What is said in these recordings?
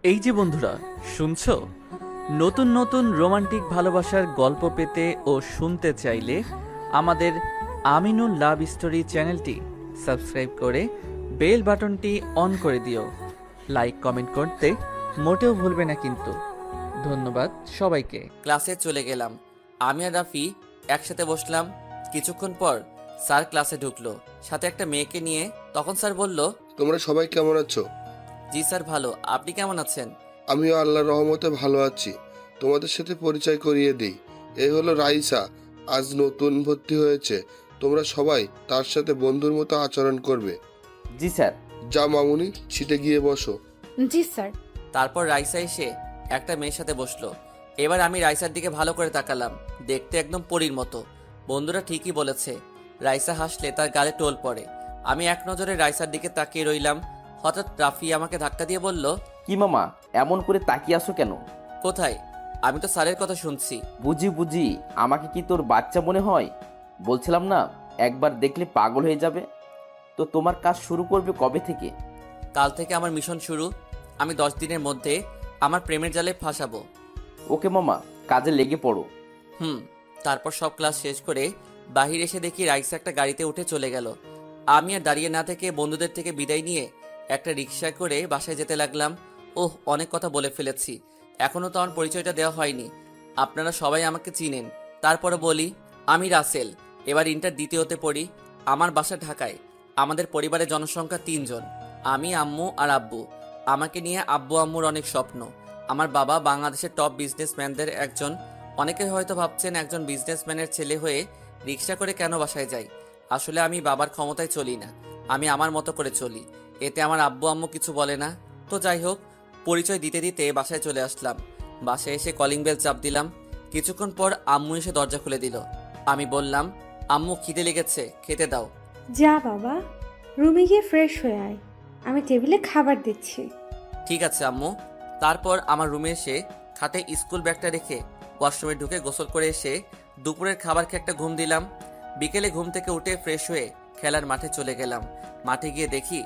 এই যে বন্ধুরা, শুনছো? নতুন নতুন রোমান্টিক ভালোবাসার গল্প পেতে ও শুনতে চাইলে আমাদের আমিনুল লাভ স্টোরি চ্যানেলটি সাবস্ক্রাইব করে বেল বাটনটি অন করে দিও। লাইক কমেন্ট করতে মোটেও ভুলবে না কিন্তু। ধন্যবাদ সবাইকে। ক্লাসে চলে গেলাম। আমি আর রাফি একসাথে বসলাম। কিছুক্ষণ পর স্যার ক্লাসে ঢুকলো, সাথে একটা মেয়েকে নিয়ে। তখন স্যার বলল, তোমরা সবাই কেমন আছো? জি স্যার ভালো, আপনি কেমন আছেন? আমিও আল্লাহর রহমতে ভালো আছি। তোমাদের সাথে পরিচয় করিয়ে দিই। এই হলো রাইসা, আজ নতুন ভর্তি হয়েছে। তোমরা সবাই তার সাথে বন্ধুর মতো আচরণ করবে। জি স্যার। যা মামুনি, সিটে গিয়ে বসো। জি স্যার। তারপর রাইসা এসে একটা মেয়ের সাথে বসলো। এবার আমি রাইসার দিকে ভালো করে তাকালাম, দেখতে একদম পরীর মতো। বন্ধুরা ঠিকই বলেছে, রাইসা হাসলে তার গালে টোল পড়ে। আমি এক নজরে রাইসার দিকে তাকিয়ে রইলাম। হঠাৎ রাফি আমাকে ধাক্কা দিয়ে বলল, কি মামা, এমন করে তাকিয়ে আসো কেন? কোথায়? আমি তো স্যারের কথা শুনছি। বুঝি বুঝি, আমাকে কি তোর বাচ্চা মনে হয়? বলছিলাম না, একবার দেখলে পাগল হয়ে যাবে। তো তোমার কাজ শুরু করবে কবে থেকে? কাল থেকে আমার মিশন শুরু। আমি 10 দিনের মধ্যে আমার প্রেমের জালে ফাঁসাবো। ওকে মামা, কাজে লেগে পড়ো। তারপর সব ক্লাস শেষ করে বাহির এসে দেখি রাইসা একটা গাড়িতে উঠে চলে গেল। আমি আর দাঁড়িয়ে না থেকে বন্ধুদের থেকে বিদায় নিয়ে একটা রিক্সা করে বাসায় যেতে লাগলাম। ওহ, অনেক কথা বলে ফেলেছি, এখনও তো আমার পরিচয়টা দেওয়া হয়নি। আপনারা সবাই আমাকে চিনেন, তারপরে বলি, আমি রাসেল, এবার ইন্টার দ্বিতীয়তে পড়ি। আমার বাসা ঢাকায়। আমাদের পরিবারের জনসংখ্যা 3 জন, আমি, আম্মু আর আব্বু। আমাকে নিয়ে আব্বু আম্মুর অনেক স্বপ্ন। আমার বাবা বাংলাদেশের টপ বিজনেসম্যানদের একজন। অনেকে হয়তো ভাবছেন একজন বিজনেসম্যানের ছেলে হয়ে রিক্সা করে কেন বাসায় যাই। আসলে আমি বাবার ক্ষমতায় চলি না, আমি আমার মতো করে চলি। এতে আমার আব্বু আম্মু কিছু বলে না। তো যাই হোক, পরিচয় দিতে দিতে বাসায় চলে আসলাম। বাসায় এসে কলিং বেল চাপ দিলাম। কিছুক্ষণ পর আম্মু এসে দরজা খুলে দিল। আমি বললাম, আম্মু খিদে লেগেছে, খেতে দাও। যা বাবা, রুমে গিয়ে ফ্রেশ হয়ে আয়, আমি টেবিলে খাবার দিচ্ছি। ঠিক আছে আম্মু। তারপর আমার রুমে এসে খাটে স্কুল ব্যাগটা রেখে ওয়াশরুমে ঢুকে গোসল করে এসে দুপুরের খাবার খেয়ে একটা ঘুম দিলাম। বিকেলে ঘুম থেকে উঠে ফ্রেশ হয়ে খেলার মাঠে চলে গেলাম। মাঠে গিয়ে দেখি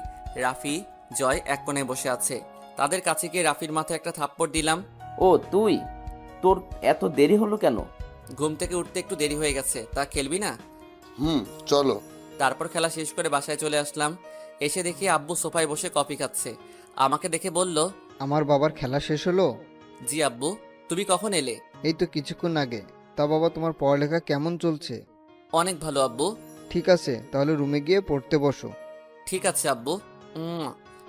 রাফি, জয় এক কোণে বসে আছে। তাদের কাছে গিয়ে রাফির মাথায় একটা থাপ্পড় দিলাম। ও তুই, তোর এত দেরি হলো কেন? ঘুম থেকে উঠতে একটু দেরি হয়ে গেছে, তা খেলবি না? চলো। তারপর খেলা শেষ করে বাসায় চলে আসলাম। এসে দেখি আব্বু সোফায় বসে কফি খাচ্ছে। আমাকে দেখে বলল, আমার বাবার খেলা শেষ হলো? জি আব্বু। তুমি কখন এলে? এই তো কিছুক্ষণ আগে। তা বাবা, তোমার পড়ালেখা কেমন চলছে? অনেক ভালো আব্বু। ঠিক আছে, তাহলে রুমে গিয়ে পড়তে বসো। ঠিক আছে আব্বু।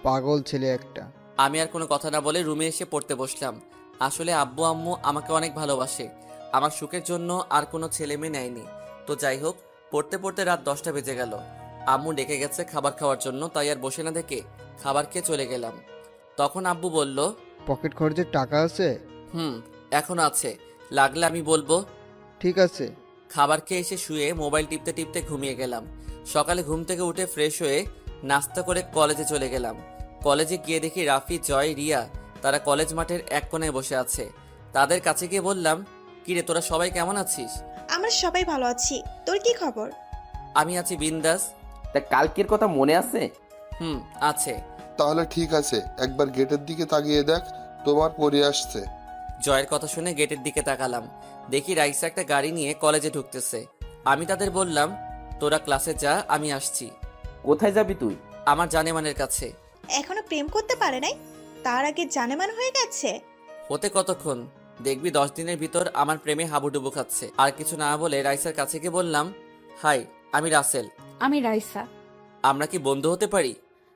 পাগল ছেলে একটা। আমি আর কোনো কথা না বলে রুমে এসে পড়তে বসলাম। আসলে আব্বু আম্মু আমাকে অনেক ভালোবাসে, আমার সুখের জন্য আর কোনো ছেলে মেয়ে নেয়নি। তো যাই হোক, পড়তে পড়তে রাত 10টা বেজে গেল। আম্মু ডেকে গেছে খাবার খাওয়ার জন্য, তাই আর বসে না দেখে খাবার খেয়ে চলে গেলাম। তখন আব্বু বলল, পকেট খরচের টাকা আছে? এখনো আছে, লাগলে আমি বলবো। ঠিক আছে। খাবার খেয়ে এসে শুয়ে মোবাইল টিপতে টিপতে ঘুমিয়ে গেলাম। সকালে ঘুম থেকে উঠে ফ্রেশ হয়ে নাস্তা করে কলেজে চলে গেলাম। কলেজে গিয়ে দেখি রাফি, জয়, রিয়া তারা কলেজ মাঠের এক কোণায় বসে আছে। তাদের কাছে গিয়ে বললাম, কিরে তোরা সবাই কেমন আছিস? আমরা সবাই ভালো আছি, তোর কি খবর? আমি আছি বিন্দাস। তা কালকের কথা মনে আছে? আছে। তাহলে ঠিক আছে, একবার গেটের দিকে তাকিয়ে দেখ, তোমার পরি আসছে। জয়ের কথা শুনে গেটের দিকে তাকালাম। দেখি রাইসা একটা গাড়ি নিয়ে কলেজে ঢুকতেছে। আমি তাদের বললাম, তোরা ক্লাসে যা, আমি আসছি। কোথায় যাবি তুই? আমার জানেমানের কাছে। এখনো প্রেম করতে পারে নাই, তার আগে জানেমান হয়ে গেছে। হতে কতক্ষণ, দেখবি 10 দিনের ভিতর আমার প্রেমে হাবুডুবু খাচ্ছে। আর কিছু না বলে রাইসার কাছে গিয়ে বললাম, হাই, আমি রাসেল। আমি রাইসা। আমরা কি বন্ধু হতে পারি?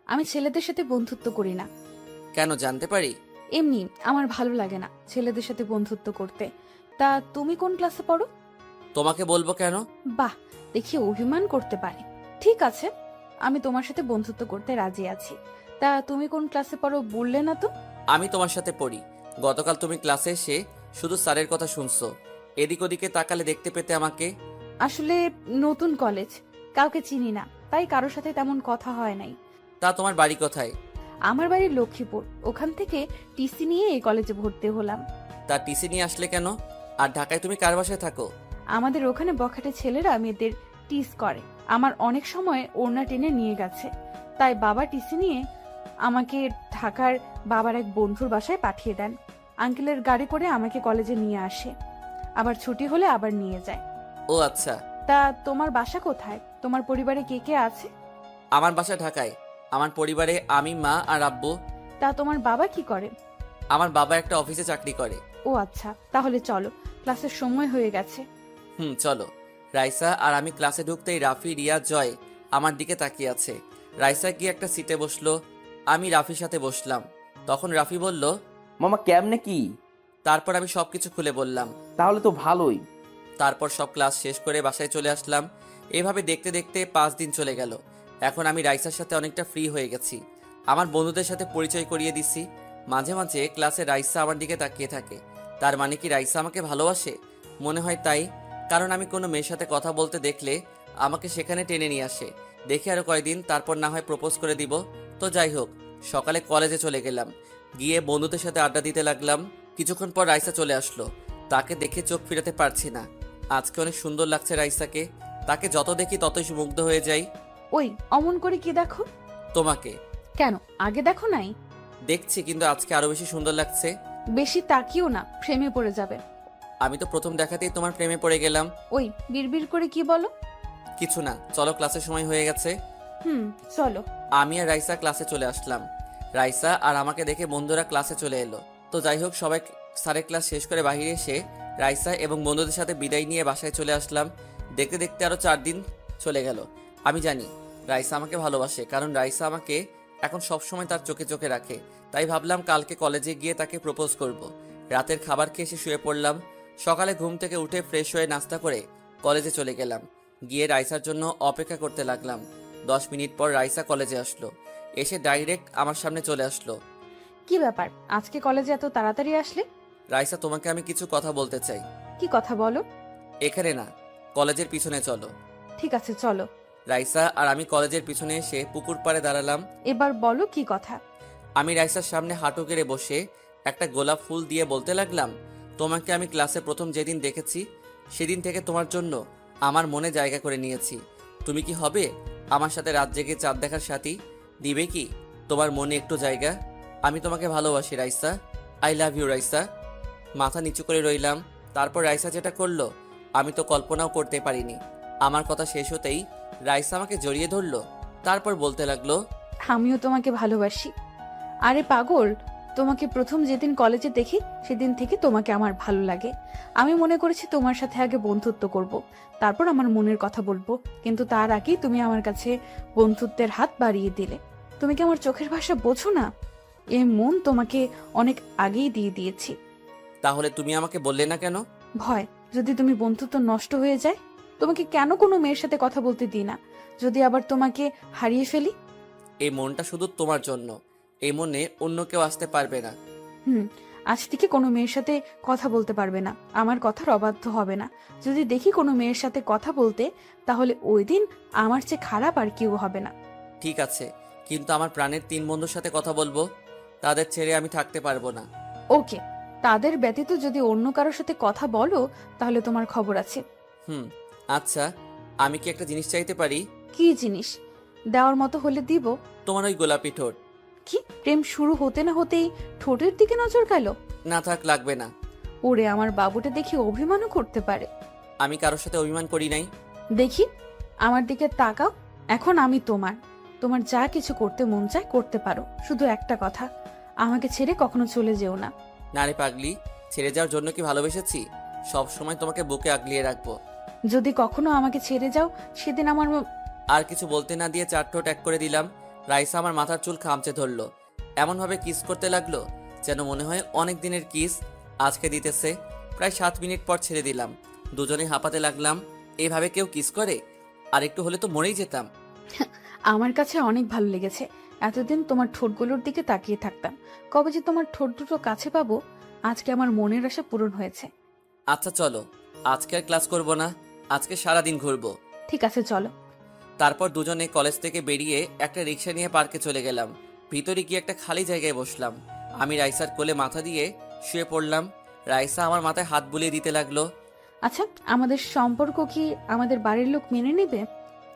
আমি ছেলেদের সাথে বন্ধুত্ব করি না। কেন, জানতে পারি? এমনি আমার ভালো লাগে না ছেলেদের সাথে বন্ধুত্ব করতে। তা তুমি কোন ক্লাসে পড়ো? তোমাকে বলবো কেন? বাহ, দেখি অভিমান করতে পারে। ঠিক আছে, আমি তোমার সাথে বন্ধুত্ব করতে রাজি আছি। তা তুমি কোন ক্লাসে পড়ো বললে না তো? আমি তোমার সাথে পড়ি। গতকাল তুমি ক্লাসে এসে শুধু স্যারের কথা শুনছো, এদিক ওদিকে তাকালে দেখতে পেতে আমাকে। আসলে নতুন কলেজ, কাউকে চিনি না, তাই কারোর সাথে তেমন কথা হয় নাই। তা তোমার বাড়ি কোথায়? আমার বাড়ি লক্ষ্মীপুর, ওখান থেকে টিসি নিয়ে এই কলেজে ভর্তি হলাম। তা টিসি নিয়ে আসলে কেন? আর ঢাকায় তুমি কার বাসায় থাকো? আমাদের ওখানে বখাটে ছেলেরা মেয়েদের টিস করে, আমার অনেক সময় ওড়না টেনে নিয়ে গেছে, তাই বাবা টিসি নিয়ে আমাকে ঢাকার বাবার এক বন্ধুর বাসায় পাঠিয়ে দেন। আঙ্কেলের গাড়ি করে আমাকে কলেজে নিয়ে আসে, আবার ছুটি হলে আবার নিয়ে যায়। ও আচ্ছা। তা তোমার বাসা কোথায়? তোমার পরিবারে কে কে আছে? আমার বাসা ঢাকায়। আমার পরিবারে আমি, মা আর আব্বু। তা তোমার বাবা কি করে? আমার বাবা একটা অফিসে চাকরি করে। ও আচ্ছা, তাহলে চলো, ক্লাসের সময় হয়ে গেছে। চলো। রাইসা আর আমি ক্লাসে ঢুকতেই রাফি, রিয়া, জয় আমার দিকে তাকিয়ে আছে। রাইসা গিয়ে একটা সিটে বসলো, আমি রাফির সাথে বসলাম। তখন রাফি বলল, মামা কেমনে কি? তারপর আমি সবকিছু খুলে বললাম। তাহলে তো ভালোই। তারপর সব ক্লাস শেষ করে বাসায় চলে আসলাম। এভাবে দেখতে দেখতে 5 দিন চলে গেল। এখন আমি রাইসার সাথে অনেকটা ফ্রি হয়ে গেছি। আমার বন্ধুদের সাথে পরিচয় করিয়ে দিছি। মাঝে মাঝে ক্লাসে রাইসা আমার দিকে তাকিয়ে থাকে। তার মানে কি রাইসা আমাকে ভালোবাসে? মনে হয় তাই, কারণ আমি কোনো মেয়ের সাথে কথা বলতে দেখলে আমাকে সেখানে টেনে নিয়ে আসে। দেখি আরো কয়দিন, তারপর না হয় প্রপোজ করে দিব। তো যাই হোক, সকালে কলেজে চলে গেলাম। গিয়ে বন্ধুদের সাথে আড্ডা দিতে লাগলাম। কিছুক্ষণ পর রাইসা চলে আসলো। তাকে দেখে চোখ ফিরাতে পারছি না। আজকে অনেক সুন্দর লাগছে রাইসাকে। তাকে যত দেখি ততই মুগ্ধ হয়ে যাই। ওই অমন করে কি দেখো? তোমাকে কেন, আগে দেখো নাই? দেখছি, কিন্তু আজকে আরো বেশি সুন্দর লাগছে। বেশি তাকিও না, প্রেমে পড়ে যাবে। আমি তো প্রথম দেখাতেই তোমার প্রেমে পড়ে গেলাম। ওই বিড়বিড় করে কি বলো? কিছু না, চলো, ক্লাসের সময় হয়ে গেছে। চলো। আমি আর রাইসা ক্লাসে চলে আসলাম। রাইসা আর আমাকে দেখে বন্ধুরা ক্লাসে চলে এলো। তো যাই হোক, সবাই স্যারের ক্লাস শেষ করে বাইরে এসে রাইসা এবং বন্ধুদের সাথে বিদায় নিয়ে বাসায় চলে আসলাম। দেখতে দেখতে আরো 4 দিন চলে গেল। আমি জানি রাইসা আমাকে ভালোবাসে, কারণ রাইসা আমাকে এখন সবসময় তার চোখে চোখে রাখে। তাই ভাবলাম কালকে কলেজে গিয়ে তাকে প্রপোজ করব। রাতের খাবার খেয়ে এসে শুয়ে পড়লাম। সকালে ঘুম থেকে উঠে ফ্রেশ হয়ে নাস্তা করে কলেজে চলে গেলাম। গিয়ে রাইসার জন্য অপেক্ষা করতে লাগলাম। 10 মিনিট পর রাইসা কলেজে আসলো। এসে ডাইরেক্ট আমার সামনে চলে আসলো। কি ব্যাপার, আজকে কলেজে এত তাড়াতাড়ি আসলে? রাইসা, তোমাকে আমি কিছু কথা বলতে চাই। কি কথা বলো? এখানে না, কলেজের পিছনে চলো। ঠিক আছে, চলো। রাইসা আর আমি কলেজের পিছনে এসে পুকুর পাড়ে দাঁড়ালাম। এবার বলো কি কথা। আমি রাইসার সামনে হাঁটু গেড়ে বসে একটা গোলাপ ফুল দিয়ে বলতে লাগলাম, তোমাকে আমি ক্লাসে প্রথম যেদিন দেখেছি সেদিন থেকে তোমার জন্য আমার মনে জায়গা করে নিয়েছি। তুমি কি হবে আমার সাথে রাত জেগে চাঁদ দেখার সাথী? দিবে কি তোমার মনে একটু জায়গা? আমি তোমাকে ভালোবাসি Raisa. I love you Raisa. মাথা নিচু করে রইলাম। তারপর রাইসা যেটা করলো আমি তো কল্পনাও করতে পারিনি। আমার কথা শেষ হতেই রাইসা আমাকে জড়িয়ে ধরলো। তারপর বলতে লাগলো, আমিও তোমাকে ভালোবাসি। আরে পাগল, তোমাকে প্রথম যেদিন কলেজে দেখি সেদিন থেকে তোমাকে আমার ভালো লাগে। আমি মনে করেছি তোমার সাথে আগে বন্ধুত্ব করব, তারপর আমার মনের কথা বলবো, কিন্তু তার আগেই তুমি আমার কাছে বন্ধুত্বের হাত বাড়িয়ে দিলে। তুমি কি আমার চোখের ভাষা বোঝো না? এ মন তোমাকে অনেক আগেই দিয়ে দিয়েছি। তাহলে তুমি আমাকে বললে না কেন? ভয়, যদি তুমি বন্ধুত্ব নষ্ট হয়ে যায়। তোমাকে কেন কোনো মেয়ের সাথে কথা বলতে দিই না, যদি আবার তোমাকে হারিয়ে ফেলি। এই মনটা শুধু তোমার জন্য। এই মনে অন্য কেউ আসতে পারবে না। আজ থেকে কোনো মেয়ের সাথে কথা বলতে পারবে না, আমার কথার অবাধ্য হবে না। যদি দেখি কোনো মেয়ের সাথে কথা বলতে, তাহলে ওই দিন আমার চেয়ে খারাপ আর কেউ হবে না। ঠিক আছে, কিন্তু আমার প্রাণের 3 বন্ধুর সাথে কথা বলবো। তাদের ছেড়ে আমি থাকতে পারবো না। ওকে, তাদের ব্যতীত যদি অন্য কারোর সাথে কথা বলো তাহলে তোমার খবর আছে। আচ্ছা, আমি কি একটা জিনিস চাইতে পারি? কি জিনিস? দেওয়ার মতো হলে দিব। তোমার ওই গোলাপি ঠোঁট। কি, প্রেম শুরু হতে না হতেই ঠোঁটের দিকে নজর গেল? না থাক, লাগবে না। ওরে আমার বাবুটা দেখি অভিমানও করতে পারে। আমি কারোর সাথে অভিমান করি নাই। দেখি, আমার দিকে তাকাও। এখন আমি তোমার, তোমার যা কিছু করতে মন চায় করতে পারো। শুধু একটা কথা, আমাকে ছেড়ে কখনো চলে যেও না। না রে পাগলি, ছেড়ে যাওয়ার জন্য কি ভালোবেসেছি? সব সময় তোমাকে বুকে আগলিয়ে রাখবো। যদি কখনো আমাকে ছেড়ে যাও সেদিন আমার আর কিছু বলতে না দিয়ে 4 ঠোঁট এক করে দিলাম। রাইসা আমার মাথার চুল খামচে ধরলো। এমনভাবে কিস করতে লাগলো যেন মনে হয় অনেক দিনের কিস আজকে দিতেছে। প্রায় 7 মিনিট পর ছেড়ে দিলাম। দুজনেই হাঁপাতে লাগলাম। এভাবে কেউ কিস করে? আর একটু হলে তো মরেই যেতাম। আমার কাছে অনেক ভালো লেগেছে। এতদিন তোমার ঠোঁটগুলোর দিকে তাকিয়ে থাকতাম, কবে যে তোমার ঠোঁট দুটো কাছে পাবো। আজকে আমার মনের আশা পূরণ হয়েছে। আচ্ছা চলো, আজকে আর ক্লাস করব না, আজকে সারাদিন ঘুরবো। ঠিক আছে, চলো। তারপর দুজনে কলেজ থেকে বেরিয়ে একটা রিক্সা নিয়ে পার্কে চলে গেলাম। ভিতরে গিয়ে একটা খালি জায়গায় বসলাম। আমি রাইসার কোলে মাথা দিয়ে শুয়ে পড়লাম। রাইসা আমার মাথায় হাত বুলিয়ে দিতে লাগলো। আচ্ছা, আমাদের সম্পর্ক কি আমাদের বাড়ির লোক মেনে নেবে?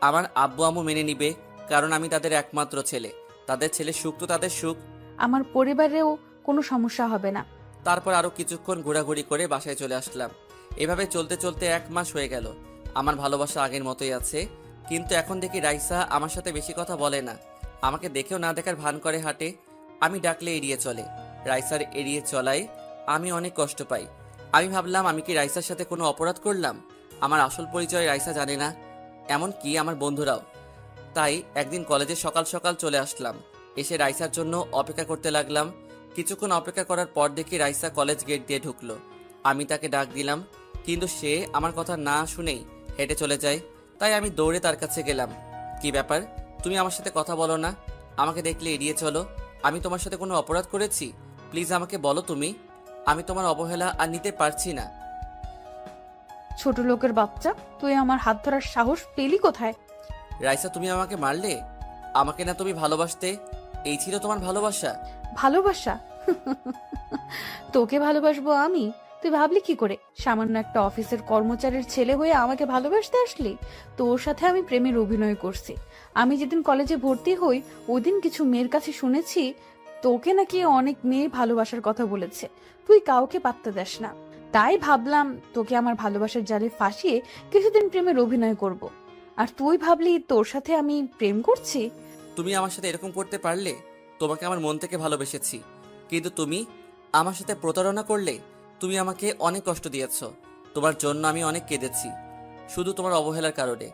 আমার আব্বু আম্মু মেনে নিবে, কারণ আমি তাদের একমাত্র ছেলে। তাদের ছেলে সুখ তো তাদের সুখ। আমার পরিবারেও কোনো সমস্যা হবে না। তারপর আরও কিছুক্ষণ ঘোরাঘুরি করে বাসায় চলে আসলাম। এভাবে চলতে চলতে 1 মাস হয়ে গেল। আমার ভালোবাসা আগের মতোই আছে, কিন্তু এখন দেখি রাইসা আমার সাথে বেশি কথা বলে না। আমাকে দেখেও না দেখার ভান করে হাঁটে। আমি ডাকলে এড়িয়ে চলে। রাইসার এড়িয়ে চলায় আমি অনেক কষ্ট পাই। আমি ভাবলাম আমি কি রাইসার সাথে কোনো অপরাধ করলাম? আমার আসল পরিচয় রাইসা জানে না, এমন কি আমার বন্ধুরাও। তাই একদিন কলেজে সকাল সকাল চলে আসলাম। এসে রাইসার জন্য অপেক্ষা করতে লাগলাম। কিছুক্ষণ অপেক্ষা করার পর দেখি রাইসা কলেজ গেট দিয়ে ঢুকলো। আমি তাকে ডাক দিলাম, কিন্তু সে আমার কথা না শুনেই হেঁটে চলে যায়। তাই আমি দৌড়ে তার কাছে গেলাম। কি ব্যাপার, তুমি আমার সাথে কথা বলো না? আমাকে দেখলে এড়িয়ে চলো। আমি তোমার সাথে কোনো অপরাধ করেছি? প্লিজ আমাকে বলো তুমি। আমি তোমার অবহেলা আর নিতে পারছি না। ছোট লোকের বাচ্চা, তুই আমার হাত ধরার সাহস পেলি কোথায়? রাইসা, তুমি আমাকে মারলে? আমাকে না তুমি ভালোবাসতে? এই ছিল তোমার ভালোবাসা? ভালোবাসা? তোকে ভালোবাসবো আমি? তুই ভাবলি কি করে সামান্য একটা অফিসের কর্মচারীর ছেলে হয়ে আমাকে ভালোবাসতে আসলি? তোর সাথে আমি প্রেমের অভিনয় করছি। আমি যেদিন কলেজে ভর্তি হই ওই দিন কিছু মেয়ের কাছে শুনেছি তোকে নাকি অনেক মেয়ে ভালোবাসার কথা বলেছে। তুই কাউকে পাত্তা দেস না। তাই ভাবলাম তোকে আমার ভালোবাসার জালে ফাঁসিয়ে কিছুদিন প্রেমের অভিনয় করব। আর তুই ভাবলি তোর সাথে আমি প্রেম করছি? তুমি আমার সাথে এরকম করতে পারলে? তোমাকে আমার মন থেকে ভালোবেসেছি, কিন্তু তুমি আমার সাথে প্রতারণা করলে। তুমি আমাকে অনেক কষ্ট দিয়েছ। তোমার জন্য আমি অনেক কেঁদেছি, শুধু তোমার অবহেলার কারণে।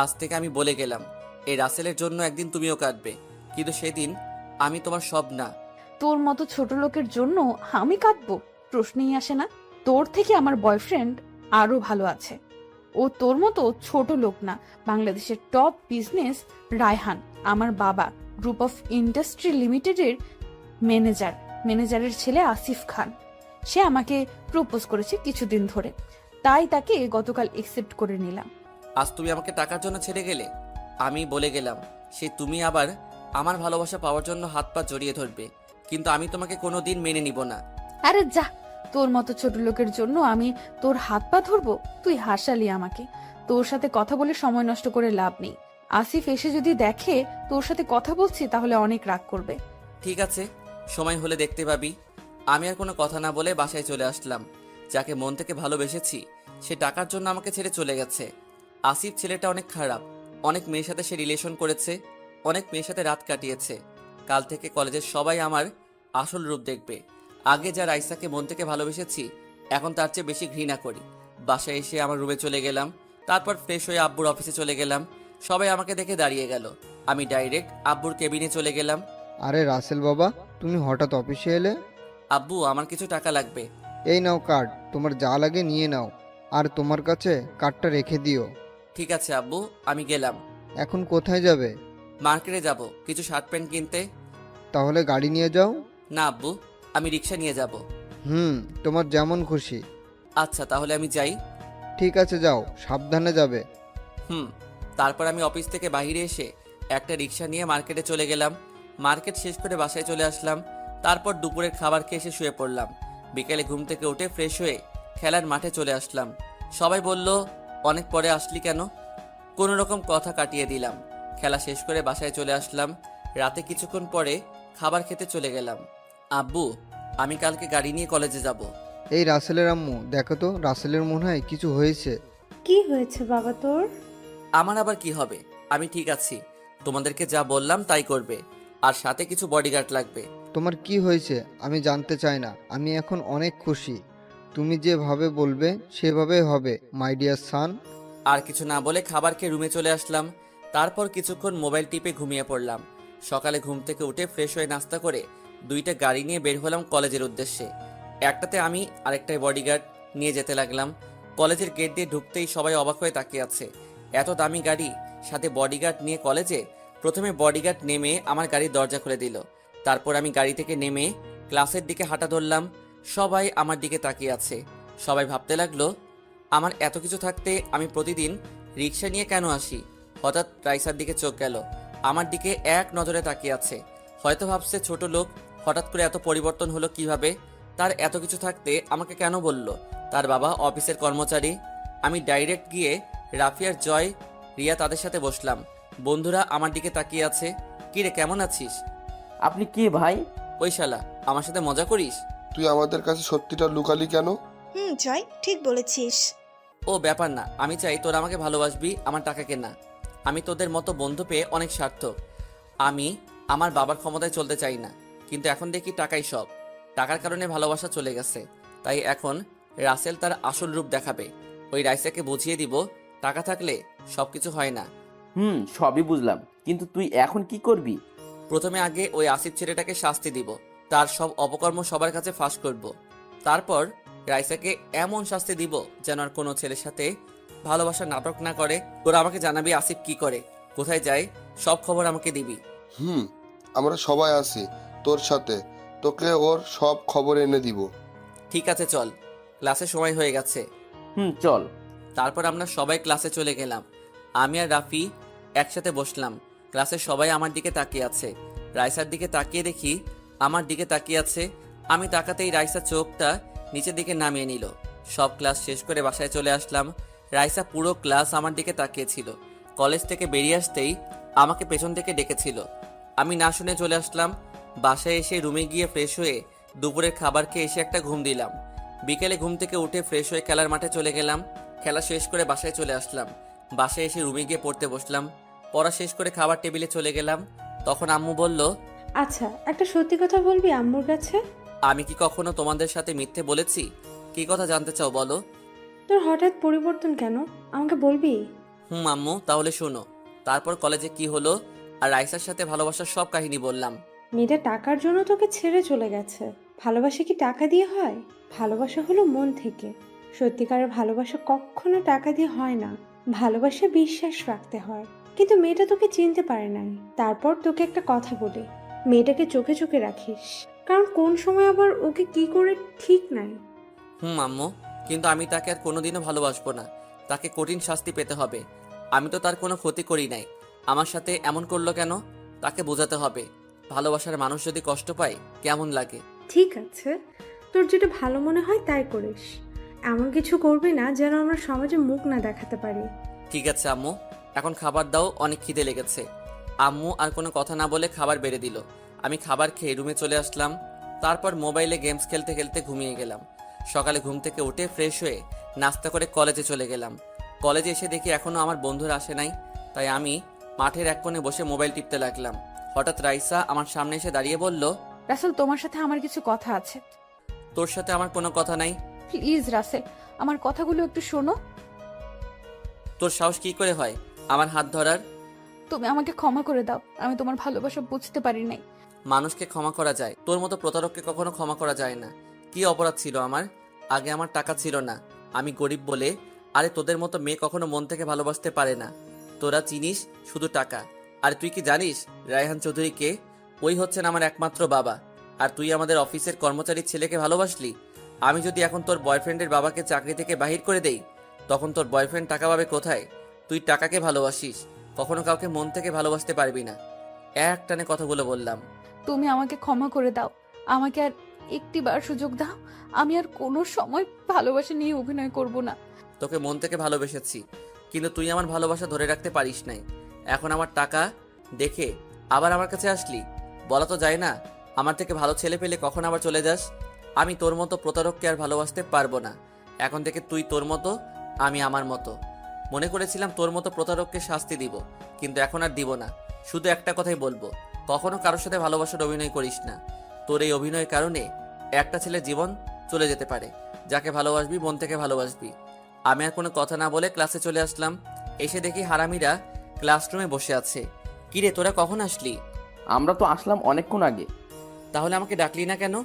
আজ থেকে আমি বলে গেলাম, এই রাসেলের জন্য একদিন তুমিও কাঁদবে, কিন্তু সেদিন আমি তোমার সব না। তোর মতো ছোট লোকের জন্য আমি কাঁদবো? প্রশ্নই আসে না। তোর থেকে আমার বয়ফ্রেন্ড আরো ভালো আছে। ও তোর মতো ছোট লোক না। বাংলাদেশের টপ বিজনেস রায়হান, আমার বাবা, গ্রুপ অফ ইন্ডাস্ট্রি লিমিটেডের ম্যানেজারের ছেলে আসিফ খান। সে আমাকে প্রপোজ করেছে কিছুদিন ধরে, তাই তাকে গতকাল একসেপ্ট করে নিলাম। আজ তুমি আমাকে টাকার জন্য ছেড়ে গেলে। আমি বলে গেলাম, সে তুমি আবার আমার ভালোবাসা পাওয়ার জন্য হাত পা জড়িয়ে ধরবে, কিন্তু আমি তোমাকে কোনোদিন মেনে নিব না। আরে যা, তোর মতো ছোট লোকের জন্য আমি তোর হাত পা ধরবো? তুই হাসালি আমাকে। তোর সাথে কথা বলে সময় নষ্ট করে লাভ নেই। আসিফ এসে যদি দেখে তোর সাথে কথা বলছি তাহলে অনেক রাগ করবে। ঠিক আছে, সময় হলে দেখতে পাবি। আমি আর কোনো কথা না বলে বাসায় চলে আসলাম। যাকে মন থেকে ভালোবেসেছি সে টাকার জন্য আমাকে ছেড়ে চলে গেছে। আসিফ ছেলেটা অনেক খারাপ। অনেক মেয়ের সাথে সে রিলেশন করেছে, অনেক মেয়ের সাথে রাত কাটিয়েছে। কাল থেকে কলেজের সবাই আমার আসল রূপ দেখবে। আগে যা রাইসাকে মন থেকে ভালোবেসেছি এখন তার চেয়ে বেশি ঘৃণা করি। বাসায় এসে আমার রুমে চলে গেলাম। তারপর ফ্রেশ হয়ে আব্বুর অফিসে চলে গেলাম। সবাই আমাকে দেখে দাঁড়িয়ে গেল। আমি ডাইরেক্ট আব্বুর কেবিনে চলে গেলাম। আরে রাসেল বাবা, তুমি হঠাৎ অফিসে এলে? আব্বু, আমার কিছু টাকা লাগবে। এই নাও কার্ড, তোমার যা লাগে নিয়ে নাও, আর তোমার কাছে কার্ডটা রেখে দিও। ঠিক আছে আব্বু, আমি গেলাম। এখন কোথায় যাবে? মার্কেটে যাব কিছু শার্ট প্যান্ট কিনতে। তাহলে গাড়ি নিয়ে যাও। না আব্বু, আমি রিক্সা নিয়ে যাব। তোমার যেমন খুশি। আচ্ছা, তাহলে আমি যাই। ঠিক আছে, যাও, সাবধানে যাবে। তারপর আমি অফিস থেকে বাইরে এসে একটা রিক্সা নিয়ে মার্কেটে চলে গেলাম। মার্কেট শেষ করে বাসায় চলে আসলাম। তারপর দুপুরের খাবার খেয়ে এসে শুয়ে পড়লাম। বিকেলে ঘুম থেকে উঠে ফ্রেশ হয়ে খেলার মাঠে চলে আসলাম। সবাই বলল, অনেক পরে আসলি কেন? কোনো রকম কথা কাটিয়ে দিলাম। খেলা শেষ করে বাসায় চলে আসলাম। রাতে কিছুক্ষণ পরে খাবার খেতে চলে গেলাম। আব্বু, আমি কালকে গাড়ি নিয়ে কলেজে যাব। এই রাসেলের আম্মু, দেখো তো, রাসেলের মনে হয় কিছু হয়েছে। কি হয়েছে বাবা তোর? আমার আবার কি হবে? আমি ঠিক আছি। তোমাদেরকে যা বললাম তাই করবে, আর সাথে কিছু বডিগার্ড লাগবে। তোমার কি হয়েছে আমি জানতে চাই না। আমি এখন অনেক খুশি। তুমি যেভাবে বলবে সেভাবে হবে, মাই ডিয়ার সান। আর কিছু না বলে খাবার খেয়ে রুমে চলে আসলাম। তারপর কিছুক্ষণ মোবাইল টিপে ঘুমিয়ে পড়লাম। সকালে ঘুম থেকে উঠে ফ্রেশ হয়ে নাস্তা করে 2টা গাড়ি নিয়ে বের হলাম কলেজের উদ্দেশ্যে। একটাতে আমি, আরেকটায় বডিগার্ড নিয়ে যেতে লাগলাম। কলেজের গেট দিয়ে ঢুকতেই সবাই অবাক হয়ে তাকিয়ে আছে। এত দামি গাড়ি, সাথে বডিগার্ড নিয়ে কলেজে। প্রথমে বডিগার্ড নেমে আমার গাড়ির দরজা খুলে দিল। তারপর আমি গাড়ি থেকে নেমে ক্লাসের দিকে হাঁটা ধরলাম। সবাই আমার দিকে তাকিয়ে আছে। সবাই ভাবতে লাগলো, আমার এত কিছু থাকতে আমি প্রতিদিন রিক্সা নিয়ে কেন আসি? হঠাৎ রাইসার দিকে চোখ গেল। আমার দিকে এক নজরে তাকিয়ে আছে। হয়তো ভাবছে ছোট লোক, হঠাৎ করে এত পরিবর্তন হলো কিভাবে? তার এত কিছু থাকতে আমাকে কেন বলল? তার বাবা অফিসের কর্মচারী। আমি ডাইরেক্ট গিয়ে রাফিয়ার, জয়, রিয়া তাদের সাথে বসলাম। বন্ধুরা আমার দিকে তাকিয়ে আছে। কিরে, কেমন আছিস? আপনি কে ভাই? ওই শালা, আমার সাথে মজা করিস? তুই আমাদের কাছে সত্যিটা লুকালি কেন? জয় ঠিক বলেছিস। ও ব্যাপার না, আমি চাই তোরা আমাকে ভালোবাসবি, আমার টাকাকে না। আমি তোদের মতো বন্ধু পেয়ে অনেক সার্থক। আমি আমার বাবার ক্ষমতায় চলতে চাই না, কিন্তু এখন দেখি টাকাই সব। টাকার কারণে ভালোবাসা চলে গেছে, তাই এখন রাসেল তার আসল রূপ দেখাবে। ওই রাইসাকে বুঝিয়ে দিব টাকা থাকলে সবকিছু হয় না। সবই বুঝলাম, কিন্তু তুই এখন কি করবি? প্রথমে আগে ওই আসিফ ছেলেটাকে শাস্তি দিব, তার সব অপকর্ম সবার কাছে ফাঁস করব। তারপর রাইসাকে এমন শাস্তি দিব যেন আর কোনো ছেলের সাথে ভালোবাসার নাটক না করে। তোরা আমাকে জানাবি আসিফ কি করে, কোথায় যায়, সব খবর আমাকে দিবি। আমরা সবাই আছি তোর সাথে, তোকে ওর সব খবর এনে দিব। ঠিক আছে চল, ক্লাসে সময় হয়ে গেছে। চল। তারপর আমরা সবাই ক্লাসে চলে গেলাম। আমি আর রাফি একসাথে বসলাম। ক্লাসের সবাই আমার দিকে তাকিয়ে আছে। রাইসার দিকে তাকিয়ে দেখি আমার দিকে তাকিয়ে আছে। আমি তাকাতেই রাইসা চোখটা নিচের দিকে নামিয়ে নিল। সব ক্লাস শেষ করে বাসায় চলে আসলাম। রাইসা পুরো ক্লাস আমার দিকে তাকিয়েছিল। কলেজ থেকে বেরিয়ে আসতেই আমাকে পেছন থেকে ডেকেছিল। আমি না শুনে চলে আসলাম। বাসায় এসে রুমে গিয়ে ফ্রেশ হয়ে দুপুরের খাবার খেয়ে এসে একটা ঘুম দিলাম। বিকেলে ঘুম থেকে উঠে ফ্রেশ হয়ে খেলার মাঠে চলে গেলাম। খেলা শেষ করে বাসায় চলে আসলাম। বাসায় এসে রুমে গিয়ে পড়তে বসলাম। পড়া শেষ করে খাবার টেবিলে চলে গেলাম। তখন আম্মু বলল, আচ্ছা, একটা সত্যি কথা বলবি আম্মুর কাছে? আমি কি কখনো তোমাদের সাথে মিথ্যে বলেছি? কি কথা জানতে চাও বলো? তোর হঠাৎ পরিবর্তন কেন, আমাকে বলবি? আম্মু তাহলে শোনো। তারপর কলেজে কি হলো আর রাইসার সাথে ভালোবাসার সব কাহিনী বললাম। মেয়েটা টাকার জন্য তোকে ছেড়ে চলে গেছে। ভালোবাসা কি টাকা দিয়ে হয়? ভালোবাসা হলো মন থেকে। সত্যিকারের ভালোবাসা কখনো টাকা দিয়ে হয় না। ভালোবাসা বিশ্বাস রাখতে হয়। কিন্তু মেয়েটা তোকে চিনতে পারে নাই। তারপর তোকে একটা কথা বলি, মেয়েটাকে চোখে চোখে রাখিস, কারণ কোন সময় আবার ওকে কি করে ঠিক নাই। আম্মু, কিন্তু আমি তাকে আর কোনোদিনও ভালোবাসবো না। তাকে কঠিন শাস্তি পেতে হবে। আমি তো তার কোনো ক্ষতি করি নাই। আমার সাথে এমন করলো কেন? তাকে বোঝাতে হবে। ভালোবাসার মানুষ যদি কষ্ট পায় কেমন লাগে। ঠিক আছে, তোর যেটা ভালো মনে হয় তাই করিস। এমন কিছু করবি না যেন আমরা সমাজে মুখ না দেখাতে পারি। ঠিক আছে আম্মু, এখন খাবার দাও, অনেক খিদে লেগেছে। আম্মু আর কোনো কথা না বলে খাবার বেড়ে দিল। আমি খাবার খেয়ে রুমে চলে আসলাম। তারপর মোবাইলে গেমস খেলতে খেলতে ঘুমিয়ে গেলাম। সকালে ঘুম থেকে উঠে ফ্রেশ হয়ে নাস্তা করে কলেজে চলে গেলাম। কলেজে এসে দেখি এখনও আমার বন্ধুরা আসে নাই, তাই আমি মাঠের এক কোণে বসে মোবাইল টিপতে লাগলাম। হঠাৎ রাইসা আমার সামনে এসে দাঁড়িয়ে বলল, রাসেল, তোমার সাথে আমার কিছু কথা আছে। তোর সাথে আমার কোনো কথা নাই। প্লিজ রাসেল, আমার কথাগুলো একটু শোনো। তোর সাহস কি করে হয় আমার হাত ধরার? তুমি আমাকে ক্ষমা করে দাও, আমি তোমার ভালোবাসা বুঝতে পারি নাই। মানুষকে ক্ষমা করা যায়, তোর মতো প্রতারককে কখনো ক্ষমা করা যায় না। কি অপরাধ ছিল আমার? আগে আমার টাকা ছিল না, আমি গরিব বলে। আরে তোদের মতো মেয়ে কখনো মন থেকে ভালোবাসতে পারে না। তোরা চিনিস শুধু টাকা। আর তুই কি জানিস রায়হান চৌধুরীকে? ওই হচ্ছেন আমার একমাত্র বাবা। আর তুই আমাদের অফিসের কর্মচারীর ছেলেকে ভালোবাসলি। আমি যদি এখন তোর বয়ফ্রেন্ডের বাবাকে চাকরি থেকে বাহির করে দেই, তখন তোর বয়ফ্রেন্ড টাকা পাবে কোথায়? তুই টাকাকে ভালোবাসিস, কখনো কাউকে মন থেকে ভালোবাসতে পারবি না। এক টানে কথাগুলো বললাম। তুমি আমাকে ক্ষমা করে দাও, আমাকে আর একটিবার সুযোগ দাও। আমি আর কোনো সময় ভালোবাসা নিয়ে অভিনয় করব না। তোকে মন থেকে ভালোবেসেছি, কিন্তু তুই আমার ভালোবাসা ধরে রাখতে পারিস নাই। এখন আমার টাকা দেখে আবার আমার কাছে আসলি। বলা তো যায় না, আমার থেকে ভালো ছেলে পেলে কখন আবার চলে যাস। আমি তোর মতো প্রতারককে আর ভালোবাসতে পারবো না। এখন থেকে তুই তোর মতো, আমি আমার মতো। মনে করেছিলাম তোর মতো প্রতারককে শাস্তি দিব, কিন্তু এখন আর দিব না। শুধু একটা কথাই বলবো, কখনো কারোর সাথে ভালোবাসার অভিনয় করিস না। তোর এই অভিনয়ের কারণে একটা ছেলের জীবন চলে যেতে পারে। যাকে ভালোবাসবি মন থেকে ভালোবাসবি। আমি আর কোনো কথা না বলে ক্লাসে চলে আসলাম। এসে দেখি হারামিরা ক্লাসরুমে বসে আছে। কিরে, তোরা কখন আসলি? আমরা তো আসলাম অনেকক্ষণ আগে। তাহলে আমাকে ডাকলি না কেন?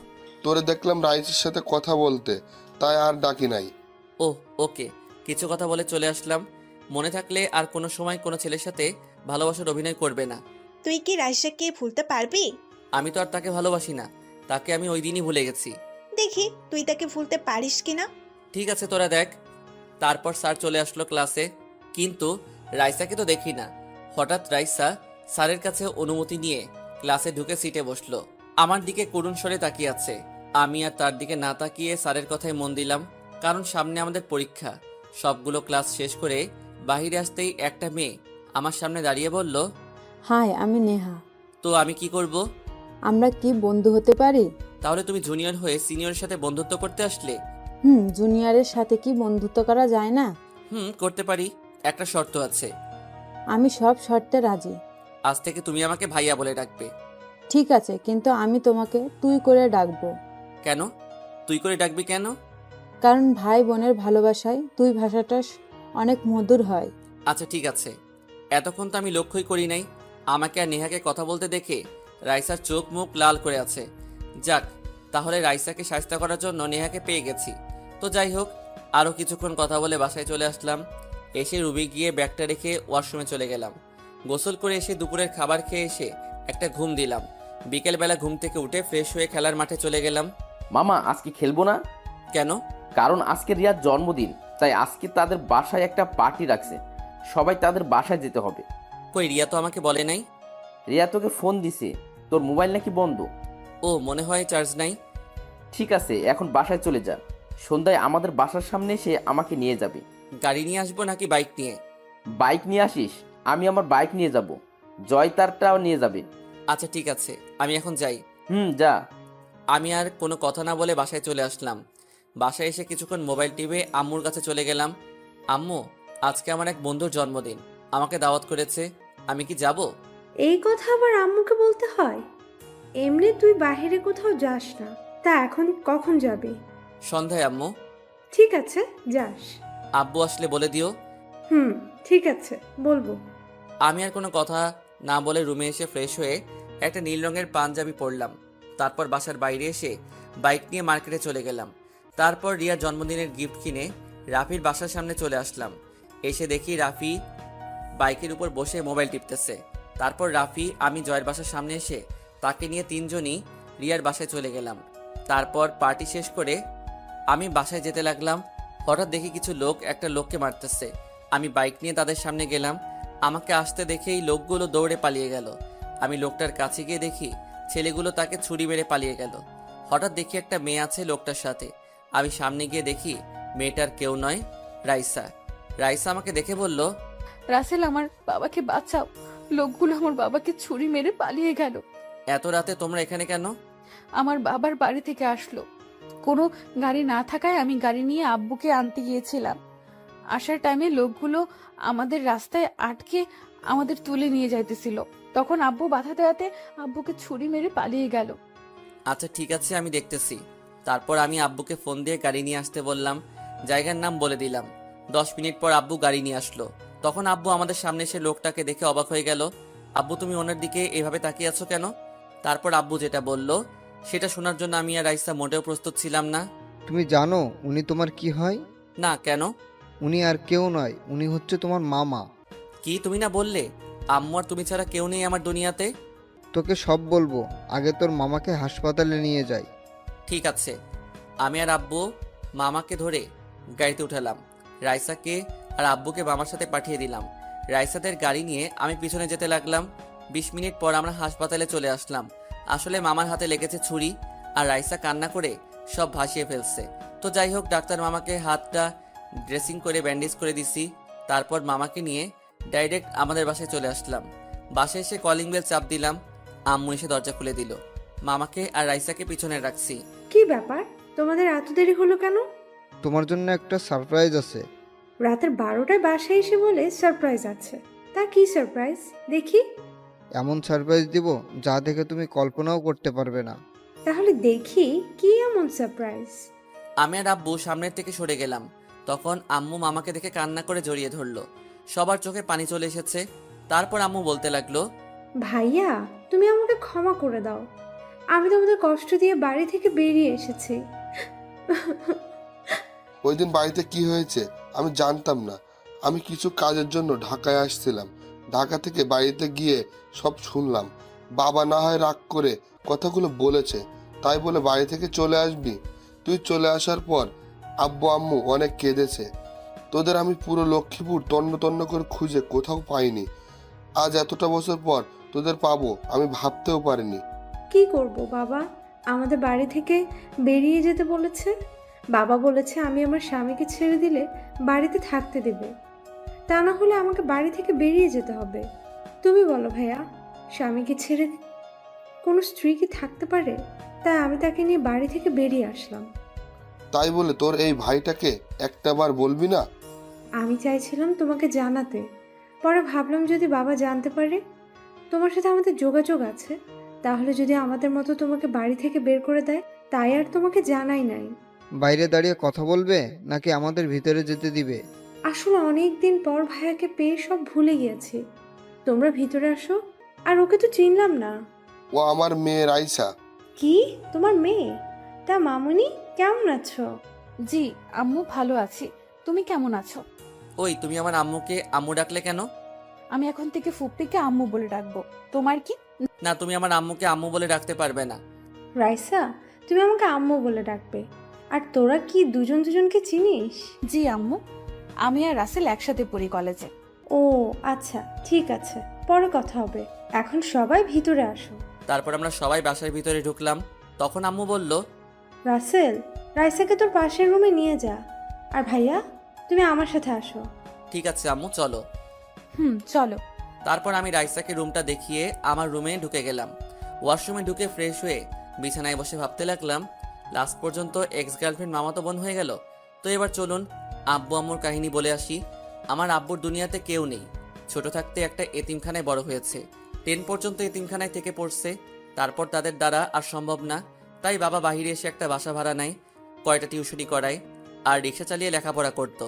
তোরে দেখলাম রাইসের সাথে কথা বলতে, তাই আর ডাকি নাই। ওহ ওকে, কিছু কথা বলে চলে আসলাম। মনে থাকলে আর কোনো সময় কোনো ছেলের সাথে ভালোবাসার অভিনয় করবে না। তুই কি রাইসাকে ভুলতে পারবি? আমি তো আর তাকে ভালোবাসি না, তাকে আমি ওই দিনই ভুলে গেছি। দেখি তুই তাকে ভুলতে পারিস কিনা। ঠিক আছে তোরা দেখ। তারপর স্যার চলে আসলো ক্লাসে, কিন্তু রাইসাকে তো দেখি না। হঠাৎ রাইসা স্যারের কাছে অনুমতি নিয়ে ক্লাসে ঢুকে সিটে বসলো। আমার দিকে করুণ স্বরে তাকিয়ে আছে। আমি আর তার দিকে না তাকিয়ে স্যারের কথায় মন দিলাম, কারণ সামনে আমাদের পরীক্ষা। সবগুলো ক্লাস শেষ করে বাইরে আসতেই একটা মেয়ে আমার সামনে দাঁড়িয়ে বলল, হাই, আমি নেহা। তো আমি কি করব? আমরা কি বন্ধু হতে পারি? তাহলে তুমি জুনিয়র হয়ে সিনিয়রের সাথে বন্ধুত্ব করতে আসলে? জুনিয়রের সাথে কি বন্ধুত্ব করা যায় না? করতে পারি, একটা শর্ত আছে। আমি সব শর্তে রাজি। আজ থেকে তুমি আমাকে ভাইয়া বলে ডাকবে। ঠিক আছে, কিন্তু আমি তোমাকে তুই করে ডাকবো। কেন তুই করে ডাকবি কেন? কারণ ভাই বোনের ভালোবাসায় তুই ভাষাটা অনেক মধুর হয়। আচ্ছা ঠিক আছে। এতক্ষণ তো আমি লক্ষ্যই করি নাই আমাকে আর নেহাকে কথা বলতে দেখে রাইসার চোখ মুখ লাল করে আছে। যাক, তাহলে রাইসাকে শায়েস্তা করার জন্য নেহাকে পেয়ে গেছি। তো যাই হোক, আরও কিছুক্ষণ কথা বলে বাসায় চলে আসলাম। এসে রুমে গিয়ে ব্যাগটা রেখে ওয়াশরুমে চলে গেলাম। গোসল করে এসে দুপুরের খাবার খেয়ে এসে একটা ঘুম দিলাম। বিকেলবেলা ঘুম থেকে উঠে ফ্রেশ হয়ে খেলার মাঠে চলে গেলাম। মামা আজকে খেলবো না? কেন? কারণ আজকে রিয়ার জন্মদিন, তাই আজকে তাদের বাসায় একটা পার্টি রাখছে, সবাই তাদের বাসায় যেতে হবে। কই, রিয়া তো আমাকে বলে নাই। রিয়া তোকে ফোন দিছে, তোর মোবাইল নাকি বন্ধ। ও, মনে হয় চার্জ নাই। ঠিক আছে, এখন বাসায় চলে যা, সন্ধ্যায় আমাদের বাসার সামনে এসে আমাকে নিয়ে যাবি। গাড়ি নিয়ে আসবো নাকি বাইক নিয়ে? বাইক নিয়ে আসিস, আমি আমার বাইক নিয়ে যাব, জয় তারটাও নিয়ে যাবে। আচ্ছা ঠিক আছে, আমি এখন যাই। যা। আমি আর কোনো কথা না বলে বাসায় চলে আসলাম। বাসায় এসে কিছুক্ষণ মোবাইল টিপে আম্মুর কাছে চলে গেলাম। আম্মু, আজকে আমার এক বন্ধুর জন্মদিন, আমাকে দাওয়াত করেছে, আমি কি যাব? এই কথা আবার আম্মুকে বলতে হয়? এমনি তুই বাইরে কোথাও যাস না, তা এখন কখন যাবি? সন্ধ্যায় আম্মু। ঠিক আছে, যাস। আব্বু আসলে বলে দিও। ঠিক আছে, বলবো। আমি আর কোনো কথা না বলে রুমে এসে ফ্রেশ হয়ে একটা নীল রঙের পাঞ্জাবি পরলাম। তারপর বাসার বাইরে এসে বাইক নিয়ে মার্কেটে চলে গেলাম। তারপর রিয়ার জন্মদিনের গিফট কিনে রাফির বাসার সামনে চলে আসলাম। এসে দেখি রাফি বাইকের উপর বসে মোবাইল টিপতেছে। তারপর রাফি, আমি জয়ের বাসার সামনে এসে তাকে নিয়ে তিনজনই রিয়ার বাসায় চলে গেলাম। তারপর পার্টি শেষ করে আমি বাসায় যেতে লাগলাম। হঠাৎ দেখি কিছু লোক একটা লোককে মারতেছে। আমি বাইক নিয়ে তাদের সামনে গেলাম। আমাকে আসতে দেখেই লোকগুলো দৌড়ে পালিয়ে গেল। আমি লোকটার কাছে গিয়ে দেখি ছেলেগুলো তাকে ছুরি মেরে পালিয়ে গেল। হঠাৎ দেখি একটা মেয়ে আছে লোকটার সাথে। আমি সামনে গিয়ে দেখি মেয়েটার কেউ নয়, রাইসা। রাইসা আমাকে দেখে বলল, রাসেল, আমার বাবাকে বাঁচাও, লোকগুলো আমার বাবাকে ছুরি মেরে পালিয়ে গেল। এত রাতে তোমরা এখানে কেন? আমার বাবার বাড়ি থেকে আসলো, কোনো গাড়ি না থাকায় আমি গাড়ি নিয়ে আব্বুকে আনতে গিয়েছিলাম। আসার টাইমে লোকগুলো আমাদের রাস্তায় আটকে আমাদের তুলে নিয়ে যাইতেছিল, তখন আব্বু বাধা দেওয়াতে আব্বুকে ছুরি মেরে পালিয়ে গেল। আচ্ছা ঠিক আছে, আমি দেখতেছি। তারপর আমি আব্বুকে ফোন দিয়ে গাড়ি নিয়ে আসতে বললাম, জায়গার নাম বলে দিলাম। 10 মিনিট পর আব্বু গাড়ি নিয়ে আসলো। তখন আব্বু আমাদের সামনে এসে লোকটাকে দেখে অবাক হয়ে গেল। আব্বু, তুমি ওনার দিকে এভাবে তাকিয়ে আছো কেন? তারপর আব্বু যেটা বলল সেটা শোনার জন্য আমি আর রাইসা মোটেও প্রস্তুত ছিলাম না। তুমি জানো উনি তোমার কি হয়? না, কেন? উনি আর কেউ নয়, উনি হচ্ছে তোমার মামা। কি তুমি না বললে আম্মু আর তুমি ছাড়া কেউ নেই আমার দুনিয়াতে? তোকে সব বলবো, আগে তোর মামাকে হাসপাতালে নিয়ে যাই। ঠিক আছে। আমি আর আব্বু মামাকে ধরে গাড়িতে উঠালাম। রাইসাকে আর আব্বুকে মামার সাথে পাঠিয়ে দিলাম। রাইসাদের গাড়ি নিয়ে আমি পিছনে যেতে লাগলাম। 20 মিনিট পর আমরা হাসপাতালে চলে আসলাম। আসলে মামার হাতে লেগেছে ছুরি, আর রাইসা কান্না করে সব ভাসিয়ে ফেলছে। তো যাই হোক, ডাক্তার মামাকে হাতটা ড্রেসিং করে ব্যান্ডেজ করে দিছি। তারপর মামাকে নিয়ে ডাইরেক্ট আমাদের বাসায় চলে আসলাম। বাসায় এসে কলিং বেল চাপ দিলাম। আম্মু এসে দরজা খুলে দিল। মামাকে আর রাইসাকে পিছনে রাখছি। কি ব্যাপার, তোমাদের এত দেরি হলো কেন? তোমার জন্য একটা সারপ্রাইজ আছে। রাতের 12টায় বাসায় এসে বলে সারপ্রাইজ আছে, তা কি সারপ্রাইজ দেখি? এমন সারপ্রাইজ দিব যা দেখে তুমি কল্পনাও করতে পারবে না। তাহলে দেখি কি এমন সারপ্রাইজ। আমি আর আব্বু সামনের থেকে সরে গেলাম। তখন আম্মু মামাকে দেখে কান্না করে জড়িয়ে ধরলো। সবার চোখে পানি চলে এসেছে। তারপর আম্মু বলতে লাগলো, ভাইয়া, তুমি আমাকে ক্ষমা করে দাও, আমি তোমাদের কষ্ট দিয়ে বাড়ি থেকে বেরিয়ে এসেছি। ওই দিন বাড়িতে কি হয়েছে আমি জানতাম না। আমি কিছু কাজের জন্য ঢাকায় আসছিলাম। ঢাকা থেকে বাড়িতে গিয়ে সব শুনলাম। বাবা না হয় রাগ করে কথাগুলো বলেছে, তাই বলে বাড়ি থেকে চলে আসবি? তুই চলে আসার পর আব্বু আম্মু অনেক কেঁদেছে। তোদের আমি পুরো লক্ষ্মীপুর তন্ন তন্ন করে খুঁজে কোথাও পাইনি। আজ এতটা বছর পর তোদের পাবো আমি ভাবতেও পারিনি। কি করব বাবা, আমাদের বাড়ি থেকে বেরিয়ে যেতে বলেছে। বাবা বলেছে আমি আমার স্বামীকে ছেড়ে দিলে বাড়িতে থাকতে দেবে, তা না হলে আমাকে বাড়ি থেকে বেরিয়ে যেতে হবে। তুমি বলো ভাইয়া, স্বামীকে ছেড়ে কোনো স্ত্রী কি থাকতে পারে? তাই আমি তাকে নিয়ে বাড়ি থেকে বেরিয়ে আসলাম। তাই বলে তোর এই ভাইটাকে একটাবার বলবি না? আমি চাইছিলাম তোমাকে জানাতে, পরে ভাবলাম যদি বাবা জানতে পারে তোমার সাথে আমাদের যোগাযোগ আছে, তাহলে যদি আমাদের মতো তোমাকে বাড়ি থেকে বের করে দেয়, তাই আর তোমাকে জানাই নাই। বাইরে দাঁড়িয়ে কথা বলবে নাকি আমাদের ভিতরে যেতে দিবে? আসলে অনেক দিন পর ভাইয়াকে পেয়ে সব ভুলে গিয়েছি। তোমরা ভিতরে আসো। আর ওকে তো চিনলাম না। ও আমার মেয়ে রাইসা। কি, তোমার মেয়ে? তা মামুনি কেমন আছো? জি আম্মু, ভালো আছি। তুমি কেমন আছো? ওই তুমি আমার আম্মুকে আম্মু ডাকলে কেন? আমি এখন থেকে ফুপ্পিকে আম্মু বলে ডাকবো। তোমার কি? না, তুমি আমার আম্মুকে আম্মু বলে ডাকতে পারবে না। রাইসা, তুমি আমাকে আম্মু বলে ডাকবে। আর তোরা কি দুজন দুজনকে চিনিস? জি আম্মু, আমি আর রাসেল একসাথে পড়ি কলেজে। ও আচ্ছা, ঠিক আছে, পরে কথা হবে। এখন সবাই ভিতরে আসো। তারপর আমরা সবাই বাসার ভিতরে ঢুকলাম। তখন আম্মু বলল, রাসেল, রাইসাকে তোর পাশের রুমে নিয়ে যা। আর ভাইয়া, তুমি আমার সাথে আসো। ঠিক আছে আম্মু, চলো। চলো। তারপর আমি রাইসাকে রুমটা দেখিয়ে আমার রুমে ঢুকে গেলাম। ওয়াশরুমে ঢুকে ফ্রেশ হয়ে বিছানায় বসে ভাবতে লাগলাম, লাস্ট পর্যন্ত এক্স গার্লফ্রেন্ড মামাতো বোন হয়ে গেল। তো এবার চলুন আব্বু আম্মুর কাহিনী বলে আসি। আমার আব্বুর দুনিয়াতে কেউ নেই। ছোট থাকতে একটা এতিমখানায় বড় হয়েছে। 10 পর্যন্ত এতিমখানায় থেকে পড়ছে। তারপর তাদের দ্বারা আর সম্ভব না, তাই বাবা বাইরে এসে একটা বাসা ভাড়া নেয়, কয়টা টিউশনি করায়, আর রিক্সা চালিয়ে লেখাপড়া করত।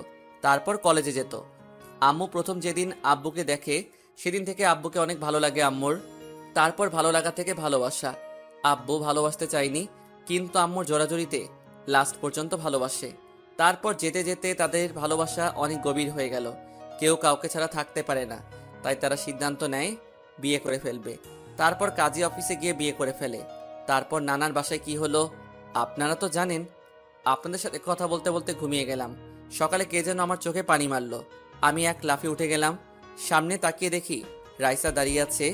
তারপর কলেজে যেত। আম্মু প্রথম যেদিন আব্বুকে দেখে সেদিন থেকে আব্বুকে অনেক ভালো লাগে আম্মুর। তারপর ভালো লাগা থেকে ভালোবাসা। আব্বু ভালোবাসতে চায়নি, কিন্তু আম্মুর জোরাজুরিতে লাস্ট পর্যন্ত ভালোবাসে। তারপর যেতে যেতে তাদের ভালোবাসা অনেক গভীর হয়ে গেল। কেউ কাউকে ছাড়া থাকতে পারে না, তাই তারা সিদ্ধান্ত নেয় বিয়ে করে ফেলবে। তারপর কাজী অফিসে গিয়ে বিয়ে করে ফেলে। তারপর নানার বাসায় কি হলো আপনারা তো জানেন। আপনাদের সাথে কথা বলতে বলতে ঘুমিয়ে গেলাম। সকালে কে যেন আমার চোখে পানি মারলো। আমি এক লাফে উঠে গেলাম। সামনে তাকিয়ে দেখি রাইসা দাঁড়িয়ে আছে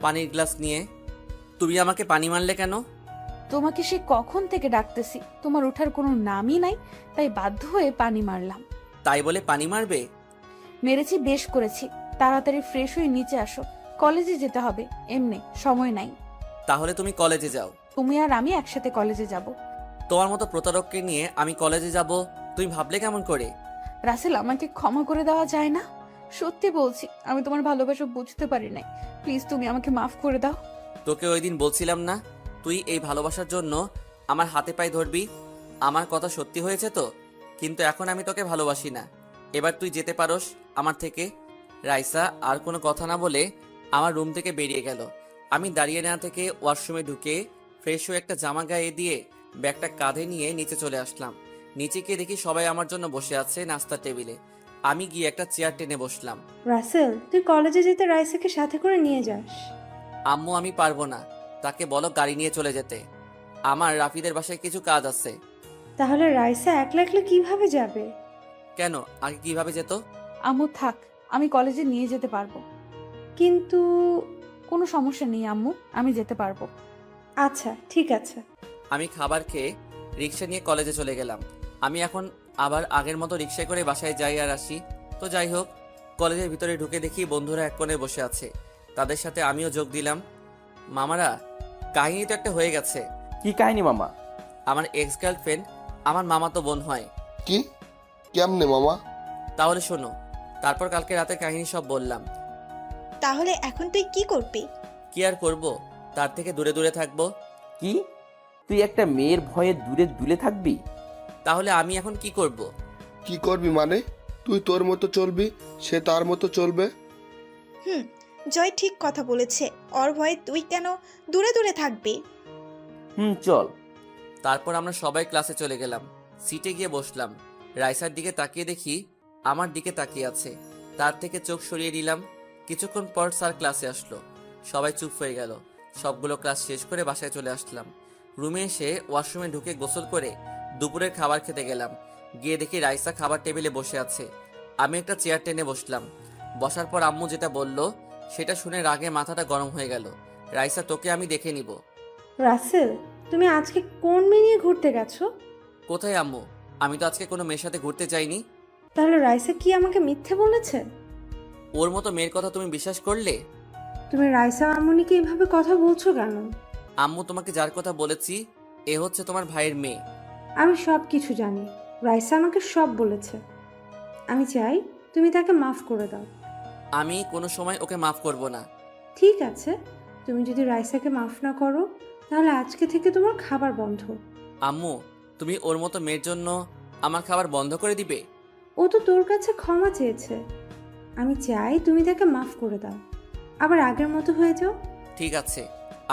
পানির গ্লাস নিয়ে। তুমি আমাকে পানি মারলে কেন? তোমাকে সে কখন থেকে ডাকতেছি, তোমার ওঠার কোনো নামই নাই, তাই বাধ্য হয়ে পানি মারলাম। তাই বলে পানি মারবে? মেরেছি, বেশ করেছি। তাড়াতাড়ি ফ্রেশ হয়ে নিচে আসো, কলেজে যেতে হবে। এমনি সময় নাই। তাহলে তুমি কলেজে যাও। তুমি আর আমি একসাথে কলেজে যাব। তোমার মতো প্রতারককে নিয়ে আমি কলেজে যাব তুমি ভাবলে কেমন করে? রাসেল, আমাকে ক্ষমা করে দেওয়া যায় না? সত্যি বলছি, আমি তোমার ভালোবাসা বুঝতে পারি নাই। প্লিজ তুমি আমাকে মাফ করে দাও। তোকে ওই দিন বলছিলাম না তুই এই ভালোবাসার জন্য আমার হাতে পায়ে ধরবি? আমার কথা সত্যি হয়েছে তো। কিন্তু এখন আমি তোকে ভালোবাসি না। এবার তুই যেতে পারোস আমার থেকে। রাইসা আর কোনো কথা না বলে আমার রুম থেকে বেরিয়ে গেল। আমি দাঁড়িয়ে না থেকে ওয়াশরুমে ঢুকে ফ্রেশ হয়ে একটা জামা গায়ে দিয়ে ব্যাগটা কাঁধে নিয়ে নিচে চলে আসলাম। নিচে গিয়ে দেখি সবাই আমার জন্য বসে আছে নাস্তার টেবিলে। আমি গিয়ে একটা চেয়ার টেনে বসলাম। রাসেল, তুই কলেজে যেতে রাইসাকে সাথে করে নিয়ে যাস। আম্মু আমি পারবো না, তাকে বলো গাড়ি নিয়ে চলে যেতে। আমার রাফিদের বাসায় কিছু কাজ আছে। তাহলে রাইসা একলা একলা কিভাবে যাবে? কেন, আগে কিভাবে যেত? আম্মু থাক, আমি কলেজে নিয়ে যেতে পারবো। কিন্তু কোনো সমস্যা নেই আম্মু, আমি যেতে পারবো। আচ্ছা, ঠিক আছে। আমি খাবার খেয়ে রিক্সা নিয়ে কলেজে চলে গেলাম। আমি এখন আবার আগের মতো রিক্সায় করে বাসায় যাই আর আসি। তো যাই হোক, কলেজের ভিতরে ঢুকে দেখি বন্ধুরা এক কোণে বসে আছে। তাদের সাথে আমিও যোগ দিলাম। মামারা, কাহিনী তো একটা হয়ে গেছে। কি কাহিনী মামা? আমার এক্স গার্লফ্রেন্ড আমার মামাতো বোন হয়। কি? কেমনে মামা? তাহলে শোনো। তারপর কালকে রাতে কাহিনী সব বললাম। তাহলে এখন তুই কি করবি? কি আর করব, তার থেকে দূরে দূরে থাকবো। কি, তুই একটা মেয়ের ভয়ে দূরে দূরে থাকবি? তাহলে আমি এখন কি করব? কি করবি মানে? তুই তোর মতো চলবি, সে তার মতো চলবে। জয় ঠিক কথা বলেছে। ওর ভয়ে তুই কেন দূরে দূরে থাকবি? চল। তারপর আমরা সবাই ক্লাসে চলে গেলাম। সিটে গিয়ে বসলাম। রাইসার দিকে তাকিয়ে দেখি আমার দিকে তাকিয়ে আছে। তার থেকে চোখ সরিয়ে নিলাম। কিছুক্ষণ পর স্যার ক্লাসে আসলো। সবাই চুপ হয়ে গেল। সবগুলো ক্লাস শেষ করে বাসায় চলে আসলাম। রুমে এসে ওয়াশরুমে ঢুকে গোসল করে দুপুরের খাবার খেতে গেলাম। গিয়ে দেখি রাইসা খাবার টেবিলে বসে আছে। আমি একটা চেয়ার টেনে বসলাম। বসার পর আম্মু যেটা বলল সেটা শুনে রাগে মাথাটা গরম হয়ে গেল। রাইসা, তোকে আমি দেখে নিব। রাসেল, তুমি আজকে কোন মেয়ে নিয়ে ঘুরতে গেছো? কোথায় আম্মু? আমি তো আজকে কোনো মেয়ের সাথে ঘুরতে যাইনি। তাহলে রাইসা কি আমাকে মিথ্যে বলেছে? ওর মতো মেয়ের কথা তুমি বিশ্বাস করলে? তুমি রাইসা মামুনিকে এইভাবে কথা বলছো কেন? আম্মু তোমাকে যার কথা বলেছি এ হচ্ছে তোমার ভাইয়ের মেয়ে। আমি সব কিছু জানি। রাইসা আমাকে সব বলেছে। আমি চাই তুমি তাকে মাফ করে দাও। আমি কোনো সময় ওকে মাফ করব না। ঠিক আছে, তুমি যদি রাইসাকে মাফ না করো তাহলে আজকে থেকে তোমার খাবার বন্ধ। আম্মু, তুমি ওর মতো মেয়ের জন্য আমার খাবার বন্ধ করে দিবে? ও তো তোর কাছে ক্ষমা চেয়েছে। আমি চাই তুমি তাকে মাফ করে দাও, আবার আগের মতো হয়ে যাও। ঠিক আছে,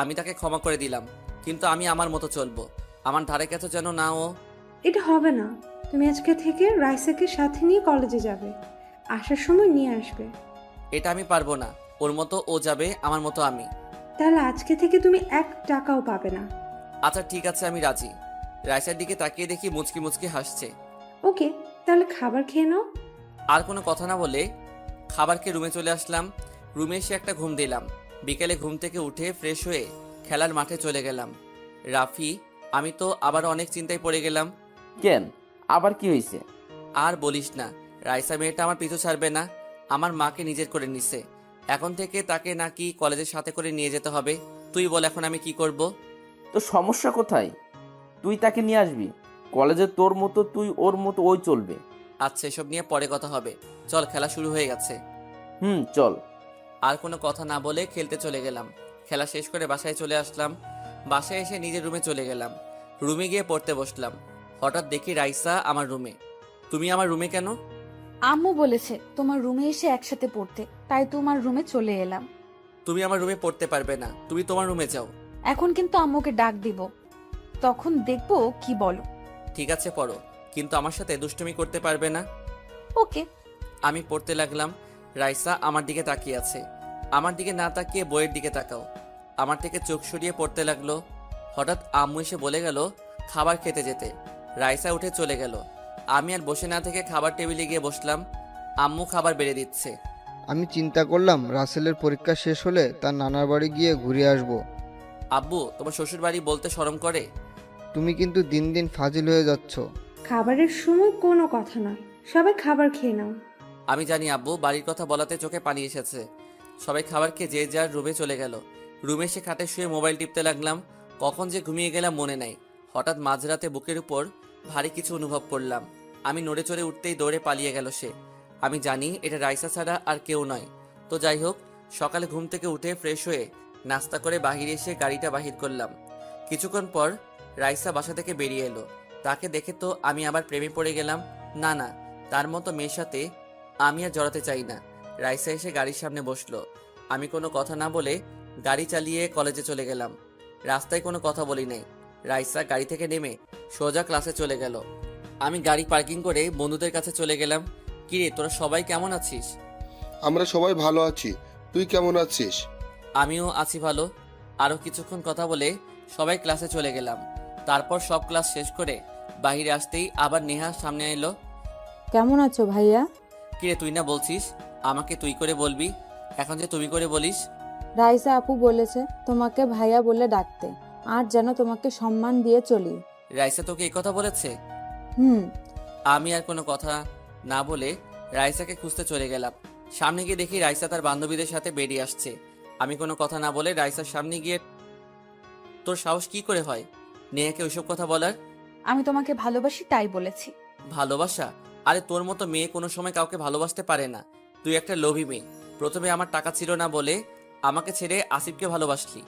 আমি তাকে ক্ষমা করে দিলাম, কিন্তু আমি আমার মতো চলবো। আমার ধারে কাছে যেন না ও। এটা হবে না। তুমি আজকে থেকে রাইসাকে সাথে নিয়ে কলেজে যাবে, আসার সময় নিয়ে আসবে। এটা আমি পারবো না। ওর মতো ও যাবে, আমার মতো আমি। তাহলে আজকে থেকে তুমি 1 টাকাও পাবে না। আচ্ছা ঠিক আছে, আমি রাজি। রাইসার দিকে তাকিয়ে দেখি মুচকি মুচকি হাসছে। ওকে, তাহলে খাবার খেয়ে নাও। আর কোনো কথা না বলে খাবার খেয়ে রুমে চলে আসলাম। রুমে এসে একটা ঘুম দিলাম। বিকেলে ঘুম থেকে উঠে ফ্রেশ হয়ে খেলার মাঠে চলে গেলাম। রাফি, আমি তো আবার অনেক চিন্তায় পড়ে গেলাম। কেন, আবার কি হয়েছে? আর বলিস না, রাইসা মেয়েটা আমার পিছু ছাড়বে না। আমার মাকে নিজের করে নিছে। এখন থেকে তাকে নাকি কলেজের সাথে করে নিয়ে যেতে হবে। তুই বল এখন আমি কি করব? তো সমস্যা কোথায়? তুই তাকে নিয়ে আসবি কলেজে, তোর মতো তুই, ওর মতো ওই চলবে। আচ্ছা, এসব নিয়ে পরে কথা হবে। চল, খেলা শুরু হয়ে গেছে। চল। আর কোনো কথা না বলে খেলতে চলে গেলাম। খেলা শেষ করে বাসায় চলে আসলাম। বাসায় এসে নিজের রুমে চলে গেলাম। রুমে গিয়ে পড়তে বসলাম। হঠাৎ দেখি রাইসা আমার রুমে। তুমি আমার রুমে কেন? আম্মু বলেছে তোমার রুমে এসে একসাথে পড়তে, তাই তোমার রুমে চলে এলাম। তুমি আমার রুমে পড়তে পারবে না, তুমি তোমার রুমে যাও। এখন কিন্তু আম্মুকে ডাক দিব, তখন দেখবো কি বলো। ঠিক আছে, পড়ো, কিন্তু আমার সাথে দুষ্টুমি করতে পারবে না। ওকে। আমি পড়তে লাগলাম। রাইসা আমার দিকে তাকিয়ে আছে। আমার দিকে না তাকিয়ে বইয়ের দিকে তাকাও। আমার থেকে চোখ সরিয়ে পড়তে লাগলো। হঠাৎ আম্মু এসে বলে গেল খাবার খেতে যেতে। রাইসা উঠে চলে গেল। আমি আর বসে না থেকে খাবার টেবিলে গিয়ে বসলাম। আম্মু খাবার বেড়ে দিচ্ছে। আমি চিন্তা করলাম রাসেলের পরীক্ষা শেষ হলে তার নানার বাড়ি গিয়ে ঘুরে আসব। আব্বু, তোমার শ্বশুর বাড়ি বলতে শরম করে? তুমি কিন্তু দিন দিন ফাজিল হয়ে যাচ্ছ। খাবারের সময় কোনো কথা নয়, সবাই খাবার খেয়ে নাও। আমি জানি আব্বু, বাড়ির কথা বলাতে চোখে পানি এসেছে। সবাই খাবার খেয়ে যে যার রুমে চলে গেল। রুমে এসে খাটে শুয়ে মোবাইল টিপতে লাগলাম। কখন যে ঘুমিয়ে গেলাম মনে নাই। হঠাৎ মাঝরাতে বুকের উপর ভারী কিছু অনুভব করলাম। আমি নড়ে চড়ে উঠতেই দৌড়ে পালিয়ে গেল সে। আমি জানি এটা রাইসা ছাড়া আর কেউ নয়। তো যাই হোক, সকালে ঘুম থেকে উঠে ফ্রেশ হয়ে নাস্তা করে বাহিরে এসে গাড়িটা বাহির করলাম। কিছুক্ষণ পর রাইসা বাসা থেকে বেরিয়ে এলো। তাকে দেখে তো আমি আবার প্রেমে পড়ে গেলাম। না না, তার মতো মেয়ের সাথে আমি আর জড়াতে চাই না। রাইসা এসে গাড়ির সামনে বসলো। আমি কোনো কথা না বলে গাড়ি চালিয়ে কলেজে চলে গেলাম। রাস্তায় কোনো কথা বলি নাই। রাইসা গাড়ি থেকে নেমে সোজা ক্লাসে চলে গেল। আমি গাড়ি পার্কিং করে বন্ধুদের কাছে চলে গেলাম। কিরে, তোরা সবাই কেমন আছিস? আমরা সবাই ভালো আছি, তুই কেমন আছিস? আমিও আছি ভালো। আরও কিছুক্ষণ কথা বলে সবাই ক্লাসে চলে গেলাম। তারপর সব ক্লাস শেষ করে বাইরে আসতেই আবার নেহা সামনে এলো। কেমন আছো ভাইয়া? কিরে, তুই না বলছিস আমাকে তুই করে বলবি, এখন যে তুমি করে বলিস? রাইসা আপু বলেছে তোমাকে ভাইয়া বলে ডাকতে, আর যেন তোমাকে সম্মান দিয়ে চলি। রাইসা তোকে এই কথা বলেছে? হুম। আমি আর কোনো কথা না বলে রাইসাকে খুঁজতে চলে গেলাম। সামনে গিয়ে দেখি রাইসা তার বান্ধবীদের সাথে বেরিয়ে আসছে। আমি কোনো কথা না বলে রাইসার সামনে গিয়ে, তোর সাহস কি করে হয় নেহাকে ওইসব কথা বলার? আমি তোমাকে ভালোবাসি তাই বলেছি। ভালোবাসা? আরে তোর মতো মেয়ে কোনো সময় কাউকে ভালোবাসতে পারে না। তুই একটা লোভী মেয়ে। প্রথমে আমার টাকা ছিল না বলে আমাকে ছেড়ে আসিফকে ভালোবাসলি।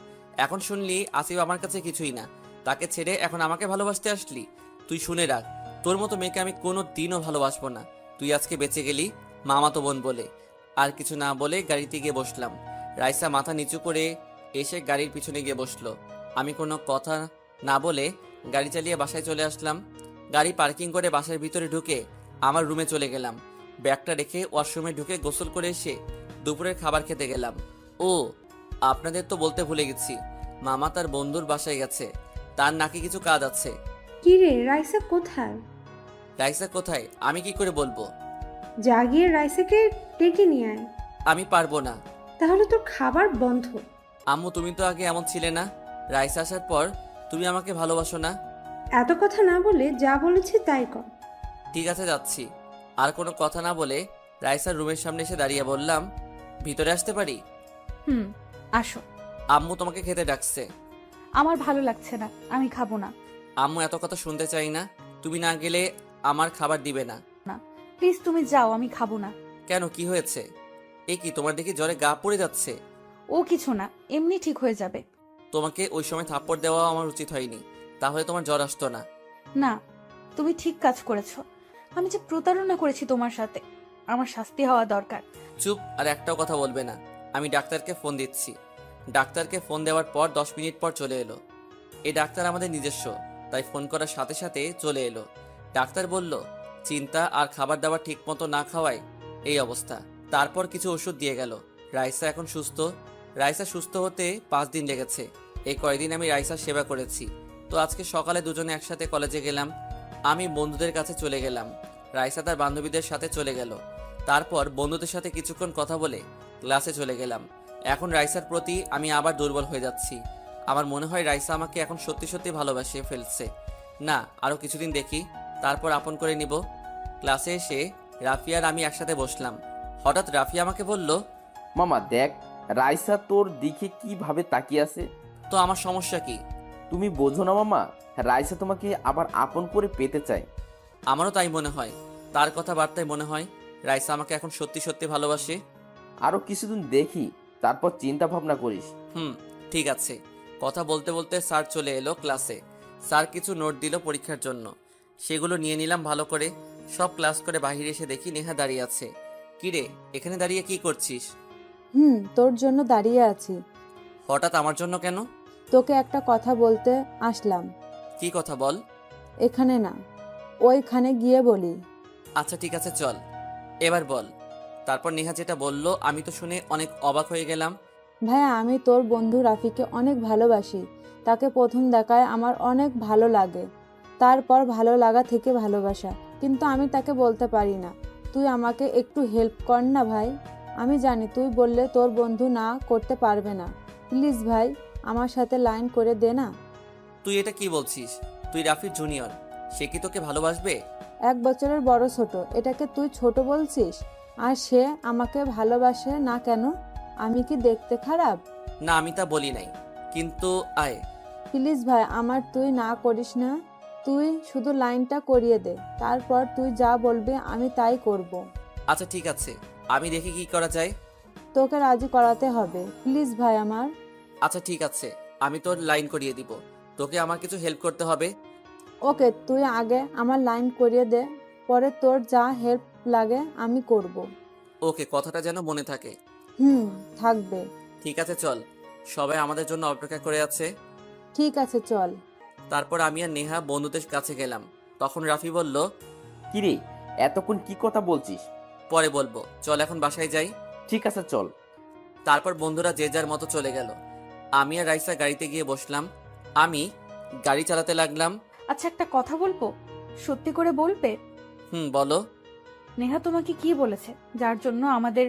এখন শুনলি আসিফ আমার কাছে কিছুই না, তাকে ছেড়ে এখন আমাকে ভালোবাসতে আসলি। তুই শুনে রাখ, তোর মতো মেয়েকে আমি কোনো দিনও ভালোবাসবো না। তুই আজকে বেঁচে গেলি মামাতো বোন বলে। আর কিছু না বলে গাড়িতে গিয়ে বসলাম। রাইসা মাথা নিচু করে এসে গাড়ির পিছনে গিয়ে বসলো। আমি কোনো কথা না বলে গাড়ি চালিয়ে বাসায় চলে আসলাম। গাড়ি পার্কিং করে বাসার ভিতরে ঢুকে আমার রুমে চলে গেলাম। ব্যাগটা রেখে ওয়াশরুমে ঢুকে গোসল করে এসে দুপুরের খাবার খেতে গেলাম। ও, আপনাদের তো বলতে ভুলে গেছি, মামা তার বন্ধুর বাসায় গেছে, তার নাকি কিছু কাজ আছে। কি রে, রাইসা কোথায়? রাইসা কোথায় আমি কি করে বলবো? যা গিয়ে রাইসাকে ডেকে নিয়ে আয়। আমি পারবো না। তাহলে তোর খাবার বন্ধ। আম্মু, তুমি তো আগে এমন ছিলে না। রাইসা আসার পর তুমি আমাকে ভালোবাসো না। এত কথা না বলে যা বলেছি তাই কর। ঠিক আছে, যাচ্ছি। আর কোনো কথা না বলে রাইসার রুমের সামনে এসে দাঁড়িয়ে বললাম, ভিতরে আসতে পারি? হুম, আসো। আম্মু তোমাকে খেতে ডাকছে। আমার ভালো লাগছে না, আমি খাবো না। আম্মু এত কথা শুনতে চাই না, তুমি না গেলে আমার খাবার দিবে না। প্লিজ তুমি যাও, আমি খাবো না। কেন, কি হয়েছে? এ কি, তোমার দেখি জ্বরে গা পড়ে যাচ্ছে। ও কিছু না, এমনি ঠিক হয়ে যাবে। তোমাকে ওই সময় থাপ্পড় দেওয়া আমার উচিত হয়নি, তাহলে তোমার জ্বর আসতো না। না, তুমি ঠিক কাজ করেছো। আমি যে প্রতারণা করেছি তোমার সাথে, আমার শাস্তি হওয়া দরকার। চুপ, আর একটাও কথা বলবে না। আমি ডাক্তারকে ফোন দিচ্ছি। ডাক্তারকে ফোন দেওয়ার পর 10 মিনিট পর চলে এলো। এই ডাক্তার আমাদের নিজস্ব, তাই ফোন করার সাথে সাথে চলে এলো। ডাক্তার বলল, চিন্তা আর খাবার দাবার ঠিক মতো না খাওয়ায় এই অবস্থা। তারপর কিছু ওষুধ দিয়ে গেল। রাইসা এখন সুস্থ। রাইসা সুস্থ হতে 5 দিন লেগেছে। এই কয়দিন আমি রাইসার সেবা করেছি। তো আজকে সকালে দুজনে একসাথে কলেজে গেলাম। আমি বন্ধুদের কাছে চলে গেলাম, রাইসা তার বান্ধবীদের সাথে চলে গেল। তারপর বন্ধুদের সাথে কিছুক্ষণ কথা বলে ক্লাসে চলে গেলাম। এখন রাইসার প্রতি আমি আবার দুর্বল হয়ে যাচ্ছি। আমার মনে হয় রাইসা আমাকে এখন সত্যি সত্যি ভালোবাসে ফেলছে। না, আরও কিছুদিন দেখি, তারপর আপন করে নিব। ক্লাসে এসে রাফিয়া আর আমি একসাথে বসলাম। হঠাৎ রাফিয়া আমাকে বলল, মামা দেখ, রাইসা তোর দিকে কিভাবে তাকিয়ে আছে। তো আমার সমস্যা কি? তুমি বোঝো না মামা, রাইসা তোমাকে আবার আপন করে পেতে চায়। আমারও তাই মনে হয়। তার কথাবার্তায় মনে হয় রাইসা আমাকে এখন সত্যি সত্যি ভালোবাসে। আরো কিছুদিন দেখি, তারপর চিন্তা ভাবনা করিস। ঠিক আছে। কথা বলতে বলতে স্যার চলে এলো ক্লাসে। স্যার কিছু নোট দিল পরীক্ষার জন্য, সেগুলো নিয়ে নিলাম ভালো করে। সব ক্লাস করে বাইরে এসে দেখি নেহা দাঁড়িয়ে আছে। কিরে, এখানে দাঁড়িয়ে কি করছিস? তোর জন্য দাঁড়িয়ে আছি। হঠাৎ আমার জন্য কেন? তোকে একটা কথা বলতে আসলাম। কি কথা বল। এখানে না, ওইখানে গিয়ে বলি। আচ্ছা ঠিক আছে, চল এবার বল। তারপর নেহা যেটা বলল আমি তো শুনে অনেক অবাক হয়ে গেলাম। ভাইয়া, আমি তোর বন্ধু রাফিকে অনেক ভালোবাসি। তাকে প্রথম দেখায় আমার অনেক ভালো লাগে, তারপর ভালো লাগা থেকে ভালোবাসা, কিন্তু আমি তাকে বলতে পারি না। তুই আমাকে একটু হেল্প কর না ভাই। আমি জানি তুই বললে তোর বন্ধু না করতে পারবে না। প্লিজ ভাই, আমার সাথে লাইন করে দে না। তুই এটা কি বলছিস? তুই রাফির জুনিয়র, সে কি তোকে ভালোবাসবে? 1 বছরের বড় ছোট, এটাকে তুই ছোট বলছিস? আর সে আমাকে ভালোবাসে না কেন? আমি কি দেখতে খারাপ? না, আমি তা বলি নাই, কিন্তু আয়। প্লিজ ভাই, আমার তুই না করিস না। তুই শুধু লাইনটা করিয়ে দে, তারপর তুই যা বলবি আমি তাই করব। আচ্ছা ঠিক আছে, আমি দেখি কি করা যায়। তোকে রাজি করাতে হবে, প্লিজ ভাই আমার। আচ্ছা ঠিক আছে, আমি তোর লাইন করিয়ে দিব। তোকে আমার কিছু হেল্প করতে হবে। ওকে, তুই আগে আমার লাইন করিয়ে দে, পরে তোর যা হেল্প লাগে আমি করব। ওকে, কথাটা যেন মনে থাকে। থাকবে। ঠিক আছে চল, সবাই আমাদের জন্য অপেক্ষা করে আছে। ঠিক আছে চল। তারপর আমি আর নেহা বন্ধুদের কাছে গেলাম। তখন রাফি বলল, কিরে, এতক্ষণ কি কথা বলছিস? পরে বলবো, চল এখন বাসায় যাই। ঠিক আছে চল। তারপর বন্ধুরা যে যার মতো চলে গেল। আমি আর রাইসা গাড়িতে গিয়ে বসলাম। আমি গাড়ি চালাতে লাগলাম। আচ্ছা, একটা কথা বলবো, সত্যি করে বলবে? বলো। নেহা তোমাকে কি বলেছে যার জন্য আমাদের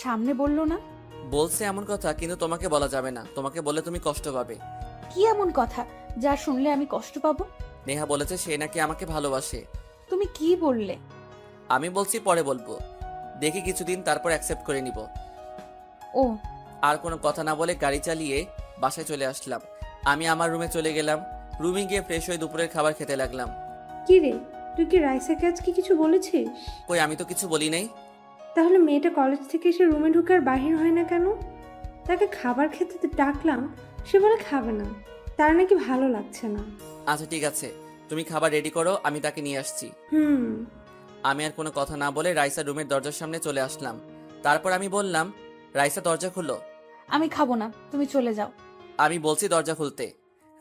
সামনে বললো না? বলছে এমন কথা, কিন্তু তোমাকে বলা যাবে না। তোমাকে বলে তুমি কষ্ট পাবে। কি এমন কথা যা শুনলে আমি কষ্ট পাবো? নেহা বলেছে সে নাকি আমাকে ভালোবাসে। তুমি কি বললে? আমি বলছি পরে বলবো, দেখি কিছুদিন, তারপর অ্যাকসেপ্ট করে নিব। ও, আর কোনো কথা না বলে গাড়ি চালিয়ে বাসায় চলে আসলাম। আমি আমার রুমে চলে গেলাম। রুমে গিয়ে ফ্রেশ হয়ে দুপুরের খাবার খেতে লাগলাম। কি রে, তুই কি রাইসাকে আজকে কিছু বলেছিস? কই, আমি তো কিছু বলি নাই। তাহলে মেয়েটা কলেজ থেকে এসে রুমে ঢুকে আর বাহির হয় না কেন? তাকে খাবার খেতে ডাকলাম, সে বলে খাবে না, তার নাকি ভালো লাগছে না। আচ্ছা ঠিক আছে, তুমি খাবার রেডি করো, আমি তাকে নিয়ে আসছি। আমি আর কোনো কথা না বলে রাইসা রুমের দরজার সামনে চলে আসলাম। তারপর আমি বললাম, রাইসা দরজা খুলো। আমি খাবো না, তুমি চলে যাও। আমি বলছি দরজা খুলতে।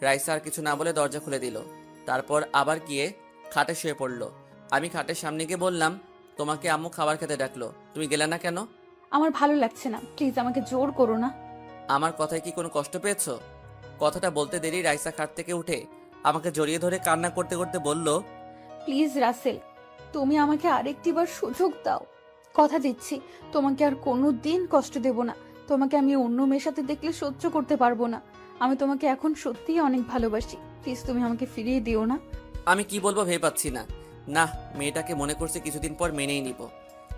রাইসা আর কিছু না বলে দরজা খুলে দিল। তারপর আবার গিয়ে খাটে শুয়ে পড়লো। আমি খাটের সামনে গিয়ে বললাম, তোমাকে আম্মু খাবার খেতে ডাকলো, তুমি গেলে না কেন? আমার ভালো লাগছে না, প্লিজ আমাকে জোর করো না। আমার কথায় কি কোনো কষ্ট পেয়েছো? কথাটা বলতে দেরি রাইসা খাট থেকে উঠে আমাকে জড়িয়ে ধরে কান্না করতে করতে বলল, প্লিজ রাসেল, তুমি আমাকে আরেকটিবার সুযোগ দাও। কথা দিচ্ছি তোমাকে আর কোনো দিন কষ্ট দেব না। তোমাকে আমি অন্য মেয়ের সাথে দেখলে সহ্য করতে পারবো না। আমি তোমাকে এখন সত্যিই অনেক ভালোবাসি, প্লিজ তুমি আমাকে ফিরিয়ে দিও না। আমি কি বলবো ভেবে পাচ্ছি না। না, মেয়েটাকে মনে করছে কিছুদিন পর মেনেই নিব।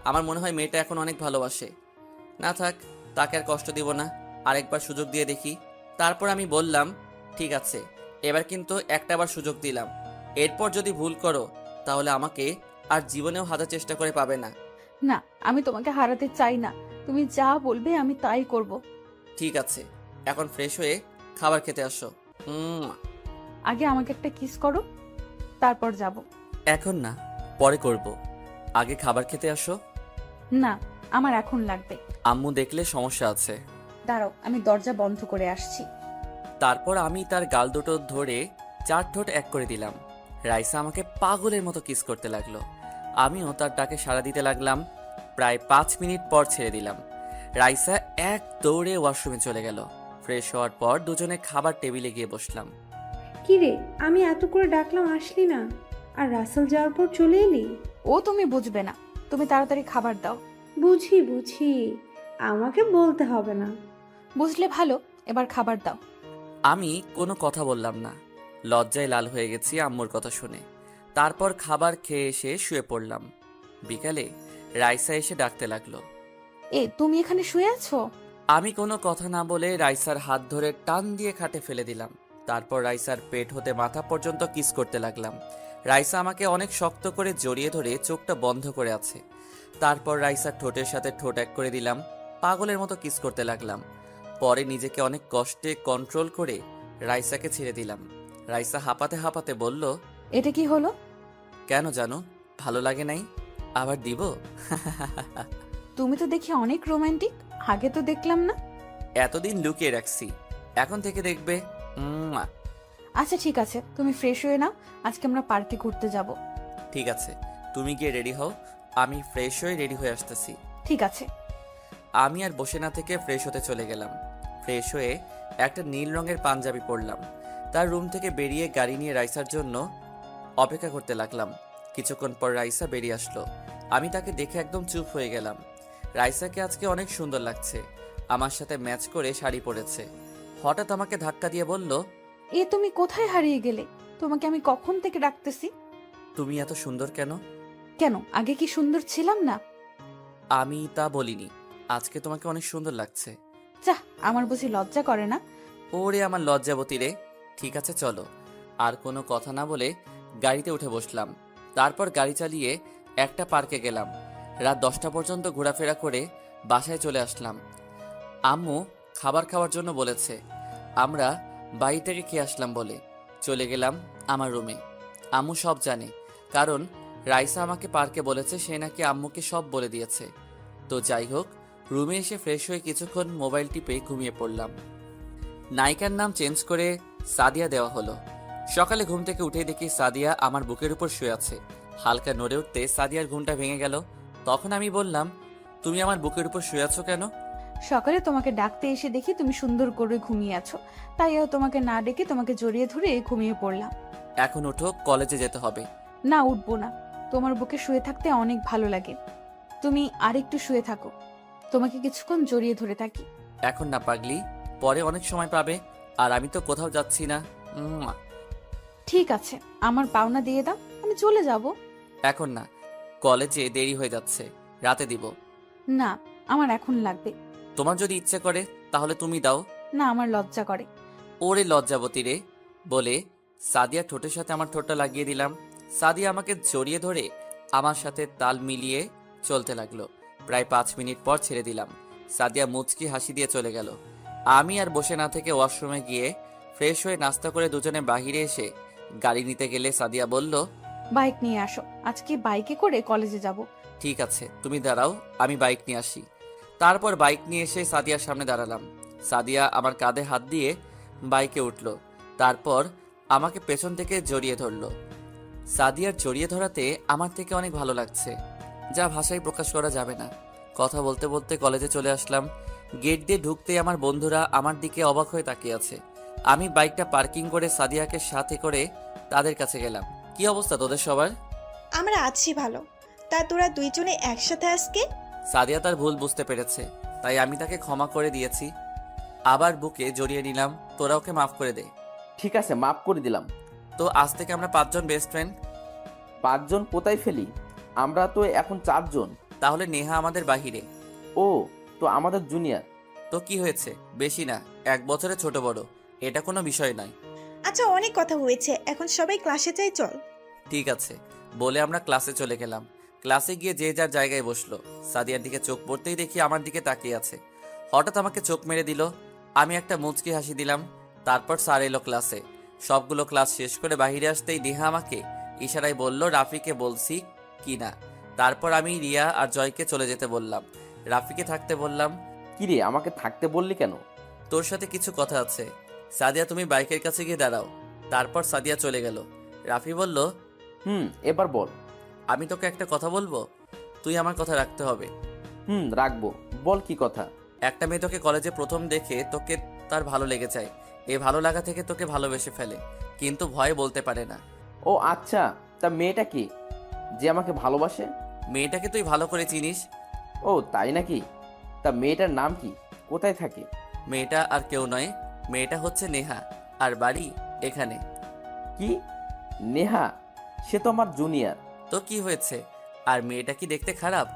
আমার মনে হয় মেয়েটা এখন অনেক ভালোবাসে। না থাক, তাকে আর কষ্ট দিব না, আরেকবার সুযোগ দিয়ে দেখি। তারপর আমি বললাম, ঠিক আছে, এবার কিন্তু একটা আবার সুযোগ দিলাম। এরপর যদি ভুল করো তাহলে আমাকে আর জীবনেও হাজার চেষ্টা করে পাবে না। না, আমি তোমাকে হারাতে চাই না। তুমি যা বলবে আমি তাই করব। ঠিক আছে, এখন ফ্রেশ হয়ে খাবার খেতে আসো। আগে আমাকে একটা কিস করো, তারপর যাব। এখন না, পরে করব। আগে খাবার খেতে আসো। না, আমার এখন লাগবে। আম্মু দেখলে সমস্যা আছে। দাঁড়াও, আমি দরজা বন্ধ করে আসছি। তারপর আমি তার গাল দুটো ধরে 4 ঠোঁট এক করে দিলাম। রাইসা আমাকে পাগলের মতো কিস করতে লাগলো। আমিও তার ডাকে সাড়া দিতে লাগলাম। প্রায় 5 মিনিট পর ছেড়ে দিলাম। রাইসা এক দৌড়ে ওয়াশরুমে চলে গেল। ফ্রেশ হওয়ার পর দুজনে খাবার টেবিলে গিয়ে বসলাম। কি রে, আমি এত করে ডাকলাম আসলি না, আর রাসেল যাওয়ার পর চলে এলি? ও তুমি বুঝবে না, তুমি তাড়াতাড়ি খাবার দাও। বুঝি বুঝি, আমাকে বলতে হবে না। বুঝলে ভালো, এবার খাবার দাও। আমি কোনো কথা বললাম না। লজ্জায় লাল হয়ে গেছি আম্মুর কথা শুনে। তারপর খাবার খেয়ে এসে শুয়ে পড়লাম। বিকালে রাইসা এসে ডাকতে লাগলো। তুমি এখানে শুয়ে আছো? আমি কোনো কথা না বলে রাইসার হাত ধরে টান দিয়ে খাটে ফেলে দিলাম। তারপর রাইসার পেট হতে মাথা পর্যন্ত কিস করতে লাগলাম। রাইসা আমাকে অনেক শক্ত করে জড়িয়ে ধরে চোখটা বন্ধ করে আছে। তারপর রাইসার ঠোঁটের সাথে ঠোঁট এক করে দিলাম। পাগলের মতো কিস করতে লাগলাম। পরে নিজেকে অনেক কষ্টে কন্ট্রোল করে রাইসাকে ছেড়ে দিলাম। রাইসা হাঁপাতে হাঁপাতে বলল, এটা কি হলো? কেন জানো, ভালো লাগে নাই? আবার দিব? তুমি তো দেখি অনেক রোমান্টিক, আগে তো দেখলাম না। এতদিন লুকিয়ে রাখছি, এখন থেকে দেখবে। আচ্ছা ঠিক আছে, তুমি ফ্রেশ হয়ে নাও, আজকে আমরা পার্কে ঘুরতে যাব। ঠিক আছে, তুমি গিয়ে রেডি হও, আমি ফ্রেশ হয়ে রেডি হয়ে আসতেছি। ঠিক আছে। আমি আর বসে না থেকে ফ্রেশ হতে চলে গেলাম। ফ্রেশ হয়ে একটা নীল রঙের পাঞ্জাবি পরলাম। তার রুম থেকে বেরিয়ে গাড়ি নিয়ে রাইসার জন্য অপেক্ষা করতে লাগলাম। কিছুক্ষণ পর রাইসা বেরিয়ে আসলো। আমি তাকে দেখে একদম চুপ হয়ে গেলাম। রাইসাকে আজকে অনেক সুন্দর লাগছে। আমার সাথে ম্যাচ করে শাড়ি পরেছে। হঠাৎ আমাকে ধাক্কা দিয়ে বলল, তুমি কোথায় হারিয়ে গেলে? তোমাকে আমি কখন থেকে ডাকতেছি। তুমি এত সুন্দর কেন? কেন, আগে কি সুন্দর ছিলাম না? আমি তা বলিনি, আজকে তোমাকে অনেক সুন্দর লাগছে। যাহ, আমার বুঝি লজ্জা করে না? ওরে আমার লজ্জাবতী রে। ঠিক আছে চলো। আর কোনো কথা না বলে গাড়িতে উঠে বসলাম। তারপর গাড়ি চালিয়ে একটা পার্কে গেলাম। রাত 10টা পর্যন্ত ঘোরাফেরা করে বাসায় চলে আসলাম। আম্মু খাবার খাওয়ার জন্য বলেছে। আমরা বাড়ি থেকে খেয়ে আসলাম বলে চলে গেলাম আমার রুমে। আম্মু সব জানে, কারণ রাইসা আমাকে পার্কে বলেছে সে নাকি আম্মুকে সব বলে দিয়েছে। তো যাই হোক, রুমে এসে ফ্রেশ হয়ে কিছুক্ষণ মোবাইল টিপে ঘুমিয়ে পড়লাম। নায়িকার নাম চেঞ্জ করে সাদিয়া দেওয়া হলো। সকালে ঘুম থেকে উঠে দেখি সাদিয়া আমার বুকের উপর শুয়ে আছে। হালকা নড়ে উঠতে সাদিয়ার ঘুমটা ভেঙে গেল। তখন আমি বললাম, তুমি আমার বুকের উপর শুয়ে আছো কেন? সকালে তোমাকে ডাকতে এসে দেখি তুমি সুন্দর করে ঘুমিয়ে আছো, তাইও তোমাকে না ডেকে তোমাকে জড়িয়ে ধরে ঘুমিয়ে পড়লাম। এখন ওঠো, কলেজে যেতে হবে। না, উঠবো না। তোমার বুকে শুয়ে থাকতে অনেক ভালো লাগে। তুমি আরেকটু শুয়ে থাকো, তোমাকে কিছুক্ষণ জড়িয়ে ধরে থাকি। এখন না পাগলি, পরে অনেক সময় পাবে, আর আমি তো কোথাও যাচ্ছি না। ঠিক আছে, আমার পাওনা দিয়ে দাও, আমি চলে যাব। এখন না, কলেজে দেরি হয়ে যাচ্ছে, রাতে দিব। না, আমার এখন লাগবে। তোমার যদি ইচ্ছে করে তাহলে তুমি দাও। না, আমার লজ্জা করে। ওরে লজ্জাবতী রে বলে সাদিয়া ঠোঁটের সাথে আমার ঠোঁটটা লাগিয়ে দিলাম। সাদিয়া আমাকে জড়িয়ে ধরে আমার সাথে তাল মিলিয়ে চলতে লাগলো। প্রায় 5 মিনিট পর ছেড়ে দিলাম। সাদিয়া মুচকি হাসি দিয়ে চলে গেল। আমি আর বসে না থেকে ওয়াশরুমে গিয়ে ফ্রেশ হয়ে নাস্তা করে দুজনে বাহিরে এসে গাড়ি নিতে গেলে সাদিয়া বলল, বাইক নিয়ে আসো, আজকে বাইকে করে কলেজে যাব। ঠিক আছে, তুমি দাঁড়াও, আমি বাইক নিয়ে আসি। তারপর বাইক নিয়ে এসে সাদিয়ার সামনে দাঁড়ালাম। সাদিয়া আমার কাঁধে হাত দিয়ে বাইকে উঠল। তারপর আমাকে পেছন থেকে জড়িয়ে ধরল। সাদিয়ার জড়িয়ে ধরাতে আমার থেকে অনেক ভালো লাগছে, যা ভাষায় প্রকাশ করা যাবে না। কথা বলতে বলতে কলেজে চলে আসলাম। গেট দিয়ে ঢুকতেই আমার বন্ধুরা আমার দিকে অবাক হয়ে তাকিয়ে আছে। আমি বাইকটা পার্কিং করে সাদিয়াকে সাথে করে তাদের কাছে গেলাম। কি অবস্থা তোদের সবার? আমরা আছি ভালো। তা তোরা দুইজনে একসাথে আজকে? সাদিয়া তার ভুল বুঝতে পেরেছে, তাই আমি তাকে ক্ষমা করে দিয়েছি। আবার বুকে জড়িয়ে নিলাম। তোরা ওকে মাফ করে দে। ঠিক আছে, মাফ করে দিলাম। তো আজ থেকে আমরা 5 জন বেস্ট ফ্রেন্ড। 5 জন কোথায় ফেলি? আমরা তো এখন 4 জন। তাহলে নেহা আমাদের বাহিরে। ও, তো আমাদের জুনিয়র। তো কি হয়েছে, বেশি না, 1 বছরে ছোট বড়। এটা কোনো বিষয় নয়। আচ্ছা অনেক কথা হয়েছে, এখন সবাই ক্লাসে যাই, চল। ঠিক আছে বলে আমরা ক্লাসে চলে গেলাম। ক্লাসে গিয়ে যে যার জায়গায় বসলো। সাদিয়ার দিকে চোখ পড়তেই দেখি আমার দিকে তাকিয়ে আছে। হঠাৎ আমাকে চোখ মেরে দিল। আমি একটা মুচকি হাসি দিলাম। তারপর স্যার এলো ক্লাসে। সবগুলো ক্লাস শেষ করে বাইরে আসতেই নেহা আমাকে ইশারায় বলল রাফিকে বলছি কি না। তারপর আমি রিয়া আর জয়কে চলে যেতে বললাম। রাফিকে থাকতে বললাম। কিরে আমাকে থাকতে বললি কেন? তোর সাথে কিছু কথা আছে। সাদিয়া তুমি বাইকের কাছে গিয়ে দাঁড়াও। তারপর সাদিয়া চলে গেল। রাফি বলল, এবার বল। আমি তোকে একটা কথা বলবো, তুই আমার কথা রাখতে হবে। রাখবো, বল কি কথা। একটা মেয়ে তোকে কলেজে প্রথম দেখে তোকে তার ভালো লেগে যায়। এই ভালো লাগা থেকে তোকে ভালোবেসে ফেলে, কিন্তু ভয়ে বলতে পারে না। ও আচ্ছা, তা মেয়েটা কি যে আমাকে ভালোবাসে? মেয়েটাকে তুই ভালো করে চিনিস। ও তাই নাকি? তা মেয়েটার নাম কি, কোথায় থাকে? মেয়েটা আর কেউ নয়, মেয়েটা হচ্ছে নেহা, আর বাড়ি এখানে। কি, নেহা? সে তো আমার জুনিয়র। তো কি হয়েছে? আর মেয়েটা কি দেখতে খারাপ?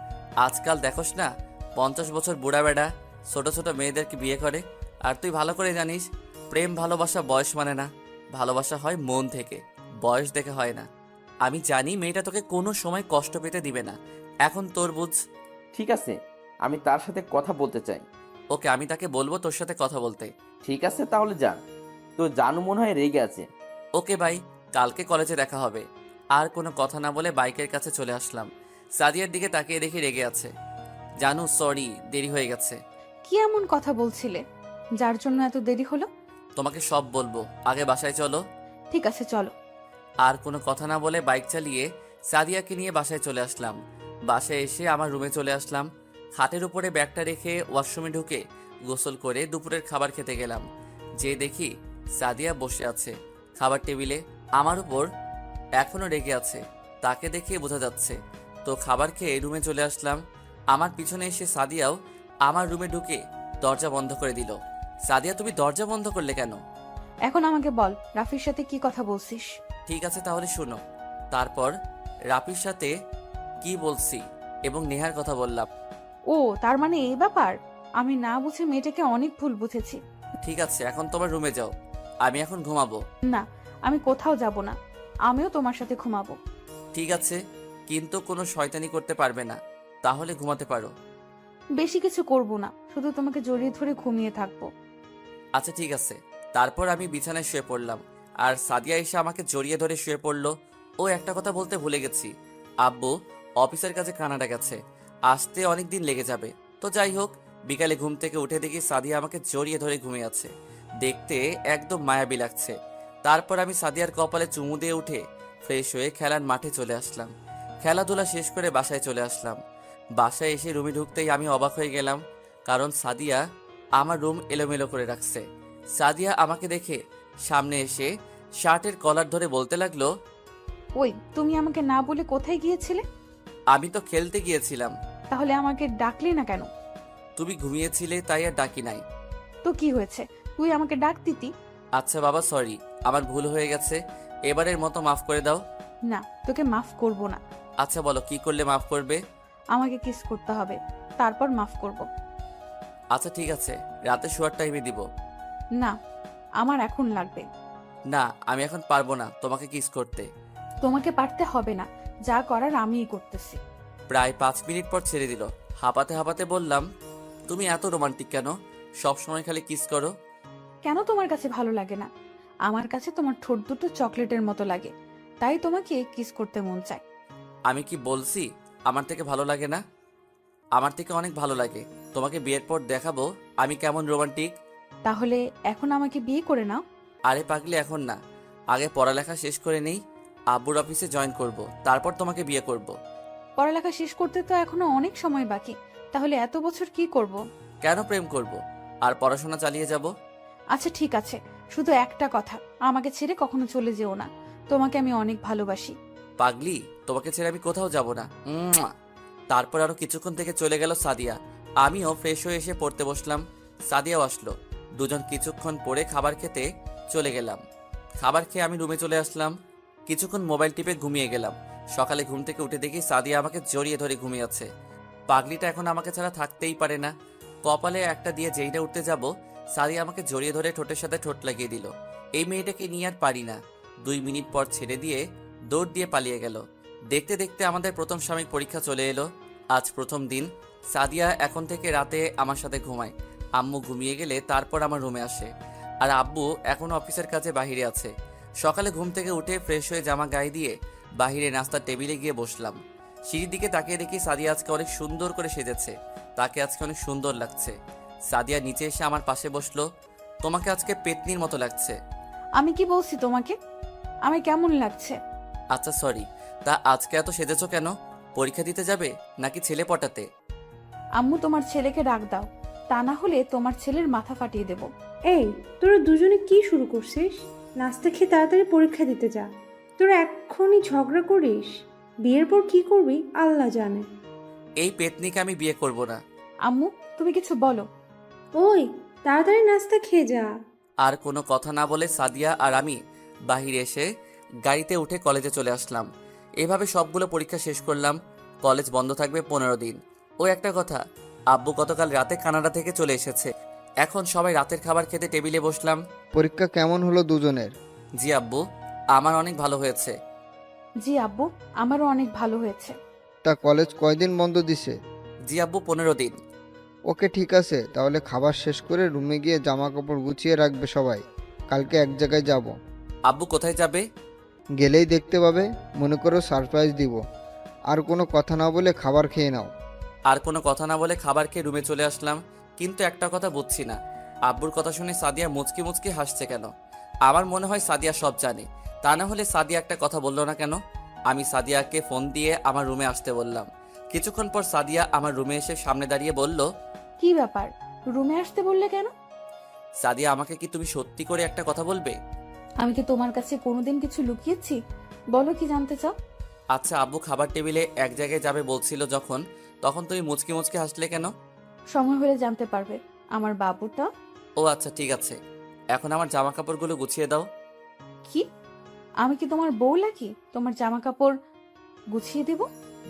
আজকাল দেখোস না 50 বছর বুড়া বেড়া ছোট ছোট মেয়েদেরকে বিয়ে করে। আর তুই ভালো করে জানিস প্রেম ভালোবাসা বয়স মানে না, ভালোবাসা হয় মন থেকে, বয়স দেখে হয় না। আমি জানি মেয়েটা তোকে কোনো সময় কষ্ট পেতে দিবে না। এখন তোর বুঝ। ঠিক আছে, আমি তার সাথে কথা বলতে চাই। ওকে, আমি তাকে বলবো তোর সাথে কথা বলতে। ঠিক আছে তাহলে যা। তো জানু মনে হয় রেগে আছে। ওকে ভাই, কালকে কলেজে দেখা হবে। আর কোনো কথা না বলে বাইকের কাছে চলে আসলাম। সাদিয়ার দিকে তাকিয়ে দেখি রেগে আছে। জানু সরি, দেরি হয়ে গেছে। কি এমন কথা বলছিলে যার জন্য এত দেরি হলো? তোমাকে সব বলবো, আগে বাসায় চলো। ঠিক আছে চলো। আর কোনো কথা না বলে বাইক চালিয়ে সাদিয়াকে নিয়ে বাসায় চলে আসলাম। বাসায় এসে আমার রুমে চলে আসলাম। খাটের উপরে ব্যাগটা রেখে ওয়াশরুমে ঢুকে গোসল করে দুপুরের খাবার খেতে গেলাম। যে দেখি সাদিয়া বসে আছে খাবার টেবিলে, আমার উপর এখনো রেগে আছে। তাকে দেখে বোঝা যাচ্ছে। তো খাবার খেয়ে রুমে চলে আসলাম। আমার পিছনে এসে সাদিয়াও আমার রুমে ঢুকে দরজা বন্ধ করে দিল। সাদিয়া তুমি দরজা বন্ধ করলে কেন? এখন আমাকে বল, রাফির সাথে কি কথা বলছিস? ঠিক আছে তাহলে শোনো। তারপর রাফির সাথে কি বলছি এবং নেহার কথা বললাম। ও তার মানে এই ব্যাপার। আমি না বুঝে মেয়েটাকে অনেক ভুল বুঝেছি। ঠিক আছে এখন তোমার রুমে যাও, আমি এখন ঘুমাবো। না, আমি কোথাও যাব না, আমিও তোমার সাথে ঘুমাবো। ঠিক আছে, কিন্তু কোনো শয়তানি করতে পারবে না, তাহলে ঘুমাতে পারো। বেশি কিছু করব না, শুধু তোমাকে জড়িয়ে ধরে ঘুমিয়ে থাকবো। আচ্ছা ঠিক আছে। তারপর আমি বিছানায় শুয়ে পড়লাম আর সাদিয়া এসে আমাকে জড়িয়ে ধরে শুয়ে পড়লো। ও একটা কথা বলতে ভুলে গেছি, আব্বু অফিসের কাছে কানাডা গেছে, আসতে অনেক দিন লেগে যাবে। তো যাই হোক, বিকালে ঘুম থেকে উঠে দেখি সাদিয়া আমাকে জড়িয়ে ধরে ঘুমিয়ে আছে। দেখতে একদম মায়াবী লাগছে। তারপর আমি সাদিয়ার কপালে চুমু দিয়ে উঠে ফ্রেশ হয়ে খেলার মাঠে চলে আসলাম। খেলাধুলা শেষ করে বাসায় চলে আসলাম। বাসায় এসে রুমে ঢুকতেই আমি অবাক হয়ে গেলাম, কারণ সাদিয়া আমার রুম এলোমেলো করে রাখছে। সাদিয়া আমাকে দেখে সামনে এসে শার্টের কলার ধরে বলতে লাগলো, ওই তুমি আমাকে না বলে কোথায় গিয়েছিলে? আমি তো খেলতে গিয়েছিলাম। তাহলে আমাকে ডাকলি না কেন? তুমি ঘুমিয়েছিলে তাই আর ডাকি নাই। তো কি হয়েছে, তুই আমাকে ডাক দিতি। আচ্ছা বাবা সরি, আমার ভুল হয়ে গেছে, এবারের মতো মাফ করে দাও। না, তোকে মাফ করব না। আচ্ছা বলো কি করলে মাফ করবে? আমাকে কিস করতে হবে, তারপর মাফ করব। আচ্ছা ঠিক আছে, রাতে শোয়ার টাইমে দিব। না, আমার এখন লাগবে। না আমি এখন পারবো না তোমাকে কিস করতে। তোমাকে পারতে হবে না, যা করার আমিই করতেছি। প্রায় 5 মিনিট পর ছেড়ে দিল। হাঁপাতে হাঁপাতে বললাম, তুমি এত রোমান্টিক কেন? সব সময় খালি কিস করো। কেন তোমার কাছে ভালো লাগে না? আমার কাছে তোমার ঠোঁট দুটো চকলেটের মতো লাগে, তাই তোমাকে কিস করতে মন চায়। আমি কি বলছি আমার থেকে ভালো লাগে না? আমার থেকে অনেক ভালো লাগে। তোমাকে বিয়ের পর দেখাবো আমি কেমন রোমান্টিক। তাহলে এখন আমাকে বিয়ে করে নাও। আরে পাগলি এখন না, আগে পড়ালেখা শেষ করে নেই, আব্বুর অফিসে জয়েন করব, তারপর তোমাকে বিয়ে করব। পড়ালেখা শেষ করতে তো এখনো অনেক সময় বাকি, তাহলে এত বছর কি করব? কেন প্রেম করব আর পড়াশোনা চালিয়ে যাব। আচ্ছা ঠিক আছে, শুধু একটা কথা, আমাকে ছেড়ে কখনো চলে যেও না, তোমাকে আমি অনেক ভালোবাসি। পাগলি তোমাকে ছেড়ে আমি কোথাও যাব না। তারপর আরো কিছুক্ষণ থেকে চলে গেল সাদিয়া। আমিও ফ্রেশ হয়ে এসে পড়তে বসলাম। সাদিয়াও আসলো। দুজন কিছুক্ষণ পরে খাবার খেতে চলে গেলাম। খাবার খেয়ে আমি রুমে চলে আসলাম। কিছুক্ষণ মোবাইল টিপে ঘুমিয়ে গেলাম। সকালে ঘুম থেকে উঠে দেখি সাদিয়া আমাকে জড়িয়ে ধরে ঘুমিয়ে আছে। পাগলিটা এখন আমাকে ছাড়া থাকতেই পারে না। কপালে একটা দিয়ে যেইটা উঠতে যাব সাদিয়া আমাকে জড়িয়ে ধরে ঠোঁটের সাথে ঠোঁট লাগিয়ে দিল। এই মেয়েটাকে নিয়ে আর পারি না। 2 মিনিট পর ছেড়ে দিয়ে দৌড় দিয়ে পালিয়ে গেল। দেখতে দেখতে আমাদের প্রথম সাময়িক পরীক্ষা চলে এলো। আজ প্রথম দিন। সাদিয়া এখন থেকে রাতে আমার সাথে ঘুমায়। আম্মু ঘুমিয়ে গেলে তারপর আমার রুমে আসে। আর আব্বু এখনও অফিসের কাজে বাহিরে আছে। সকালে ঘুম থেকে উঠে ফ্রেশ হয়ে জামা গায়ে দিয়ে বাহিরে নাস্তার টেবিলে গিয়ে বসলাম। সিঁড়ির দিকে তাকিয়ে দেখি সাদিয়া আজকে অনেক সুন্দর করে সেজেছে। তাকে আজকে অনেক সুন্দর লাগছে। সাদিয়া নিচে এসে আমার পাশে বসলো। তোমাকে আজকে পেতনির মতো লাগছে। আমি কি বলছি তোমাকে? আমি কেমন লাগছে? আচ্ছা সরি, তা আজকে এত সেজেছো কেন? পরীক্ষা দিতে যাবে নাকি ছেলে পটাতে? আম্মু, তোমার ছেলেকে ডাক দাও, তা না হলে তোমার ছেলের মাথা ফাটিয়ে দেব। এই, তোরা দুজনে কি শুরু করছিস? নাস্তা খেয়ে তাড়াতাড়ি পরীক্ষা দিতে যা। তোরা এক্ষুনি ঝগড়া করিস? বিয়ের পর কি করবি আল্লাহ জানে। এই পেতনিকে আমি বিয়ে করব না। আম্মু, তুমি কিছু বলো। ওই, তাড়াতাড়ি নাস্তা খেয়ে যা। আর কোনো কথা না বলে সাদিয়া আর আমি বাহিরে এসে গাড়িতে উঠে কলেজে চলে আসলাম। এভাবে সবগুলো পরীক্ষা শেষ করলাম। কলেজ বন্ধ থাকবে 15 দিন। ও একটা কথা, আব্বু গতকাল রাতে কানাডা থেকে চলে এসেছে। এখন সবাই রাতের খাবার খেতে টেবিলে বসলাম। পরীক্ষা কেমন হলো দুজনের? জি আব্বু, আমার অনেক ভালো হয়েছে। জি আব্বু, আমারও অনেক ভালো হয়েছে। তা কলেজ কয়দিন বন্ধ দিছে? জি আব্বু, 15 দিন। ওকে, ঠিক আছে, তাহলে খাবার শেষ করে রুমে গিয়ে জামা কাপড় গুছিয়ে রাখবে সবাই। কালকে এক জায়গায় যাব। আব্বু কোথায় যাবে? গেলেই দেখতে পাবে। মনে করো সারপ্রাইজ দিব। আর কোনো কথা না বলে খাবার খেয়ে নাও। আর কোনো কথা না বলে খাবার খেয়ে রুমে চলে আসলাম। কিন্তু একটা কথা বুঝছি না, আব্বুর কথা শুনে সাদিয়া মুচকি মুচকি হাসছে কেন? আমার মনে হয় সাদিয়া সব জানে। তা না হলে সাদিয়া একটা কথা বললো না কেন? আমি সাদিয়াকে ফোন দিয়ে আমার রুমে আসতে বললাম। কিছুক্ষণ পর সাদিয়া আমার রুমে এসে সামনে দাঁড়িয়ে বলল, কি ব্যাপার, রুমে আসতে বললে কেন? সাদিয়া, আমাকে কি তুমি সত্যি করে একটা কথা বলবে? আমি কি তোমার কাছে কোনোদিন কিছু লুকিয়েছি? বলো, কি জানতে চাও? আচ্ছা, আব্বু খাবার টেবিলে এক জায়গায় যাবে বলছিল যখন, তখন তুমি মুচকি মুচকি হাসলে কেন? সময় হলে জানতে পারবে। আমার বাবুটা। ও আচ্ছা, ঠিক আছে। এখন আমার জামা কাপড়গুলো গুছিয়ে দাও। কি? আমি কি তোমার বউ নাকি তোমার জামা কাপড় গুছিয়ে দেব?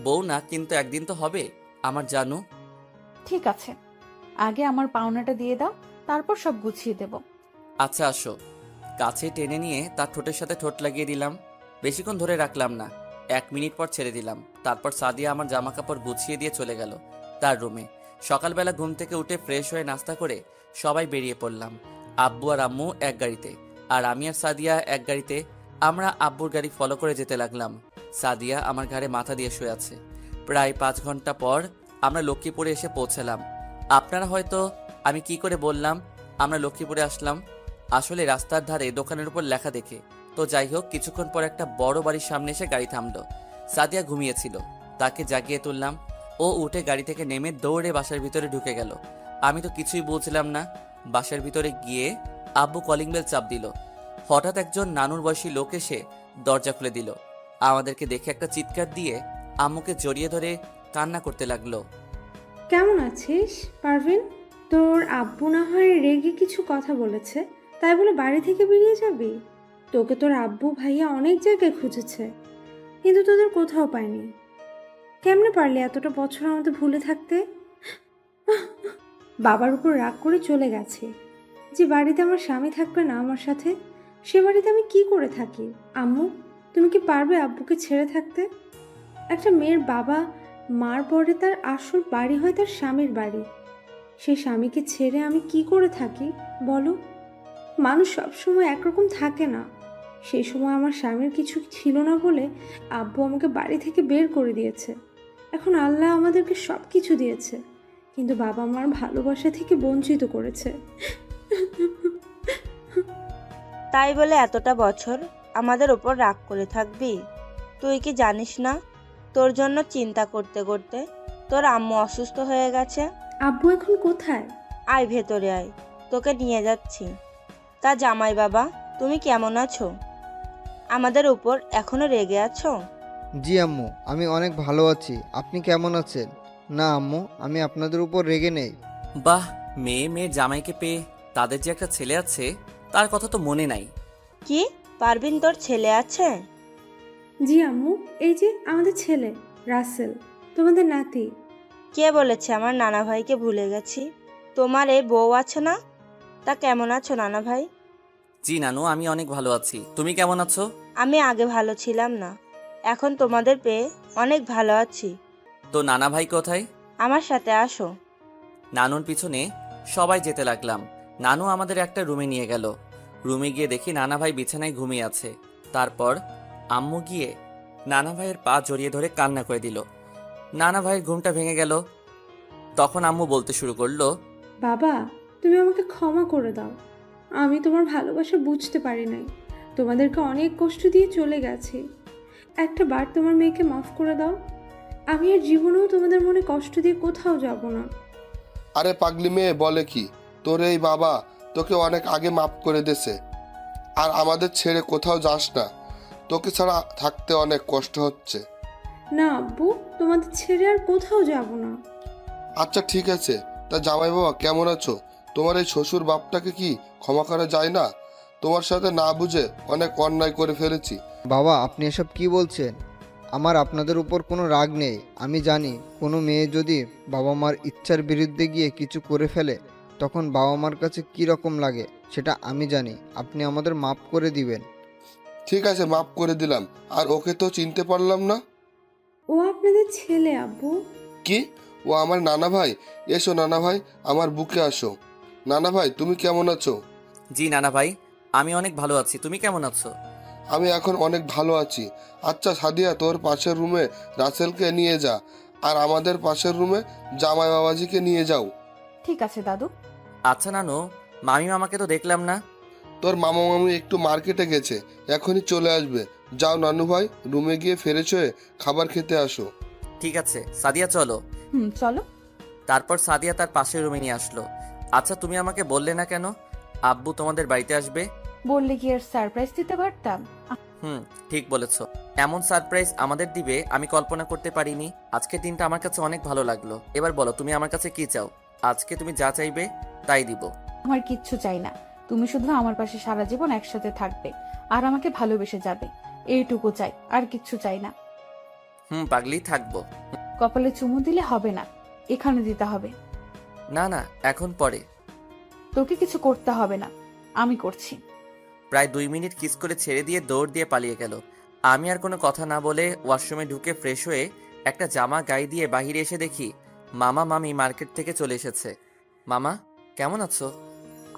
বউ না, কিন্তু একদিন তো হবে আমার জানু। ঠিক আছে, আগে আমার পাওনাটা দিয়ে দাও, তারপর সব গুছিয়ে দেব। আচ্ছা আসো। কাছে টেনে নিয়ে তার ঠোঁটের সাথে ঠোঁট লাগিয়ে দিলাম। বেশিক্ষণ ধরে রাখলাম না, 1 মিনিট পর ছেড়ে দিলাম। তারপর সাদিয়া আমার জামা কাপড় গুছিয়ে দিয়ে চলে গেল তার রুমে। সকালবেলা ঘুম থেকে উঠে ফ্রেশ হয়ে নাস্তা করে সবাই বেরিয়ে পড়লাম। আব্বু আর আম্মু এক গাড়িতে, আর আমি আর সাদিয়া এক গাড়িতে। আমরা আব্বুর গাড়ি ফলো করে যেতে লাগলাম। সাদিয়া আমার ঘাড়ে মাথা দিয়ে শুয়ে আছে। প্রায় 5 ঘন্টা পর আমরা লক্ষ্মীপুরে এসে পৌঁছালাম। আপনারা হয়তো আমি কি করে বললাম আমরা লক্ষ্মীপুরে আসলাম, আসলে রাস্তার ধারে দোকানের উপর লেখা দেখে। তো যাই হোক, কিছুক্ষণ পর একটা বড় বাড়ির সামনে এসে গাড়ি থামলো। সাদিয়া ঘুমিয়েছিল, তাকে জাগিয়ে তুললাম। ও উঠে গাড়ি থেকে নেমে দৌড়ে বাসার ভিতরে ঢুকে গেল। আমি তো কিছুই বুঝলাম না। বাসার ভিতরে গিয়ে আব্বু কলিং বেল চাপ দিল। হঠাৎ একজন নানুর বয়সী লোক এসে দরজা খুলে দিল। আমাদেরকে দেখে একটা চিৎকার দিয়ে আম্মুকে জড়িয়ে ধরে কান্না করতে লাগলো। কেমন আছিস পারভিন? তোর আব্বু না হয় রেগে কিছু কথা বলেছে, তাই বলে বাড়ি থেকে বেরিয়ে যাবি? তোকে তোর আব্বু ভাইয়া অনেক জায়গায় খুঁজেছে, কিন্তু তোদের কোথাও পায়নি। কেমনে পারলি এতটা বছর আমাদের ভুলে থাকতে? বাবার উপর রাগ করে চলে গেছে। যে বাড়িতে আমার স্বামী থাকবে না আমার সাথে, সে বাড়িতে আমি কি করে থাকি? আম্মু, তুমি কি পারবে আব্বুকে ছেড়ে থাকতে? একটা মেয়ের বাবা মার পরে তার আসল বাড়ি হয় তার স্বামীর বাড়ি। সেই স্বামীকে ছেড়ে আমি কি করে থাকি বলো? মানুষ সবসময় একরকম থাকে না। সেই সময় আমার স্বামীর কিছু ছিল না বলে আব্বু আমাকে বাড়ি থেকে বের করে দিয়েছে। এখন আল্লাহ আমাদেরকে সব কিছু দিয়েছে, কিন্তু বাবা মার ভালোবাসা থেকে বঞ্চিত করেছে। তাই বলে এতটা বছর আমাদের ওপর রাগ করে থাকবি? তুই কি জানিস না তোর জন্য চিন্তা করতে করতে তোর আম্মু অসুস্থ হয়ে গেছে? আব্বু এখন কোথায়? আয় ভেতরে আয়, তোকে নিয়ে যাচ্ছি। তা জামাই বাবা, তুমি কেমন আছো? আমাদের উপর এখনো রেগে আছো? জি আম্মু, আমি অনেক ভালো আছি। আপনি কেমন আছেন? না আম্মু, আমি আপনাদের উপর রেগে নেই। বাহ, মেয়ের জামাইকে পেয়ে তাদের যে একটা ছেলে আছে তার কথা তো মনে নাই। কি পারভিন, তোর ছেলে আছে? জি আম্মু, এই যে আমাদের ছেলে রাসেল, তোমাদের নাতি। কে বলেছে আমার নানা ভাইকে ভুলে গেছি? তোমার এই বউ আছে না? তা কেমন আছো নানা ভাই? জি নানু, আমি অনেক ভালো আছি। তুমি কেমন আছো? আমি আগে ভালো ছিলাম না, এখন তোমাদের পেয়ে অনেক ভালো আছি। তো নানা ভাই কোথায়? আমার সাথে আসো। নানুর পিছনে সবাই যেতে লাগলাম। নানু আমাদের একটা রুমে নিয়ে গেল। রুমে গিয়ে দেখি নানা ভাই বিছানায় ঘুমিয়ে আছে। তারপর আম্মু গিয়ে নানা ভাইয়ের পা জড়িয়ে ধরে কান্না করে দিল। নানা ভাইয়ের ঘুমটা ভেঙে গেল। তখন আম্মু বলতে শুরু করলো, বাবা, তুমি আমাকে ক্ষমা করে দাও। আমি তোমার ভালোবাসা বুঝতে পারি নাই, তোমাদেরকে অনেক কষ্ট দিয়ে চলে গেছি। একটা বার তোমার মেয়েকে মাফ করে দাও। আমি আর জীবনেও তোমাদের মনে কষ্ট দিয়ে কোথাও যাব না। আরে পাগলি মেয়ে বলে কি, তোর এই বাবা তোকে অনেক আগে মাফ করে দিয়েছে। আর আমাদের ছেড়ে কোথাও যাস না, তোকে ছাড়া থাকতে অনেক কষ্ট হচ্ছে। না আব্বু, তোমাদের ছেড়ে আর কোথাও যাব না। আচ্ছা ঠিক আছে, তা জামাই বাবা কেমন আছো? তোমার এই শ্বশুর বাপটাকে কি ক্ষমা করা যায় না? তোমার সাথে না বুঝে অনেক অন্যায় করে ফেলেছি। বাবা, আপনি এসব কি বলছেন? আমার আপনাদের উপর কোনো রাগ নেই। আমি জানি কোনো মেয়ে যদি বাবা মার ইচ্ছার বিরুদ্ধে গিয়ে কিছু করে ফেলে তখন বাবা মার কাছে কী রকম লাগে সেটা আমি জানি। আপনি আমাদের মাফ করে দিবেন। ঠিক আছে, মাফ করে দিলাম। আর ওকে তো চিনতে পারলাম না। ও আপনাদের ছেলে আব্বু। কি? ও আমার নানা ভাই? এসো নানা ভাই, আমার বুকে আসো। নানা ভাই তুমি কেমন আছো? জি নানা ভাই, আমি অনেক ভালো আছি। তুমি কেমন আছো? আমি এখন অনেক ভালো আছি। আচ্ছা সাদিয়া, তোর পাশের রুমে রাসেলকে নিয়ে যা, আর আমাদের পাশের রুমে জামাই বাবাজিকে নিয়ে যাও। ঠিক আছে দাদু। আচ্ছা নানু, মামি মামাকে তো দেখলাম না। তোর মামা মামি একটু মার্কেটে গেছে, এখনই চলে আসবে। যাও নানু ভাই, রুমে গিয়ে ফ্রেশ হয়ে খাবার খেতে আসো। ঠিক আছে সাদিয়া, চলো। চলো। তারপর সাদিয়া তার পাশের রুমে নিয়ে আসলো। আচ্ছা তুমি আমাকে বললে না কেন আব্বু তোমাদের বাড়িতে আসবে? বললে কি আর সারপ্রাইজ দিতে পারতাম? ঠিক বলেছ। এমন সারপ্রাইজ আমাদের দিবে আমি কল্পনা করতে পারিনি। আজকের দিনটা আমার কাছে অনেক ভালো লাগলো। এবার বলো তুমি আমার কাছে কি চাও? আজকে তুমি যা চাইবে তাই দিব। আমার কিচ্ছু চাই না, তুমি শুধু আমার পাশে সারা জীবন একসাথে থাকবে আর আমাকে ভালোবেসে যাবে, এইটুকু চাই, আর কিচ্ছু চাই না। পাগলি থাকবো। কপালে চুমু দিলে হবে না, এখানে দিতে হবে। না না, এখন পরে। তোকে কিছু করতে হবে না, আমি করছি। প্রায় 2 মিনিট কিস করে ছেড়ে দিয়ে দৌড় দিয়ে পালিয়ে গেল। আমি আর কোনো কথা না বলে ওয়াশরুমে ঢুকে ফ্রেশ হয়ে একটা জামা গায়ে দিয়ে বাহিরে এসে দেখি মামা মামি মার্কেট থেকে চলে এসেছে। মামা কেমন আছো?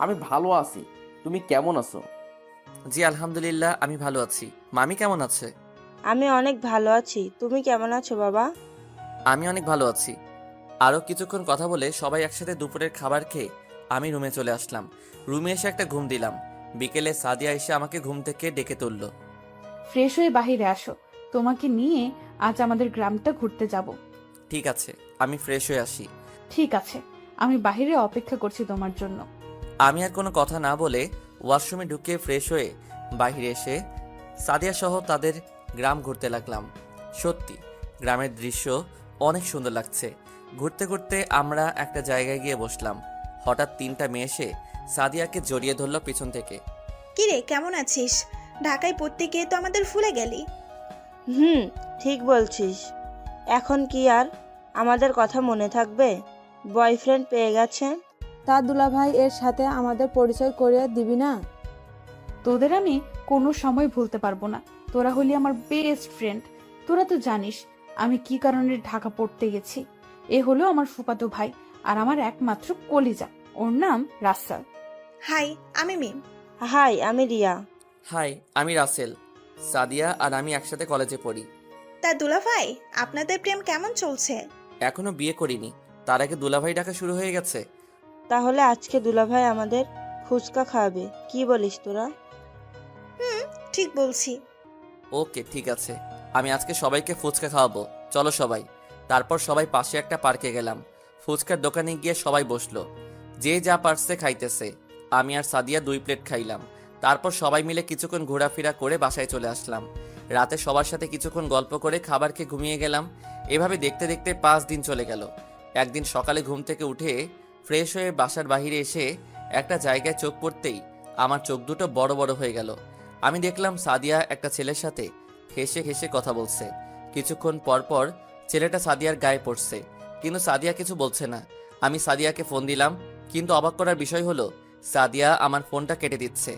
আমি ভালো আছি, তুমি কেমন আছো? জি আলহামদুলিল্লাহ, আমি ভালো আছি। মামি কেমন আছে? আমি অনেক ভালো আছি। তুমি কেমন আছো বাবা? আমি অনেক ভালো আছি। আরও কিছুক্ষণ কথা বলে সবাই একসাথে দুপুরের খাবার খেয়ে আমি রুমে চলে আসলাম। রুমে এসে একটা ঘুম দিলাম। বিকেলে সাদিয়া এসে আমাকে ঘুম থেকে ডেকে তুলল। ফ্রেশ হয়ে বাহিরে আসো, তোমাকে নিয়ে আজ আমাদের গ্রামটা ঘুরতে যাব। ঠিক আছে, আমি ফ্রেশ হয়ে আসি। ঠিক আছে, আমি বাহিরে অপেক্ষা করছি তোমার জন্য। আমি আর কোনো কথা না বলে ওয়াশরুমে ঢুকে ফ্রেশ হয়ে বাইরে এসে সাদিয়া সহ তাদের গ্রাম ঘুরতে লাগলাম। সত্যি গ্রামের দৃশ্য অনেক সুন্দর লাগছে। ঘুরতে ঘুরতে আমরা একটা জায়গায় গিয়ে বসলাম। হঠাৎ 3টা মেয়ে এসে সাদিয়াকে জড়িয়ে ধরল পিছন থেকে। কিরে, কেমন আছিস? ঢাকায় পড়তে গিয়ে তো আমাদের ভুলে গেলি। ঠিক বলছিস। এখন কি আর আমাদের কথা মনে থাকবে? বয়ফ্রেন্ড পেয়ে গেছে। তার দুলাভাই এর সাথে আমাদের পরিচয় করিয়ে দিবি না? তোদের আমি কোনো সময় ভুলতে পারবো না। তোরা হলি আমার বেস্ট ফ্রেন্ড। তোরা তো জানিস আমি কি কারণে ঢাকা পড়তে গেছি। এ হলো আমার ফুফাতো ভাই আর আমার একমাত্র কলিজা, ওর নাম রাসেল। হাই, আমি মিম। হাই, আমি রিয়া। হাই, আমি রাসেল। সাদিয়া আর আমি একসাথে কলেজে পড়ি। তা দুলাভাই, আপনাদের প্রেম কেমন চলছে? এখনো বিয়ে করিনি, তার আগে দুলাভাই ডাকা শুরু হয়ে গেছে। তাহলে আজকে দুলাভাই আমাদের ফুচকা খাওয়াবে, কি বলিস তোরা? ঠিক বলছি। ওকে ঠিক আছে, আমি আজকে সবাইকে ফুচকা খাওয়াবো। চলো সবাই। তারপর সবাই পাশে একটা পার্কে গেলাম। ফুচকার দোকানে গিয়ে সবাই বসলো, যে যা পারছে খাইতেছে। আমি আর সাদিয়া 2 প্লেট খাইলাম। তারপর সবাই মিলে কিছুক্ষণ ঘোরাফেরা করে বাসায় চলে আসলাম। রাতে সবার সাথে কিছুক্ষণ গল্প করে খাবার খেয়ে ঘুমিয়ে গেলাম। এভাবে দেখতে দেখতে 5 দিন চলে গেল। একদিন সকালে ঘুম থেকে উঠে ফ্রেশ হয়ে বাসার বাইরে এসে একটা জায়গায় চোখ পড়তেই আমার চোখ দুটো বড় বড় হয়ে গেল। আমি দেখলাম সাদিয়া একটা ছেলের সাথে হেসে হেসে কথা বলছে। কিছুক্ষণ পর পর ছেলেটা সাদিয়ার গায়ে পড়ছে, কিন্তু সাদিয়া কিছু বলছে না। আমি সাদিয়াকে ফোন দিলাম, কিন্তু অবাক করার বিষয় হলো সাদিয়া আমার ফোনটা কেটে দিচ্ছে।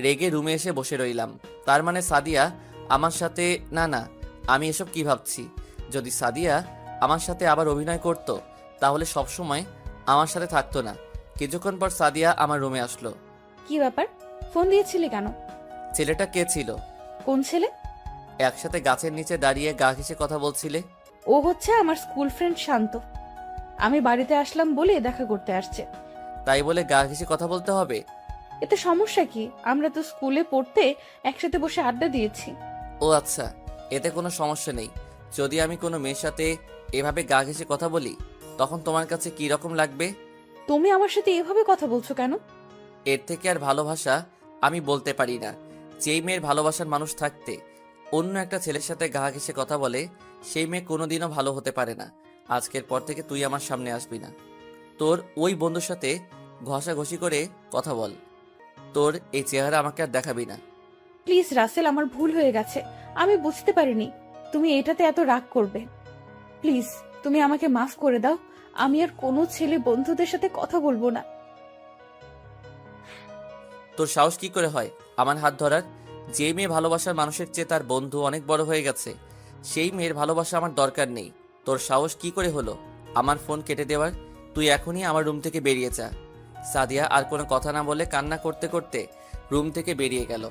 রেগে রুমে এসে বসে রইলাম। তার মানে সাদিয়া আমার সাথে, না না, আমি এসব কি ভাবছি? যদি সাদিয়া আমার সাথে আবার অভিনয় করত তাহলে সবসময় আমার সাথে থাকতো না। কিছুক্ষণ পর সাদিয়া আমার রুমে আসলো। কি ব্যাপার, ফোন দিয়েছিলি কেন? ছেলেটা কে ছিল? কোন ছেলে? একসাথে গাছের নিচে দাঁড়িয়ে গা ঘেঁষে কথা বলছিলে। ও হচ্ছে আমার স্কুল ফ্রেন্ড শান্ত। আমি বাড়িতে আসলাম বলে দেখা করতে আসছে। তাই বলে গা ঘেঁষে কথা বলতে হবে? এতে সমস্যা কি? আমরা তো স্কুলে পড়তে একসাথে বসে আড্ডা দিয়েছি। ও আচ্ছা, এতে কোনো সমস্যা নেই। যদি আমি কোনো মেয়ের সাথে এভাবে গা ঘেঁষে কথা বলি তখন তোমার কাছে কি রকম লাগবে? তুমি আমার সাথে এভাবে কথা বলছো কেন? এর থেকে আর ভালোবাসা আমি বলতে পারি না। যেই মেয়ের ভালোবাসার মানুষ থাকতে অন্য একটা ছেলের সাথে গা ঘেঁষে কথা বলে সেই মেয়ে কোনোদিনও ভালো হতে পারে না। আজকের পর থেকে তুই আমার সামনে আসবি না। তোর ওই বন্ধুর সাথে ঘষাঘষি করে কথা বল। তোর এই চেহারা আমাকে আর দেখাবি না। প্লিজ রাসেল, আমার ভুল হয়ে গেছে। আমি বুঝতে পারিনি তুমি এটাতে এত রাগ করবে। প্লিজ তুমি আমাকে মাফ করে দাও। আমি আর কোনো ছেলে বন্ধুদের সাথে কথা বলবো না। তোর সাহস কি করে হয় আমার হাত ধরার? যে মেয়ে ভালোবাসার মানুষের চেয়ে তার বন্ধু অনেক বড় হয়ে গেছে সেই মেয়ের ভালোবাসা আমার দরকার নেই। তোর সাহস কি করে হলো আমার ফোন কেটে দেওয়ার? তুই এখনই আমার রুম থেকে বেরিয়ে যা। সাদিয়া আর কোনো কথা না বলে কান্না করতে করতে রুম থেকে বেরিয়ে গেল।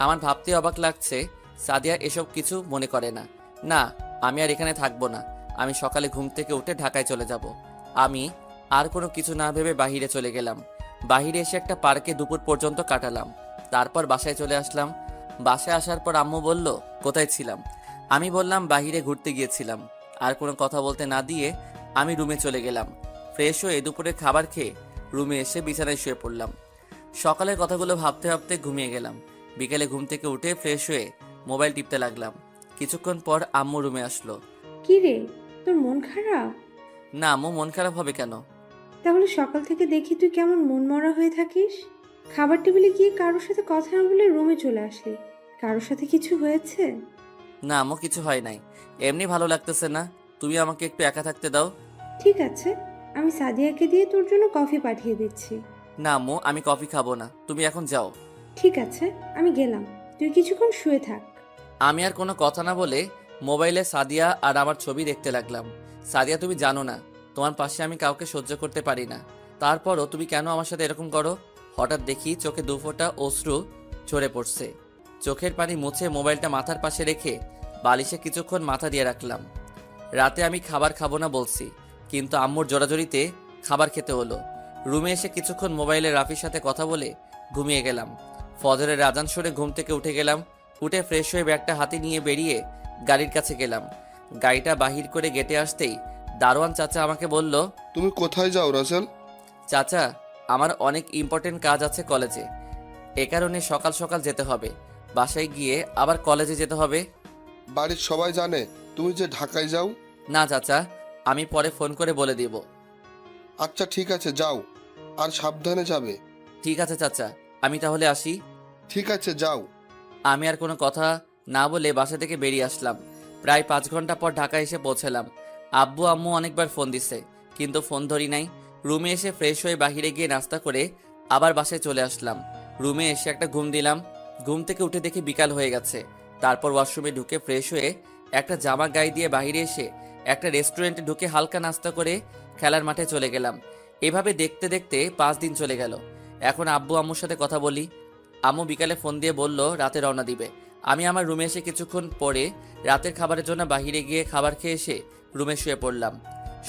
আমার ভাবতে অবাক লাগছে সাদিয়া এসব কিছু মনে করে না। না, আমি আর এখানে থাকবো না। আমি সকালে ঘুম থেকে উঠে ঢাকায় চলে যাব। আমি আর কোনো কিছু না ভেবে বাহিরে চলে গেলাম। বাহিরে এসে একটা পার্কে দুপুর পর্যন্ত কাটালাম। তারপর বাসায় চলে আসলাম। বাসায় আসার পর আম্মু বলল, কোথায় ছিলাম? আমি বললাম বাহিরে ঘুরতে গিয়েছিলাম। আর কোনো কথা বলতে না দিয়ে আমি রুমে চলে গেলাম। ফ্রেশ হয়ে দুপুরে খাবার খেয়ে রুমে এসে বিছানায় শুয়ে পড়লাম। সকালের কথাগুলো ভাবতে ভাবতে ঘুমিয়ে গেলাম। বিকেলে ঘুম থেকে উঠে ফ্রেশ হয়ে মোবাইল টিপতে লাগলাম। কিছুক্ষণ পর আম্মু রুমে আসলো। কি রে, তোর মন খারাপ? না আম্মু, মন খারাপ হবে কেন? তাহলে সকাল থেকে দেখি তুই কেমন মনমরা হয়ে থাকিস। খাবার টেবিলে গিয়ে কারোর সাথে কথা না বলে রুমে চলে আসলি। কারোর সাথে কিছু হয়েছে? না আম্মু, কিছু হয় নাই। এমনি ভালো লাগতেছে না। তুমি আমাকে একটু একা থাকতে দাও। ঠিক আছে, আমি সাদিয়াকে দিয়ে তোর জন্য কফি পাঠিয়ে দিচ্ছি। না আম্মু, আমি কফি খাবো না, তুমি এখন যাও। ঠিক আছে, আমি গেলাম, তুই কিছুক্ষণ শুয়ে থাক। আমি আর কোনো কথা না বলে মোবাইলে সাদিয়া আর আমার ছবি দেখতে লাগলাম। সাদিয়া, তুমি জানো না তোমার পাশে আমি কাউকে সহ্য করতে পারি না। তারপরও তুমি কেন আমার সাথে এরকম করো? হঠাৎ দেখি চোখে দুফোঁটা অশ্রু ঝরে পড়ছে। চোখের পানি মুছে মোবাইলটা মাথার পাশে রেখে বালিশে কিছুক্ষণ মাথা দিয়ে রাখলাম। রাতে আমি খাবার খাবো না বলছি, কিন্তু আম্মুর জোরাজোরিতে খাবার খেতে হলো। রুমে এসে কিছুক্ষণ মোবাইলে রাফির সাথে কথা বলে ঘুমিয়ে গেলাম। ফজরের আজান শুনে ঘুম থেকে উঠে গেলাম। উঠে ফ্রেশ হয়ে ব্যাগটা হাতে নিয়ে বেরিয়ে গাড়ির কাছে গেলাম। গাড়িটা বাহির করে গেটে আসতেই দারোয়ান চাচা আমাকে বলল, তুমি কোথায় যাও রাসেল? চাচা, আমার অনেক ইম্পর্টেন্ট কাজ আছে কলেজে, এ কারণে সকাল সকাল যেতে হবে। বাসায় গিয়ে আবার কলেজে যেতে হবে। বাড়ির সবাই জানে তুমি যে ঢাকায় যাও? না চাচা, আমি পরে ফোন করে বলে দিব। আচ্ছা ঠিক আছে, যাও, আর সাবধানে যাবে। ঠিক আছে চাচা, আমি তাহলে আসি। ঠিক আছে, যাও। আমি আর কোনো কথা না বলে বাসা থেকে বেরিয়ে আসলাম। প্রায় 5 ঘন্টা পর ঢাকা এসে পৌঁছালাম। আব্বু আম্মু অনেকবার ফোন দিছে, কিন্তু ফোন ধরি নাই। রুমে এসে ফ্রেশ হয়ে বাহিরে গিয়ে নাস্তা করে আবার বাসায় চলে আসলাম। রুমে এসে একটা ঘুম দিলাম। ঘুম থেকে উঠে দেখি বিকাল হয়ে গেছে। তারপর ওয়াশরুমে ঢুকে ফ্রেশ হয়ে একটা জামা গায়ে দিয়ে বাহিরে এসে একটা রেস্টুরেন্টে ঢুকে হালকা নাস্তা করে খেলার মাঠে চলে গেলাম। এভাবে দেখতে দেখতে 5 দিন চলে গেল। এখন আব্বু আম্মুর সাথে কথা বলি। আম্মু বিকালে ফোন দিয়ে বলল রাতে রওনা দিবে। আমি আমার রুমে এসে কিছুক্ষণ পরে রাতের খাবারের জন্য বাহিরে গিয়ে খাবার খেয়ে এসে রুমে শুয়ে পড়লাম।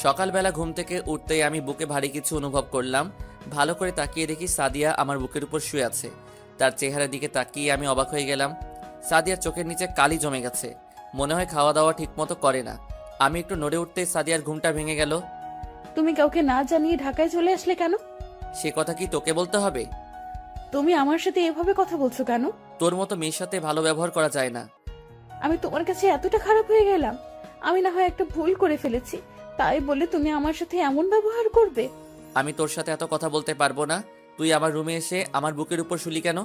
সকালবেলা ঘুম থেকে উঠতেই আমি বুকে ভারী কিছু অনুভব করলাম। ভালো করে তাকিয়ে দেখি সাদিয়া আমার বুকের উপর শুয়ে আছে। তার চেহারার দিকে তাকিয়ে আমি অবাক হয়ে গেলাম। সাদিয়ার চোখের নিচে কালি জমে গেছে, মনে হয় খাওয়া দাওয়া ঠিকমতো করে না। আমি একটু নড়ে উঠতেই সাদিয়ার ঘুমটা ভেঙে গেল। তুমি কাউকে না জানিয়ে ঢাকায় চলে আসলে কেন? সে কথা কি তোকে বলতে হবে? তুমি আমার সাথে এভাবে কথা বলছো কেন? তোর মতো মেয়ের সাথে ভালো ব্যবহার করা যায় না। আমি তোমার কাছে এতটা খারাপ হয়ে গেলাম? আমি না হয় একটা ভুল করে ফেলেছি, তাই বলে তুমি আমার সাথে এমন ব্যবহার করবে? আমি তোর সাথে এত কথা বলতে পারবো না। তুই আমার রুমে এসে আমার বুকের উপর শুলি কেন?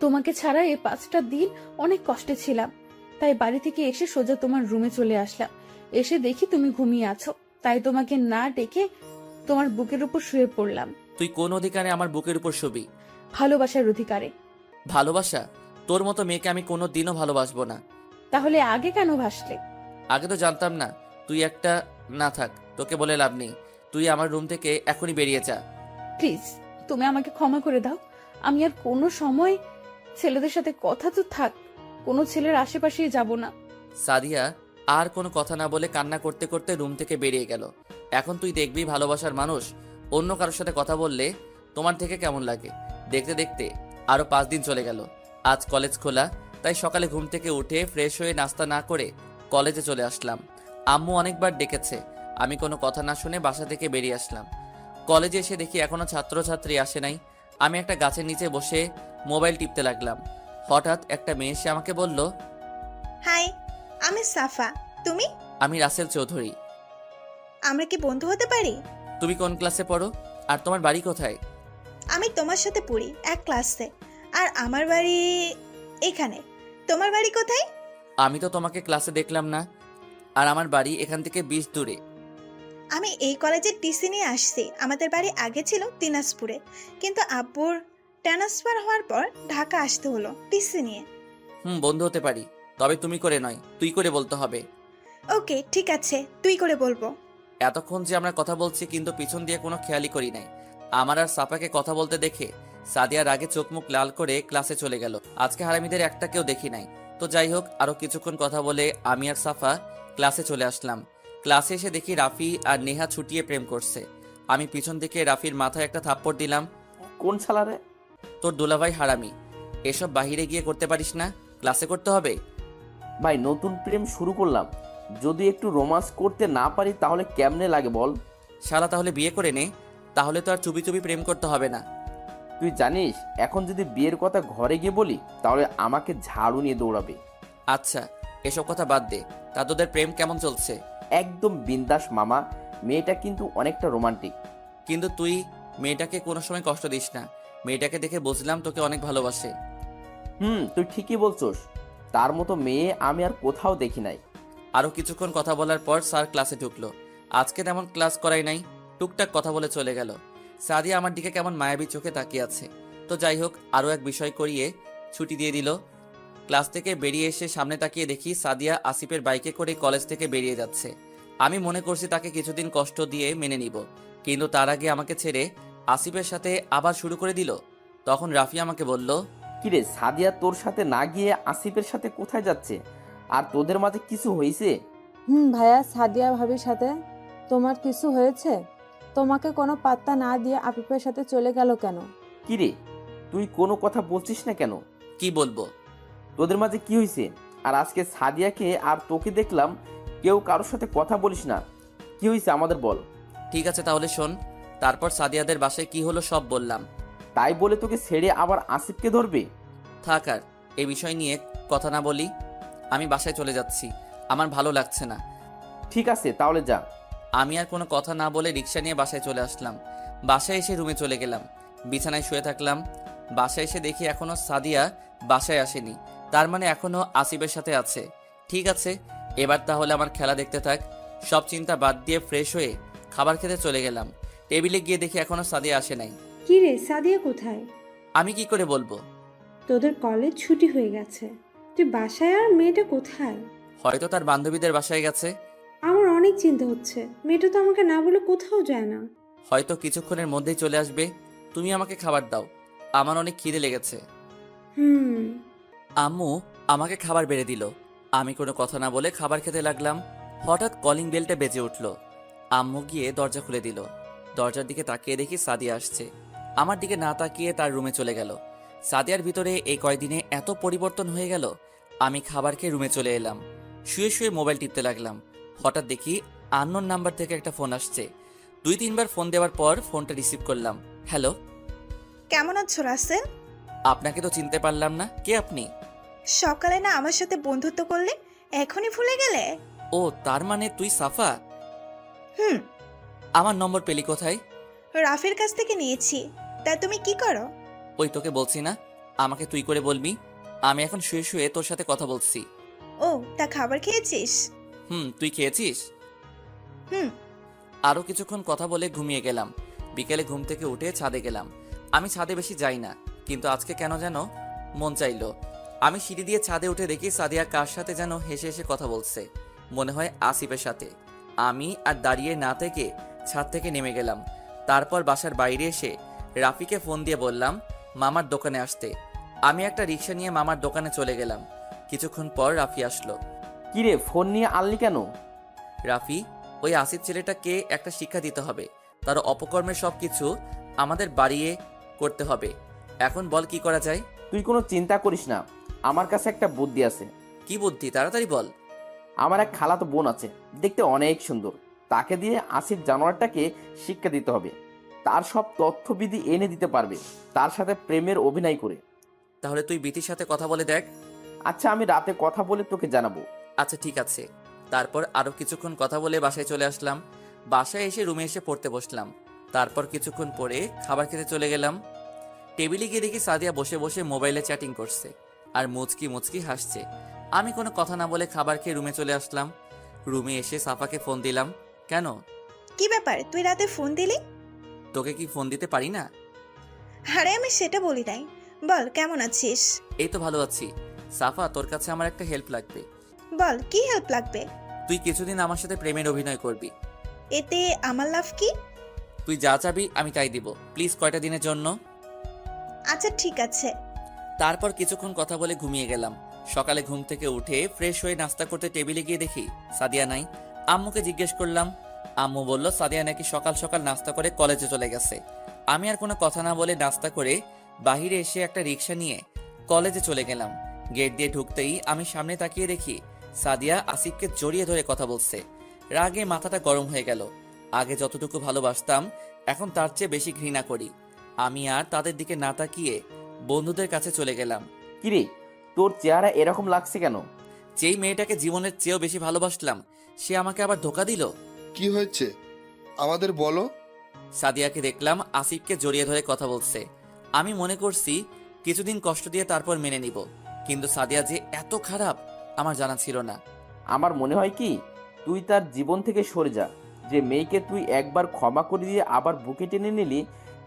তোমাকে ছাড়া এই 5টা দিন অনেক কষ্টে ছিলাম, তাই বাড়ি থেকে এসে সোজা তোমার রুমে চলে আসলাম। এসে দেখি তুমি ঘুমিয়ে আছো, তাই তোমাকে না ডেকে তোমার বুকের উপর শুয়ে পড়লাম। তুই কোন অধিকারে আমার বুকের উপর শুবি? ভালোবাসার অধিকারে। ভালোবাসা? তোর মতো মেয়েকে আমি কোনো দিনও ভালোবাসবো না। তাহলে আগে কেন ভাসলে? আগে তো জানতাম না তুই একটা। না থাক, তোকে বলে লাভ নেই। তুই আমার রুম থেকে এখনই বেরিয়ে যা। প্লিজ, তুমি আমাকে ক্ষমা করে দাও। আমি আর কোনো সময় ছেলেদের সাথে কথা তো থাক, কোনো ছেলের আশেপাশেই যাব না। সাদিয়া আর কোনো কথা না বলে কান্না করতে করতে রুম থেকে বেরিয়ে গেল। এখন তুই দেখবি ভালোবাসার মানুষ অন্য কারোর সাথে কথা বললে তোমার থেকে কেমন লাগে। দেখতে দেখতে আরো 5 দিন চলে গেল। আজ কলেজ খোলা, তাই সকালে ঘুম থেকে উঠে ফ্রেশ হয়ে নাস্তা না করে কলেজে চলে আসলাম। আম্মু অনেকবার ডেকেছে, আমি কোনো কথা না শুনে বাসা থেকে বেরিয়ে আসলাম। কলেজে এসে দেখি এখনো ছাত্রছাত্রী আসে নাই। আমি একটা গাছের নিচে বসে মোবাইল টিপতে লাগলাম। হঠাৎ একটা মেয়ে এসে আমাকে বলল, হাই, আমি সাফা। তুমি? আমি রাসেল চৌধুরী। আমরা কি বন্ধু হতে পারি? তুমি কোন ক্লাসে পড়ো আর তোমার বাড়ি কোথায়? আমি তোমার সাথে পড়ি এক ক্লাসে, আর আমার বাড়ি এখানে। তোমার বাড়ি কোথায়? আমি তো তোমাকে ক্লাসে দেখলাম না, আর আমার বাড়ি এখান থেকে 20 দূরে। আমি এই কলেজের টিসি নিয়ে আসছি। আমাদের বাড়ি আগে ছিল দিনাজপুরে, কিন্তু আব্বুর ট্রান্সফার হওয়ার পর ঢাকা আসতে হলো টিসি নিয়ে। বন্ধু হতে পারি, তবে তুমি করে নয়, তুই করে বলতে হবে। ওকে, ঠিক আছে, তুই করে বলবো। এতক্ষণ যে আমরা কথা বলছি কিন্তু পিছন দিয়ে কোনো খেয়ালই করি নাই। আমার আর সাফাকে কথা বলতে দেখে সাদিয়ার আগে চোখ মুখ লাল করে ক্লাসে চলে গেল। আজকে হারামিদের একটাকেও দেখি নাই। তো যাই হোক, আরো কিছুক্ষণ কথা বলে আমি আর সাফা ক্লাসে চলে আসলাম। ক্লাসে এসে দেখি রাফি আর নেহা ছুটিয়ে প্রেম করছে। আমি পিছন থেকে রাফির মাথায় একটা থাপ্পড় দিলাম। কোন শালারে? তোর দুলাভাই হারামি। এসব বাহিরে গিয়ে করতে পারিস না, ক্লাসে করতে হবে। ভাই নতুন প্রেম শুরু করলাম, যদি একটু রোমান্স করতে না পারি তাহলে কেমনে লাগে বল? শালা তাহলে বিয়ে করে নে, তাহলে তো আর চুপি চুপি প্রেম করতে হবে না। তুই জানিস এখন যদি বিয়ের কথা ঘরে গিয়ে বলি তাহলে আমাকে ঝাড়ু নিয়ে দৌড়াবে। আচ্ছা, এসব কথা বাদ দে। তা তোদের প্রেম কেমন চলছে? একদম বিন্দাস মামা, মেয়েটা কিন্তু অনেকটা রোমান্টিক। কিন্তু তুই মেয়েটাকে কোনো সময় কষ্ট দিস না। মেয়েটাকে দেখে বুঝলাম তোকে অনেক ভালোবাসে। তুই ঠিকই বলছস, তার মতো মেয়ে আমি আর কোথাও দেখি নাই। আরও কিছুক্ষণ কথা বলার পর স্যার ক্লাসে ঢুকলো। আজকে তেমন ক্লাস করাই নাই, টুকটাক কথা বলে চলে গেল। সাদিয়া আমার দিকে কেমন মায়াবী চোখে তাকিয়ে আছে। তো যাই হোক, আরও এক বিষয় করিয়ে ছুটি দিয়ে দিল। ক্লাস থেকে বেরিয়ে এসে সামনে তাকিয়ে দেখি সাদিয়া আসিফের বাইকে করে কলেজ থেকে বেরিয়ে যাচ্ছে। আমি মনে করছি তাকে কিছুদিন কষ্ট দিয়ে মেনে নিব, কিন্তু তার আগে আমাকে ছেড়ে আসিফের সাথে আবার শুরু করে দিল। তখন রাফি আমাকে বলল, কিরে সাদিয়া তোর সাথে না গিয়ে আসিফের সাথে কোথায় যাচ্ছে? আর তোদের মাঝে কিছু হয়েছে? ভাইয়া, সাদিয়া ভাবির সাথে তোমার কিছু হয়েছে? তোমাকে কোনো পাত্তা না দিয়ে আফিফের সাথে চলে গেল কেন? কিরে তুই কোনো কথা বলছিস না কেন? কি বলবো? তোদের মাঝে কি হয়েছে? আর আজকে সাদিয়াকে আর তোকে দেখলাম কেউ কারোর সাথে কথা বলিস না, কি হয়েছে আমাদের বল। ঠিক আছে তাহলে শোন। তারপর সাদিয়াদের বাসায় কি হলো সব বললাম। তাই বলে তোকে ছেড়ে আবার আসিফকে ধরবে? থাক আর এই বিষয় নিয়ে কথা না বলি। আমি বাসায় চলে যাচ্ছি, আমার ভালো লাগছে না। ঠিক আছে তাহলে যা। আমি আর কোনো কথা না বলে রিক্সা নিয়ে বাসায় চলে আসলাম। বাসায় এসে রুমে চলে গেলাম, বিছানায় শুয়ে থাকলাম। বাসায় এসে দেখি এখনো সাদিয়া বাসায় আসেনি, তার মানে এখনো আসিফের সাথে আছে। ঠিক আছে, এবার তাহলে আমার খেলা দেখতে থাক। সব চিন্তা বাদ দিয়ে ফ্রেশ হয়ে খাবার খেতে চলে গেলাম। টেবিলে গিয়ে দেখি এখনো সাদিয়া আসে নাই। কি রে, সাদিয়া কোথায়? আমি কি করে বলবো? তোদের কলেজ ছুটি হয়ে গেছে, তুই বাসায়, আর মেয়েটা কোথায়? হয়তো তার বান্ধবীদের বাসায় গেছে। আমার অনেক চিন্তা হচ্ছে, মেয়েটা তো আমাকে না বলে কোথাও যায় না। হয়তো কিছুক্ষণের মধ্যেই চলে আসবে। তুমি আমাকে খাবার দাও, আমার অনেক খিদে লেগেছে। আম্মু আমাকে খাবার বেড়ে দিল। আমি কোনো কথা না বলে খাবার খেতে লাগলাম। হঠাৎ কলিং বেলটা বেজে উঠল। আম্মু গিয়ে দরজা খুলে দিল। দরজার দিকে তাকিয়ে দেখি সাদিয়া আসছে। আমার দিকে না তাকিয়ে তার রুমে চলে গেল। সাদিয়ার ভিতরে এই কয়দিনে এত পরিবর্তন হয়ে গেল। আমি খাবার খেয়ে রুমে চলে এলাম। শুয়ে শুয়ে মোবাইল টিপতে লাগলাম। হঠাৎ দেখি আননোন নাম্বার থেকে একটা ফোন আসছে। 2-3বার ফোন দেওয়ার পর ফোনটা রিসিভ করলাম। হ্যালো, কেমন আছো রাসেল? আপনাকে তো চিনতে পারলাম না, কে আপনি? সকালে না আমার সাথে বন্ধুত্ব করলে, এখনই ভুলে গেলে? ও, তার মানে তুই সাফা? হুম। আমার নম্বর পেলি কোথায়? রাফির কাছ থেকে নিয়েছি। তা তুমি কি করো? ওই তোকে বলছি না, আমাকে তুই করে বলবি। আমি এখন শুয়ে শুয়ে তোর সাথে কথা বলছি। ও, তা খাবার খেয়েছিস? তুই খেয়েছিস? হুম। আরো কিছুক্ষণ কথা বলে ঘুমিয়ে গেলাম। বিকেলে ঘুম থেকে উঠে ছাদে গেলাম। আমি ছাদে বেশি যাই না, কিন্তু আজকে কেন যেন মন চাইলো। আমি সিঁড়ি দিয়ে ছাদে উঠে দেখি সাদিয়া কার সাথে যেন হেসে হেসে কথা বলছে, মনে হয় আসিফের সাথে। আমি আর দাঁড়িয়ে না থেকে ছাদ থেকে নেমে গেলাম। তারপর বাসার বাইরে এসে রাফিকে ফোন দিয়ে বললাম মামার দোকানে আসতে। আমি একটা রিক্সা নিয়ে মামার দোকানে চলে গেলাম। কিছুক্ষণ পর রাফি আসলো। কিরে, ফোন নিয়ে আনলি কেন? রাফি, ওই আসিফ ছেলেটাকে একটা শিক্ষা দিতে হবে। তার অপকর্মের সব কিছু আমাদের বাড়িয়ে করতে হবে। এখন বল কি করা যায়? তুই কোনো চিন্তা করিস না, আমার কাছে একটা বুদ্ধি আছে। কি বুদ্ধি, তাড়াতাড়ি বল। আমার এক খালাতো বোন আছে, দেখতে অনেক সুন্দর। তাকে দিয়ে আসিফ জানোয়ারটাকে শিক্ষা দিতে হবে। তার সব তথ্যবিধি এনে দিতে পারবে, তার সাথে প্রেমের অভিনয় করে। তাহলে তুই বিতির সাথে কথা বলে দেখ। আচ্ছা, আমি রাতে কথা বলে তোকে জানাবো। আচ্ছা ঠিক আছে। তারপর আরো কিছুক্ষণ কথা বলে বাসায় চলে আসলাম। বাসায় এসে রুমে এসে পড়তে বসলাম। তারপর কিছুক্ষণ পরে খাবার খেতে চলে গেলাম। টেবিলে গিয়ে দেখি সাদিয়া বসে বসে মোবাইলে চ্যাটিং করছে আর মুচকি মুচকি হাসছে। আমি কোনো কথা না বলে খাবার খেয়ে রুমে চলে আসলাম। রুমে এসে সাফাকে ফোন দিলাম। কেন? কি ব্যাপার, তুই রাতে ফোন দিলি? তোকে কি ফোন দিতে পারি না? আরে আমি সেটা বলি নাই, বল কেমন আছিস? এই তো ভালো আছি। সাফা, তোর কাছে আমার একটা হেল্প লাগবে। বল কি হেল্প লাগবে? তুই কিছুদিন আমার সাথে প্রেমের অভিনয় করবি। এতে আমার লাভ কি? তুই যা চাবি আমি তাই দিব, প্লিজ কয়টা দিনের জন্য। আচ্ছা ঠিক আছে। তারপর কিছুক্ষণ কথা বলে ঘুমিয়ে গেলাম। সকালে ঘুম থেকে উঠে ফ্রেশ হয়ে নাস্তা করতে টেবিলে গিয়ে দেখি সাদিয়া নাই। আম্মুকে জিজ্ঞেস করলাম। আম্মু বলল সাদিয়া নাকি সকাল সকাল নাস্তা করে কলেজে চলে গেছে। আমি আর কোনো কথা না বলে নাস্তা করে বাহিরে এসে একটা রিক্সা নিয়ে কলেজে চলে গেলাম। গেট দিয়ে ঢুকতেই আমি সামনে তাকিয়ে দেখি সাদিয়া আসিফকে জড়িয়ে ধরে কথা বলছে। রাগে মাথাটা গরম হয়ে গেল। আগে যতটুকু ভালোবাসতাম এখন তার চেয়ে বেশি ঘৃণা করি। আমি আর তাদের দিকে না তাকিয়ে বন্ধুদের কাছে চলে গেলাম। কিরে, তোর চেহারা এরকম লাগছে কেন? যেই মেয়েটাকে জীবনের চেয়েও বেশি ভালোবাসলাম সে আমাকে আবার ধোকা দিল। কি হয়েছে আমাদের বলো। সাদিয়াকে দেখলাম আসিফকে জড়িয়ে ধরে কথা বলছে। আমি মনে করছি কিছুদিন কষ্ট দিয়ে তারপর মেনে নিব, কিন্তু সাদিয়া যে এত খারাপ আমার জানা ছিল না। আমার মনে হয় কি, তুই তার জীবন থেকে সরে যা। যে মেয়েকে তুই একবার ক্ষমা করে দিয়ে আবার বুকে টেনে নিলি,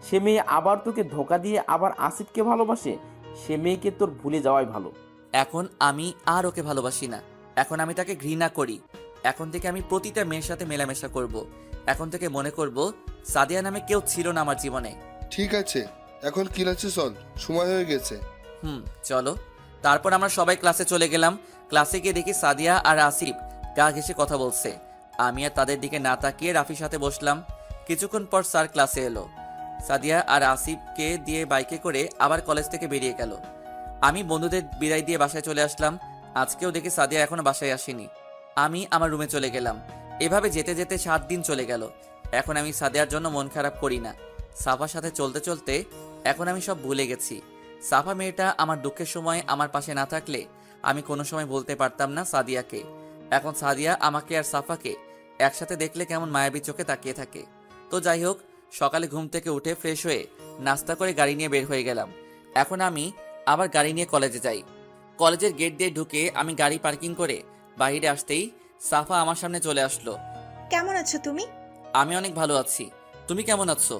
সে মেয়ে আবার তোকে ধোকা দিয়ে আবার আসিফকে ভালোবাসে। সে মেয়েকে তোর ভুলে যাওয়াই ভালো। এখন আমি আর ওকে ভালোবাসি না, এখন আমি তাকে ঘৃণা করি। এখন থেকে আমি প্রতিটা মেয়ের সাথে মেলামেশা করব। এখন থেকে মনে করব সাদিয়া নামে কেউ ছিল না আমার জীবনে। ঠিক আছে, এখন ক্লাসে চল, সময় হয়ে গেছে। চলো। তারপর আমরা সবাই ক্লাসে চলে গেলাম। ক্লাসে গিয়ে দেখি সাদিয়া আর আসিফ গা ঘেঁষে কথা বলছে। আমি আর তাদের দিকে না তাকিয়ে রাফির সাথে বসলাম। কিছুক্ষণ পর স্যার ক্লাসে এলো। সাদিয়া আর আসিফকে দিয়ে বাইকে করে আবার কলেজ থেকে বেরিয়ে গেল। আমি বন্ধুদের বিদায় দিয়ে বাসায় চলে আসলাম। আজকেও দেখি সাদিয়া এখনো বাসায় আসেনি। আমি আমার রুমে চলে গেলাম। এভাবে যেতে যেতে 7 দিন চলে গেল। এখন আমি সাদিয়ার জন্য মন খারাপ করি না। সাফার সাথে চলতে চলতে এখন আমি সব ভুলে গেছি। সাফা মেয়েটা আমার দুঃখের সময় আমার পাশে না থাকলে আমি কোনো সময় বলতে পারতাম না সাদিয়াকে। এখন সাদিয়া আমাকে আর সাফাকে একসাথে দেখলে কেমন মায়াবী চোখে তাকিয়ে থাকে। তো যাই হোক, সকালে ঘুম থেকে উঠে ফ্রেশ হয়ে নাস্তা করে গাড়ি নিয়ে বের হয়ে গেলাম। এখন আমি আবার গাড়ি নিয়ে কলেজে যাই। কলেজের গেট দিয়ে ঢুকে আমি গাড়ি পার্কিং করে বাইরে আসতেই সাফা আমার সামনে চলে আসলো। কেমন আছো তুমি? আমি অনেক ভালো আছি, তুমি কেমন আছো?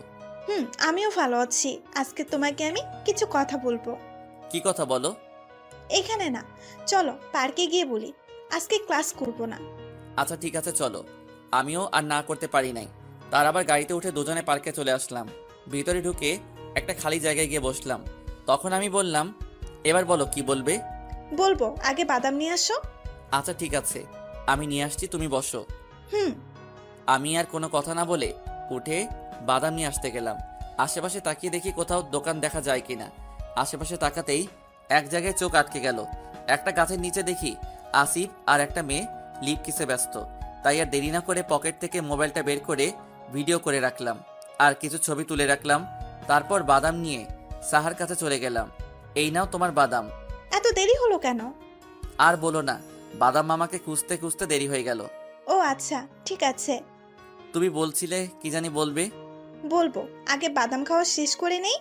আমিও ভালো আছি। আজকে তোমাকে আমি কিছু কথা বলবো। কি কথা বলো? এখানে না, চলো পার্কে গিয়ে বলি। আজকে ক্লাস করব না। আচ্ছা ঠিক আছে চলো। আমিও আর না করতে পারি নাই। তার আবার গাড়িতে উঠে দুজনে পার্কে চলে আসলাম। ভিতরে ঢুকে একটা খালি জায়গায় গিয়ে বসলাম। তখন আমি বললাম, এবার বলো কি বলবে? বলবো, আগে বাদাম নিয়ে আসো। আচ্ছা ঠিক আছে, আমি নিয়ে আসছি, তুমি বসো। হুম। আমি আর কোনো কথা না বলে উঠে বাদাম নিয়ে আসতে গেলাম। আশেপাশে তাকিয়ে দেখি কোথাও দোকান দেখা যায় কিনা। আশেপাশে তাকাতেই এক জায়গায় চোখ আটকে গেল। একটা গাছের নিচে দেখি আসিফ আর একটা মেয়ে লিপ কিসে ব্যস্ত। তাই আর দেরি না করে পকেট থেকে মোবাইলটা বের করে ভিডিও করে রাখলাম আর কিছু ছবি তুলে রাখলাম। তারপর বাদাম নিয়ে সাহার কাছে চলে গেলাম। এই নাও তোমার বাদাম। এত দেরি হলো কেন? আর বলো না, বাদাম মামাকে খুঁজতে খুঁজতে দেরি হয়ে গেল। ও আচ্ছা ঠিক আছে। তুমি বলছিলে কি জানি বলবে? বলবো, আগে বাদাম খাওয়া শেষ করে নেই।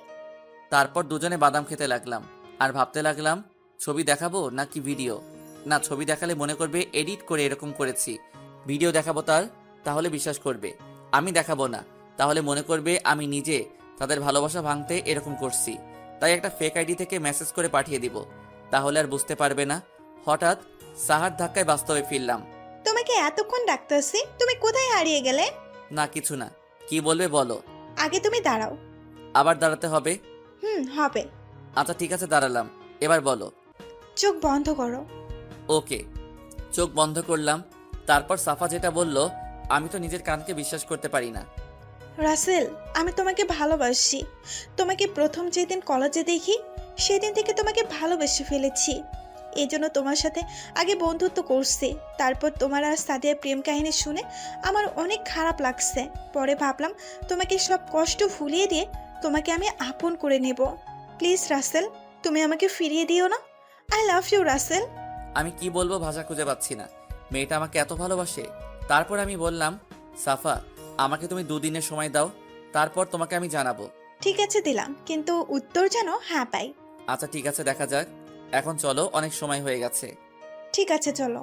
তারপর দুজনে বাদাম খেতে লাগলাম আর ভাবতে লাগলাম ছবি দেখাবো নাকি ভিডিও। না, ছবি দেখালে মনে করবে এডিট করে এরকম করেছি। ভিডিও দেখাবো তাহলে বিশ্বাস করবে। আমি দেখাবো না, তাহলে মনে করবে আমি নিজে তাদের ভালোবাসা ভাঙতে এরকম করছি। তাই একটা ফেক আইডি থেকে মেসেজ করে পাঠিয়ে দিব, তাহলে আর বুঝতে পারবে না। হঠাৎ সাহার ধাক্কায় বাস্তবে ফিরলাম। তোমাকে এতক্ষণ ডাকতেছি, তুমি কোথায় হারিয়ে গেলে? না কিছু না, কি বলবে বলো। আগে তুমি দাঁড়াও। আবার দাঁড়াতে হবে? হবে। আচ্ছা ঠিক আছে, দাঁড়ালাম, এবার বলো। চোখ বন্ধ করো। ওকে, চোখ বন্ধ করলাম। তারপর সাফা যেটা বলল আমি তো নিজের কানকে বিশ্বাস করতে পারি না। রাসেল, আমি তোমাকে ভালোবাসি। তোমাকে প্রথম যেদিন কলেজে দেখি সেদিন থেকে তোমাকে ভালোবেসে ফেলেছি। এই জন্য তোমার সাথে আগে বন্ধুত্ব করছি। তারপর তোমার আর সাদিয়ার প্রেম কাহিনী শুনে আমার অনেক খারাপ লাগছে। পরে ভাবলাম তোমাকে সব কষ্ট ভুলিয়ে দিয়ে তোমাকে আমি আপন করে নেব। প্লিজ রাসেল, তুমি আমাকে ফিরিয়ে দিও না। I love you Rasel. আমি কি বলবো ভাষা খুঁজে পাচ্ছি না। মেয়েটা আমাকে এত ভালোবাসে। তারপর আমি বললাম, সাফা আমাকে তুমি 2 দিনের সময় দাও, তারপর তোমাকে আমি জানাবো। ঠিক আছে দিলাম, কিন্তু উত্তর যেন হ্যাঁ পাই। আচ্ছা ঠিক আছে, দেখা যাক। এখন চলো, অনেক সময় হয়ে গেছে। ঠিক আছে চলো।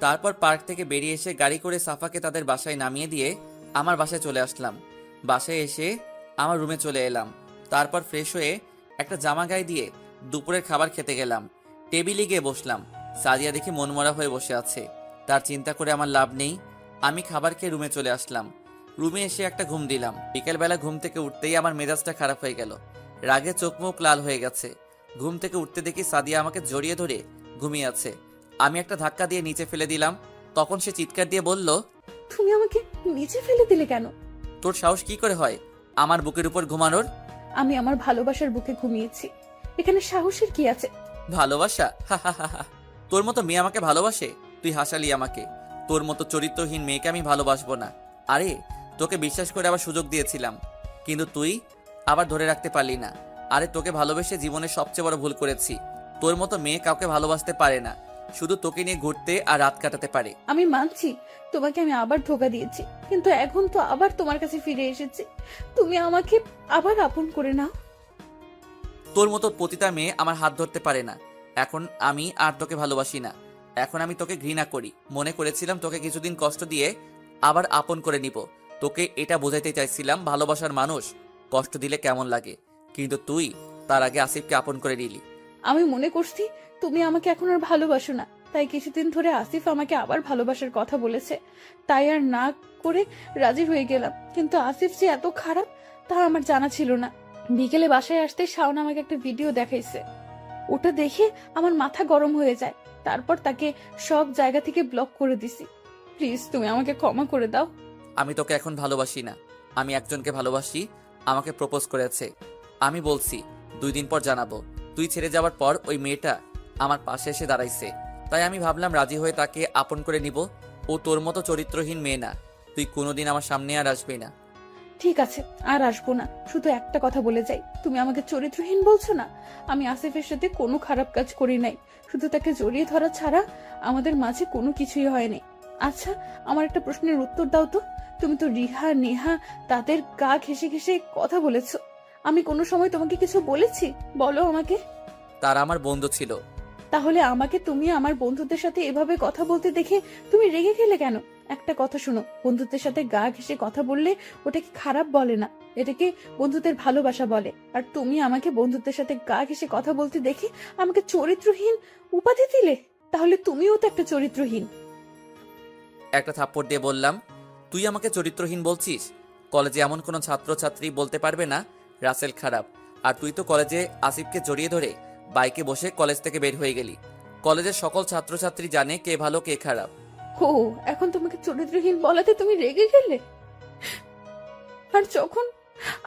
তারপর পার্ক থেকে বেরিয়ে এসে গাড়ি করে সাফাকে তাদের বাসায় নামিয়ে দিয়ে আমার বাসায় চলে আসলাম। বাসায় এসে আমার রুমে চলে এলাম। তারপর ফ্রেশ হয়ে একটা জামা গায়ে দিয়ে দুপুরের খাবার খেতে গেলাম। টেবিলে গিয়ে বসলাম। সাদিয়া দেখে মনমরা হয়ে বসে আছে। তার চিন্তা করে আমার লাভ নেই। আমি খাবার খেয়ে রুমে চলে আসলাম। রুমে এসে একটা ঘুম দিলাম। বিকেলবেলা ঘুম থেকে উঠতেই আমার মেজাজটা খারাপ হয়ে গেল। রাগে চোখ মুখ লাল হয়ে গেছে। ঘুম থেকে উঠতে দেখি সাদিয়া আমাকে জড়িয়ে ধরে ঘুমিয়ে আছে। আমি একটা ধাক্কা দিয়ে নিচে ফেলে দিলাম। তখন সে চিৎকার দিয়ে বলল, তুমি আমাকে নিচে ফেলে দিলে কেন? তোর সাহস কি করে হয় আমার বুকের উপর ঘুমানোর? আমি আমার ভালোবাসার বুকে ঘুমিয়েছি, এখানে সাহসের কি আছে? ভালোবাসা? তোর মতো মেয়ে আমাকে ভালোবাসে? তুই হাসালি আমাকে। তোর মতো চরিত্রহীন মেয়েকে আমি ভালোবাসবো না। আরে তোকে বিশ্বাস করে আবার সুযোগ দিয়েছিলাম, কিন্তু তুই আবার ধরে রাখতে পারলি না। আরে তোকে ভালোবেসে জীবনের সবচেয়ে বড় ভুল করেছি। তোর মতো মেয়ে কাউকে ভালোবাসতে পারে না, শুধু তোকে নিয়ে ঘুরতে আর রাত কাটাতে পারে। আমি মানছি তোমাকে আমি আবার ধোকা দিয়েছি, কিন্তু এখন তো আবার তোমার কাছে ফিরে এসেছি। তুমি আমাকে আবার আপন করে নাও। তোর মতো পতিতা মেয়ে আমার হাত ধরতে পারে না। এখন আমি আর তোকে ভালোবাসি না। এখন আমি তোকে ঘৃণা করি। মনে করেছিলাম তোকে কিছুদিন কষ্ট দিয়ে আবার আপন করে নিব। তোকে এটা বোঝাইতে চাইছিলাম ভালোবাসার মানুষ কষ্ট দিলে কেমন লাগে, কিন্তু তুই তার আগে আসিফকে আপন করে নিলি। আমি মনে করছি তুমি আমাকে এখন আর ভালোবাসো না, তাই কিছুদিন ধরে আসিফ আমাকে আবার ভালোবাসার কথা বলেছে, তাই আর না করে রাজি হয়ে গেলাম। কিন্তু আসিফ যে এত খারাপ তা আমার জানা ছিল না। বিকেলে বাসায় আসতে শাওন আমাকে একটা ভিডিও দেখাইছে। ওটা দেখে আমার মাথা গরম হয়ে যায়। তারপর তাকে সব জায়গা থেকে ব্লক করে দিছি। প্লিজ তুমি আমাকে ক্ষমা করে দাও। আমি তোকে এখন ভালোবাসি না। আমি একজনকে ভালোবাসি, আমাকে প্রপোজ করেছে। আমি বলছি 2 দিন পর জানাবো। তুই ছেড়ে যাওয়ার পর ওই মেয়েটা আমার পাশে এসে দাঁড়াইছে, তাই আমি ভাবলাম রাজি হয়ে তাকে আপন করে নিব। ও তোর মতো চরিত্রহীন মেয়ে না। তুই কোনোদিন আমার সামনে আর আসবি না। ঠিক আছে, আর আসবো না। শুধু একটা কথা বলে যাই, তুমি আমাকে চরিত্রহীন বলছো না? আমি আসিফের সাথে কোনো খারাপ কাজ করি নাই, শুধু তাকে জড়িয়ে ধরা ছাড়া আমাদের মাঝে কোনো কিছুই হয়নি। আচ্ছা, আমার একটা প্রশ্নের উত্তর দাও তো। তুমি তো রিহা নেহা তাদের গা ঘেঁষে ঘেঁষে কথা বলেছো, আমি কোনো সময় তোমাকে কিছু বলেছি? বলো আমাকে। তারা আমার বন্ধু ছিল। তাহলে আমাকে তুমি আমার বন্ধুদের সাথে এভাবে কথা বলতে দেখে তুমি রেগে গেলে কেন? একটা কথা শোনো, বন্ধুদের সাথে গা ঘেঁষে কথা বললে ওটাকে খারাপ বলে না, এটাকে বন্ধুদের ভালোবাসা বলে। আর তুমি আমাকে বন্ধুদের সাথে গা ঘেঁষে কথা বলতে দেখে আমাকে চরিত্রহীন উপাধি দিলে, তাহলে তুমিও তো একটা চরিত্রহীন। একটা থাপ্পড় দিয়ে বললাম, তুই আমাকে চরিত্রহীন বলছিস? কলেজে এমন কোনো ছাত্রছাত্রী বলতে পারবে না রাসেল খারাপ। আর তুই তো কলেজে আসিফকে জড়িয়ে ধরে বাইকে বসে কলেজ থেকে বের হয়ে গেলি। কলেজের সকল ছাত্রছাত্রী জানে কে ভালো কে খারাপ। ও, এখন তোমাকে চরিত্রহীন বলাতে তুমি রেগে গেলে? আর যখন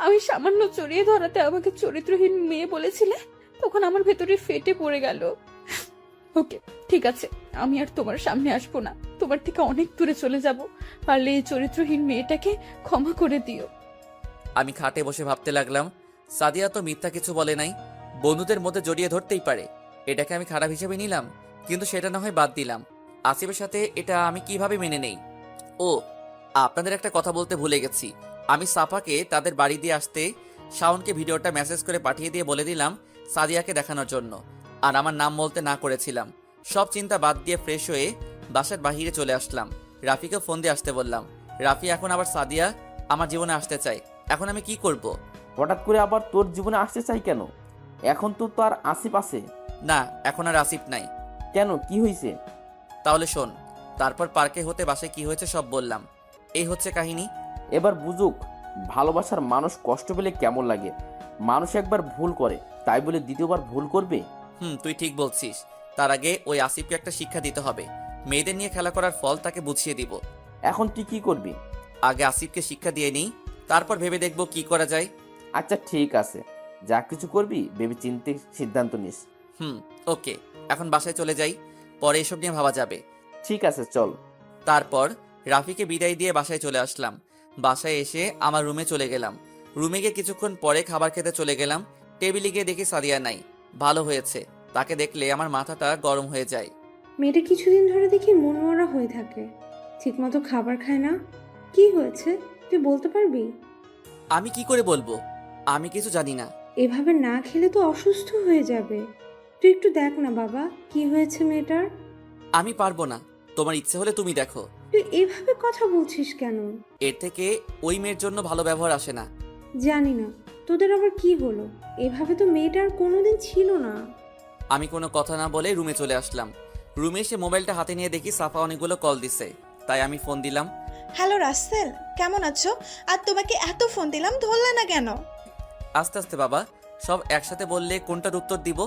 আমি সামান্য জড়িয়ে ধরাতে আমাকে চরিত্রহীন মেয়ে বলেছিলে, তখন আমার ভেতরে ফেটে পড়ে গেল। ওকে, ঠিক আছে, আমি আর তোমার সামনে আসবো না, তোমার থেকে অনেক দূরে চলে যাব। পারলে এই চরিত্রহীন মেয়েটাকে ক্ষমা করে দিও। আমি খাটে বসে ভাবতে লাগলাম, সাদিয়া তো মিথ্যা কিছু বলে নাই। বন্ধুদের মধ্যে জড়িয়ে ধরতেই পারে, এটাকে আমি খারাপ হিসেবে নিলাম। কিন্তু সেটা না হয় বাদ দিলাম, আসিফের সাথে এটা আমি কিভাবে মেনে নেই? ও, আপনাদের একটা কথা বলতে ভুলে গেছি। আমি সাফাকে তাদের বাড়ি দিয়ে আসতে শাওনকে ভিডিওটা মেসেজ করে পাঠিয়ে দিয়ে বলে দিলাম সাদিয়াকে দেখানোর জন্য, আর আমার নাম বলতে না করেছিলাম। সব চিন্তা বাদ দিয়ে ফ্রেশ হয়ে বাসার বাহিরে চলে আসলাম। রাফিকে ফোন দিয়ে আসতে বললাম। রাফি এখন আবার সাদিয়া আমার জীবনে আসতে চায়। এখন আমি কি করব? হঠাৎ করে আবার তোর জীবনে আসতে চাই কেন? এখন তো তার আসিফ আছে। না, এখন আর আসিফ নাই। কেন, কি হয়েছে? তাহলে শোন। তারপর পার্কে হতে বাসায় কি হয়েছে সব বললাম। এই হচ্ছে কাহিনী। এবার বুঝুক ভালোবাসার মানুষ কষ্ট পেলে কেমন লাগে। মানুষ একবার ভুল করে, তাই বলে দ্বিতীয়বার ভুল করবে? তুই ঠিক বলছিস। তার আগে ওই আসিফকে একটা শিক্ষা দিতে হবে। মেয়েদের নিয়ে খেলা করার ফল তাকে বুঝিয়ে দিব। এখন তুই কি করবি? আগে আসিফকে শিক্ষা দিয়ে নিই, তারপর ভেবে দেখব কি করা যায়। আচ্ছা ঠিক আছে, যা কিছু করবি ভেবে চিন্তে সিদ্ধান্ত নিস। ওকে, এখন বাসায় চলে যাই, পরে এসব নিয়ে ভাবা যাবে। ঠিক আছে, চল। তারপর রাফিকে বিদায় দিয়ে বাসায় চলে আসলাম। বাসায় এসে আমার রুমে চলে গেলাম। রুমে গিয়ে কিছুক্ষণ পরে খাবার খেতে চলে গেলাম। টেবিলে গিয়ে দেখি সাদিয়া নাই। ভালো হয়েছে, তাকে দেখলে আমার মাথাটা গরম হয়ে যায়। মেয়েটা কিছুদিন ধরে দেখি মনমরা হয়ে থাকে, ঠিকমতো খাবার খায় না। কি হয়েছে তুই বলতে পারবি? আমি কি করে বলবো? আমি কিছু জানি না। এভাবে না খেলে তো অসুস্থ হয়ে যাবে। তুই একটু দেখ না বাবা, কি হয়েছে মেয়েটার। আমি পারবো না, তোমার ইচ্ছে হলে তুমি দেখো। তুই এভাবে কথা বলছিস কেন? এর থেকে ওই মেয়ের জন্য ভালো ব্যবহার আসে না। জানি না তোদের আবার কি হলো, এভাবে তো মেয়েটার কোনোদিন ছিল না। আমি কোনো কথা না বলে রুমে চলে আসলাম। রুমে এসে মোবাইলটা হাতে নিয়ে দেখি সাফা অনেকগুলো কল দিছে, তাই আমি ফোন দিলাম। হ্যালো রাসেল, কেমন আছো? আর তোমাকে এত ফোন দিলাম, ধরলে না কেন? আস্তে আস্তে বাবা, সব একসাথে বললে কোনটার উত্তর দিব?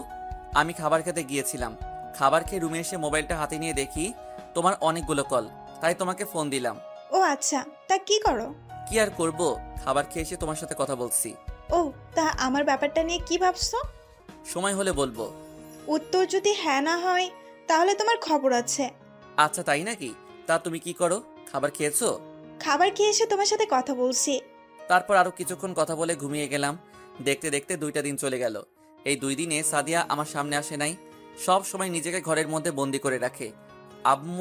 আমি খাবার খেতে গিয়েছিলাম। খাবার খেয়ে রুমে এসে মোবাইলটা হাতে নিয়ে দেখি তোমার অনেকগুলো কল, তাই তোমাকে ফোন দিলাম। ও আচ্ছা, তা কি করো? কি আর করব, খাবার খেয়ে এসে তোমার সাথে কথা বলছি। ও, তা আমার ব্যাপারটা নিয়ে কি ভাবছো? সময় হলে বলবো। উত্তর যদি হ্যাঁ না হয় তাহলে তোমার খবর আছে। আচ্ছা তাই নাকি? তা তুমি কি করো? খাবার খেয়েছো? খাবার খেয়ে এসে তোমার সাথে কথা বলছি। তারপর আরো কিছুক্ষণ কথা বলে ঘুমিয়ে গেলাম। দেখতে দেখতে 2টা দিন চলে গেল। এই 2 দিনে সাদিয়া আমার সামনে আসে নাই। সব সময় নিজেকে ঘরের মধ্যে বন্দি করে রাখে। আব্বু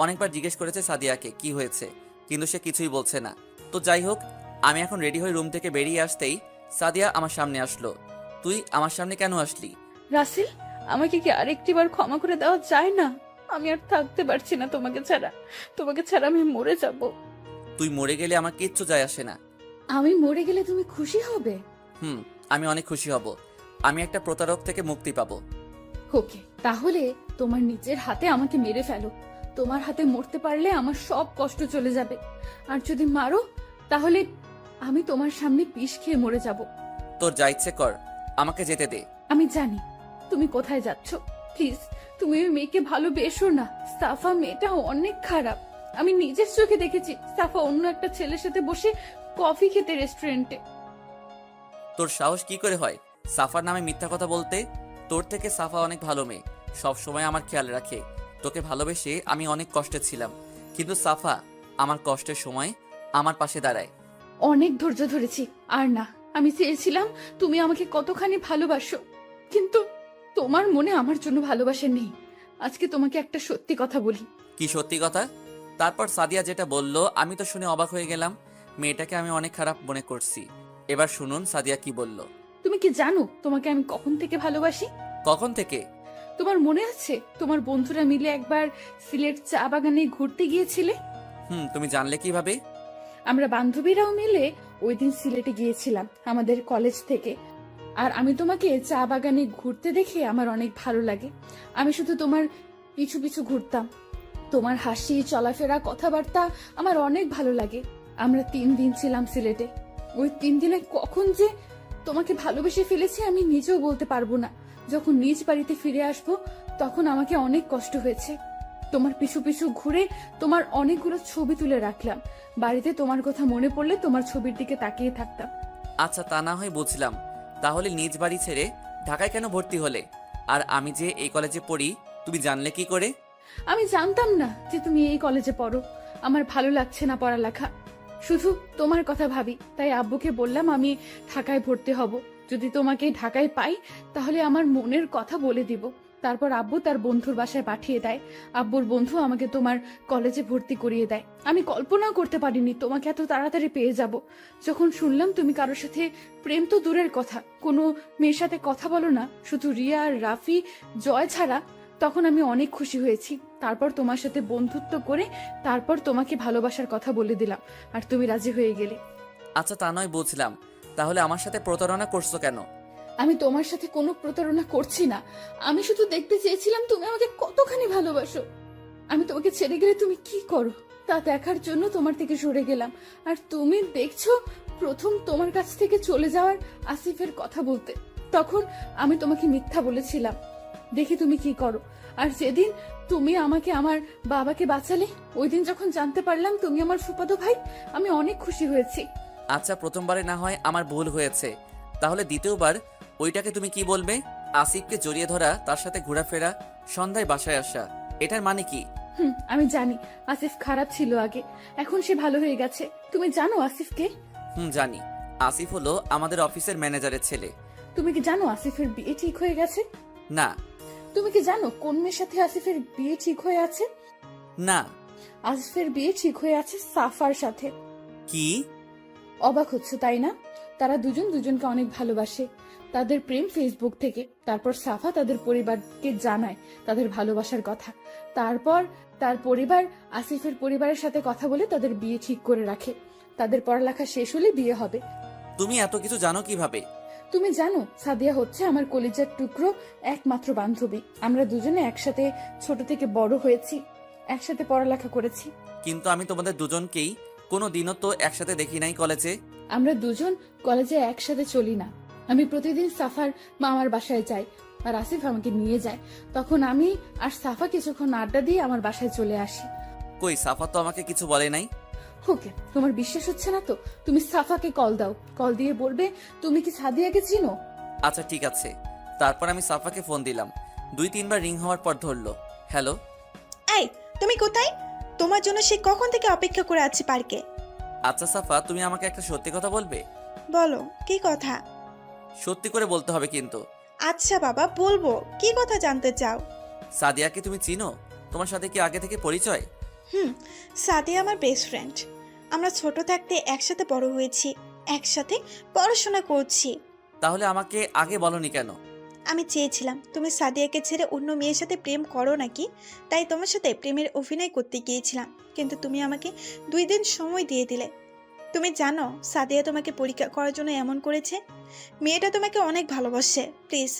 অনেকবার জিজ্ঞেস করেছে সাদিয়াকে কি হয়েছে, কিন্তু সে কিছুই বলছে না। তো যাই হোক, আমি এখন রেডি হয়ে রুম থেকে বেরিয়ে আসতেই সাদিয়া আমার সামনে আসলো। তুই আমার সামনে কেন আসলি? রাসেল, আমাকে কি আরেকটিবার ক্ষমা করে দেওয়া যায় না? আমি আর থাকতে পারছি না তোমাকে ছাড়া। তোমাকে ছাড়া আমি মরে যাব। তুই মরে গেলে আমার কিচ্ছু যায় আসে না। আমি মরে গেলে তুমি খুশি হবে? আমি অনেক খুশি হব। আমি একটা প্রতারক থেকে মুক্তি পাবো। ওকে, তাহলে তোমার নিজের হাতে আমাকে মেরে ফেলো। তোমার হাতে মরতে পারলে আমার সব কষ্ট চলে যাবে। আর যদি মারো তাহলে আমি তোমার সামনে বিষ খেয়ে মরে যাব। তোর যা ইচ্ছে কর, আমাকে যেতে দে। আমি জানি তুমি কোথায় যাচ্ছ। প্লিজ, তুমি ওই মেয়েকে ভালোবেসো না। সাফা মেয়েটা অনেক খারাপ। আমি নিজের চোখে দেখেছি সাফা অন্য একটা ছেলের সাথে বসে কফি খেতে রেস্টুরেন্টে। তোর সাহস কি করে হয় সাফার নামে মিথ্যা কথা বলতে? তোর থেকে সাফা অনেক ভালো মেয়ে, সব সময় আমার খেয়াল রাখে। তোকে ভালোবেসে আমি অনেক কষ্টে ছিলাম, কিন্তু সাফা আমার কষ্টের সময় আমার পাশে দাঁড়ায়। অনেক ধৈর্য ধরেছি, আর না। আমি চেয়েছিলাম তুমি আমাকে কতখানি ভালোবাসো, কিন্তু তোমার মনে আমার জন্য ভালোবাসা নেই। আজকে তোমাকে একটা সত্যি কথা বলি। কি সত্যি কথা? তারপর সাদিয়া যেটা বলল আমি তো শুনে অবাক হয়ে গেলাম। মেয়েটাকে আমি অনেক খারাপ মনে করছি। এবার শুনুন সাদিয়া কি বলল। তুমি কি জানো তোমাকে আমি কখন থেকে ভালোবাসি? কখন থেকে? তোমার মনে আছে তোমার বন্ধুরা মিলে একবার সিলেট চা বাগানে ঘুরতে গিয়েছিলে? তুমি জানলে কিভাবে? আমরা বান্ধবীরাও মিলে ওই দিন সিলেটে গিয়েছিলাম আমাদের কলেজ থেকে। আর আমি তোমাকে চা বাগানে ঘুরতে দেখে আমার অনেক ভালো লাগে। আমি শুধু তোমার পিছু পিছু ঘুরতাম। তোমার হাসি, চলাফেরা, কথাবার্তা আমার অনেক ভালো লাগে। আমরা 3 দিন ছিলাম সিলেটে। ওই 3 দিনে কখন যে তোমাকে ভালোবেসে ফেলেছি আমি নিজেও বলতে পারবো না। যখন নিজ বাড়িতে ফিরে আসবো তখন আমাকে অনেক কষ্ট হয়েছে। তোমার পিছু পিছু ঘুরে তোমার অনেকগুলো ছবি তুলে রাখলাম। বাড়িতে তোমার কথা মনে পড়লে তোমার ছবির দিকে তাকিয়ে থাকতাম। আচ্ছা তা না হয় বুঝলাম, তাহলে নিজ বাড়ি ছেড়ে ঢাকায় কেন ভর্তি হলে? আর আমি যে এই কলেজে পড়ি তুমি জানলে কি করে? আমি জানতাম না যে তুমি এই কলেজে পড়ো। আমার ভালো লাগছে না পড়ালেখা, শুধু তোমার কথা ভাবি। তাই আব্বুকে বললাম আমি ঢাকায় ভর্তি হব। যদি তোমাকে ঢাকায় পাই তাহলে আমার মনের কথা বলে দিব। তারপর আব্বু তার বন্ধুর বাসায় পাঠিয়ে দেয়। আব্বুর বন্ধু আমাকে তোমার কলেজে ভর্তি করিয়ে দেয়। আমি কল্পনাও করতে পারিনি তোমাকে এত তাড়াতাড়ি পেয়ে যাব। যখন শুনলাম তুমি কারোর সাথে প্রেম তো দূরের কথা, কোনো মেয়ের সাথে কথা বলো না, শুধু রিয়া আর রাফি, জয় ছাড়া, তখন আমি অনেক খুশি হয়েছি। তারপর তোমার সাথে বন্ধুত্ব করে তারপর তোমাকে ভালোবাসার কথা বলে দিলাম, আর তুমি রাজি হয়ে গেলে। আচ্ছা তা নয় বুঝলাম, তাহলে আমার সাথে প্রতারণা করছো কেন? আমি তোমার সাথে কোনো প্রতারণা করছি না, আমি শুধু দেখতে চেয়েছিলাম তুমি আমাকে কতখানি ভালোবাসো। আমি তোমাকে ছেড়ে গেলে তুমি কি করো তা দেখার জন্য তোমার থেকে সরে গেলাম। আর তুমি দেখছো প্রথম তোমার কাছ থেকে চলে যাওয়ার আসিফের কথা বলতে, তখন আমি তোমাকে মিথ্যা বলেছিলাম, দেখি তুমি কি করো। আর যেদিন তুমি আমাকে আমার বাবাকে বাঁচালে, ওই দিন যখন জানতে পারলাম তুমি আমার ফুফাতো ভাই, আমি অনেক খুশি হয়েছি। আচ্ছা প্রথমবারে না হয় আমার ভুল হয়েছে, তাহলে দ্বিতীয়বার ওইটাকে তুমি কি বলবে? আসিফকে জড়িয়ে ধরা, তার সাথে ঘোরাফেরা, সন্ধ্যায় বাসায় আসা, এটার মানে কি? আমি জানি আসিফ খারাপ ছিল আগে, এখন সে ভালো হয়ে গেছে। তুমি জানো আসিফকে? জানি। আসিফ হলো আমাদের অফিসের ম্যানেজারের ছেলে। তুমি কি জানো আসিফের বিয়ে ঠিক হয়ে গেছে? না। তুমি কি জানো কোন মেয়ের সাথে আসিফের বিয়ে ঠিক হয়ে আছে? না। আসিফের বিয়ে ঠিক হয়ে আছে সাফার সাথে। কি? অবাক হচ্ছ তাই না? তারা দুজন দুজনকে অনেক ভালোবাসে, তাদের প্রেম ফেসবুক থেকে। তারপর সাফা তাদের পরিবারকে জানায় তাদের ভালোবাসার কথা। তারপর তার পরিবার আসিফের পরিবারের সাথে কথা বলে তাদের বিয়ে ঠিক করে রাখে। তাদের পড়ালেখা শেষ হলে বিয়ে হবে। তুমি এত কিছু জানো কিভাবে? তুমি জানো সাদিয়া হচ্ছে আমার কলিজার টুকরো একমাত্র বান্ধবী। আমরা দুজনে একসাথে ছোট থেকে বড় হয়েছি, একসাথে পড়ালেখা করেছি। কিন্তু আমি তোমাদের দুজনকেই কোনো দিনও তো একসাথে দেখি নাই কলেজে। আমরা দুজন কলেজে একসাথে চলি না। আমি প্রতিদিন সাফার মামার বাসায় যাই, আর আসিফ আমাকে নিয়ে যায়। তখন আমি আর সাফা কিছুক্ষণ আড্ডা দিয়ে আমার বাসায় চলে আসি। কই, সাফা তো আমাকে কিছু বলে নাই। ওকে, তোমার বিশ্বাস হচ্ছে না তো তুমি সাফাকে কল দাও, কল দিয়ে বলবে তুমি কি সাদিয়াকে চিনো। আচ্ছা ঠিক আছে। তারপর আমি সাফাকে ফোন দিলাম, 2-3 বার রিং হওয়ার পর ধরলো। হ্যালো। এই, তুমি কোথায়? তোমার জন্য সে কখন থেকে অপেক্ষা করে আছে পার্কে। আচ্ছা সাফা, তুমি আমাকে একটা সত্যি কথা বলবে? বলো, কি কথা? সত্যি করে বলতে হবে কিন্তু। আচ্ছা বাবা, বলবো। কি কথা জানতে চাও? সাদিয়াকে তুমি চিনো? তোমার সাথে কি আগে থেকে পরিচয়? সাদিয়া আমার বেস্ট ফ্রেন্ড। আমরা ছোট থাকতে একসাথে বড় হয়েছি, একসাথে পড়াশোনা করছি। তাহলে আমাকে আগে বলনি কেন? আমি চেয়েছিলাম তুমি সাদিয়াকে ছেড়ে অন্য মেয়ের সাথে প্রেম করো নাকি, তাই তোমার সাথে প্রেমের অভিনয় করতে গিয়েছিলাম। কিন্তু তুমি আমাকে 2 দিন সময় দিয়ে দিলে। তুমি জানো সাদিয়া তোমাকে পরীক্ষা করার জন্য এমন করেছে। মেয়েটা তোমাকে অনেক ভালোবাসে, প্লিজ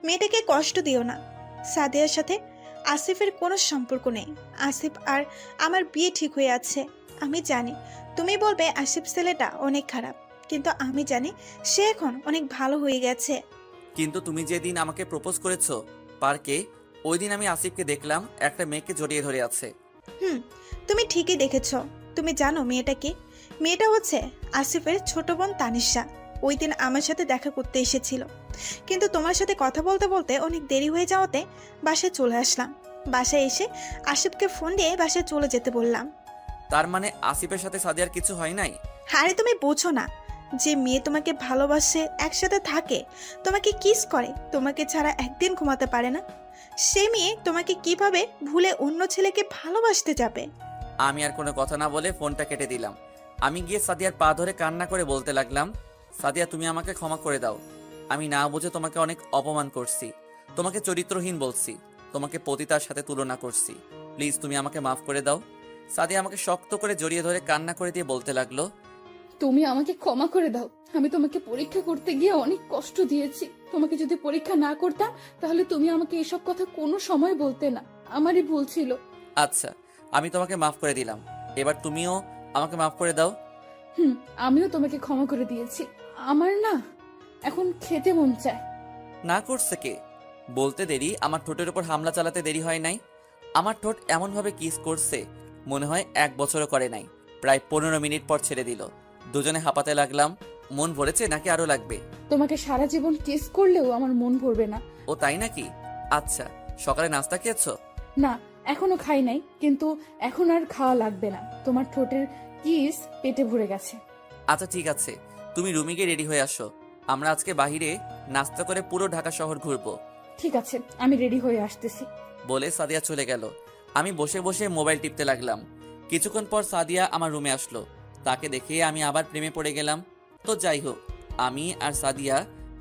মেয়েটাকে কষ্ট দিও না। সাদিয়ার সাথে আসিফের কোনো সম্পর্ক নেই। আসিফ আর আমার বিয়ে ঠিক হয়ে আছে। আমি জানি তুমি বলবে আসিফ ছেলেটা অনেক খারাপ, কিন্তু আমি জানি সে এখন অনেক ভালো হয়ে গেছে। কিন্তু তুমি যেদিন আমাকে প্রপোজ করেছো পার্কে, ওই দিন আমি আসিফকে দেখলাম একটা মেয়েকে জড়িয়ে ধরে আছে। তুমি ঠিকই দেখেছ। তুমি জানো মেয়েটা কি? মেয়েটা হচ্ছে আসিফের ছোট বোন তানিশা। ওই দিন আমার সাথে দেখা করতে এসেছিল, কিন্তু তোমার সাথে কথা বলতে বলতে অনেক দেরি হয়ে যাওয়াতে বাসায় চলে আসলাম। বাসায় এসে আসিফকে ফোন দিয়ে বাসায় চলে যেতে বললাম। তার মানে আসিফের সাথে সাদিয়ার কিছু হয় নাই? আরে তুমি বোঝো না, যে মেয়ে তোমাকে ভালোবাসে, একসাথে থাকে, তোমাকে কিস করে, তোমাকে ছাড়া একদিন ঘুমাতে পারে না, সে মেয়ে তোমাকে কিভাবে ভুলে অন্য ছেলেকে ভালোবাসতে যাবে? আমি আর কোনো কথা না বলে ফোনটা কেটে দিলাম। আমি গিয়ে সাদিয়ার পা ধরে কান্না করে বলতে লাগলাম, সাদিয়া তুমি আমাকে ক্ষমা করে দাও। আমি না বুঝে তোমাকে অনেক অপমান করছি, তোমাকে চরিত্রহীন বলছি, তোমাকে পতিতার সাথে তুলনা করছি। প্লিজ তুমি আমাকে মাফ করে দাও। সাদিয়া আমাকে শক্ত করে জড়িয়ে ধরে কান্না করে দিয়ে বলতে লাগলো, তুমি আমাকে ক্ষমা করে দাও। আমি তোমাকে পরীক্ষা করতে গিয়ে অনেক কষ্ট দিয়েছি। তোমাকে যদি পরীক্ষা না করতাম তাহলে তুমি আমাকে এসব কথা কোনো সময় বলতে না। আমারই ভুল ছিল। আচ্ছা আমি তোমাকে মাফ করে দিলাম, এবার তুমিও আমাকে মাফ করে দাও। আমিও তোমাকে ক্ষমা করে দিয়েছি। আমার না এখন খেতে মন চায়। না করছে কে? বলতে দেরি আমার ঠোঁটের উপর হামলা চালাতে দেরি হয় নাই। আমার ঠোঁট এমনভাবে কিস করছে মনে হয় 1 বছরও করে নাই। প্রায় 15 মিনিট পর ছেড়ে দিল। দুজনে হাঁপাতে লাগলাম। মন ভরেছে নাকি আরো লাগবে? তোমাকে সারা জীবন কিস করলেও আমার মন ভরবে না। ও তাই নাকি? আচ্ছা সকালে নাস্তা খেয়েছো? না, এখনো খাই নাই, কিন্তু এখন আর খাওয়া লাগবে না। তোমার ঠোঁটের কিস পেটে ভরে গেছে। আচ্ছা ঠিক আছে, তুমি রুমে গিয়ে রেডি হয়ে আসো। আমরা আজকে বাহিরে নাস্তা করে পুরো ঢাকা শহর ঘুরবো। ঠিক আছে, আমি রেডি হয়ে আসতেছি। বলে সাদিয়া চলে গেল। আমি বসে বসে মোবাইল টিপতে লাগলাম। কিছুক্ষণ পর সাদিয়া আমার রুমে আসলো। তাকে দেখে আমি আবার প্রেমে পড়ে গেলাম। তো যাই হোক, আমি আর সাদিয়া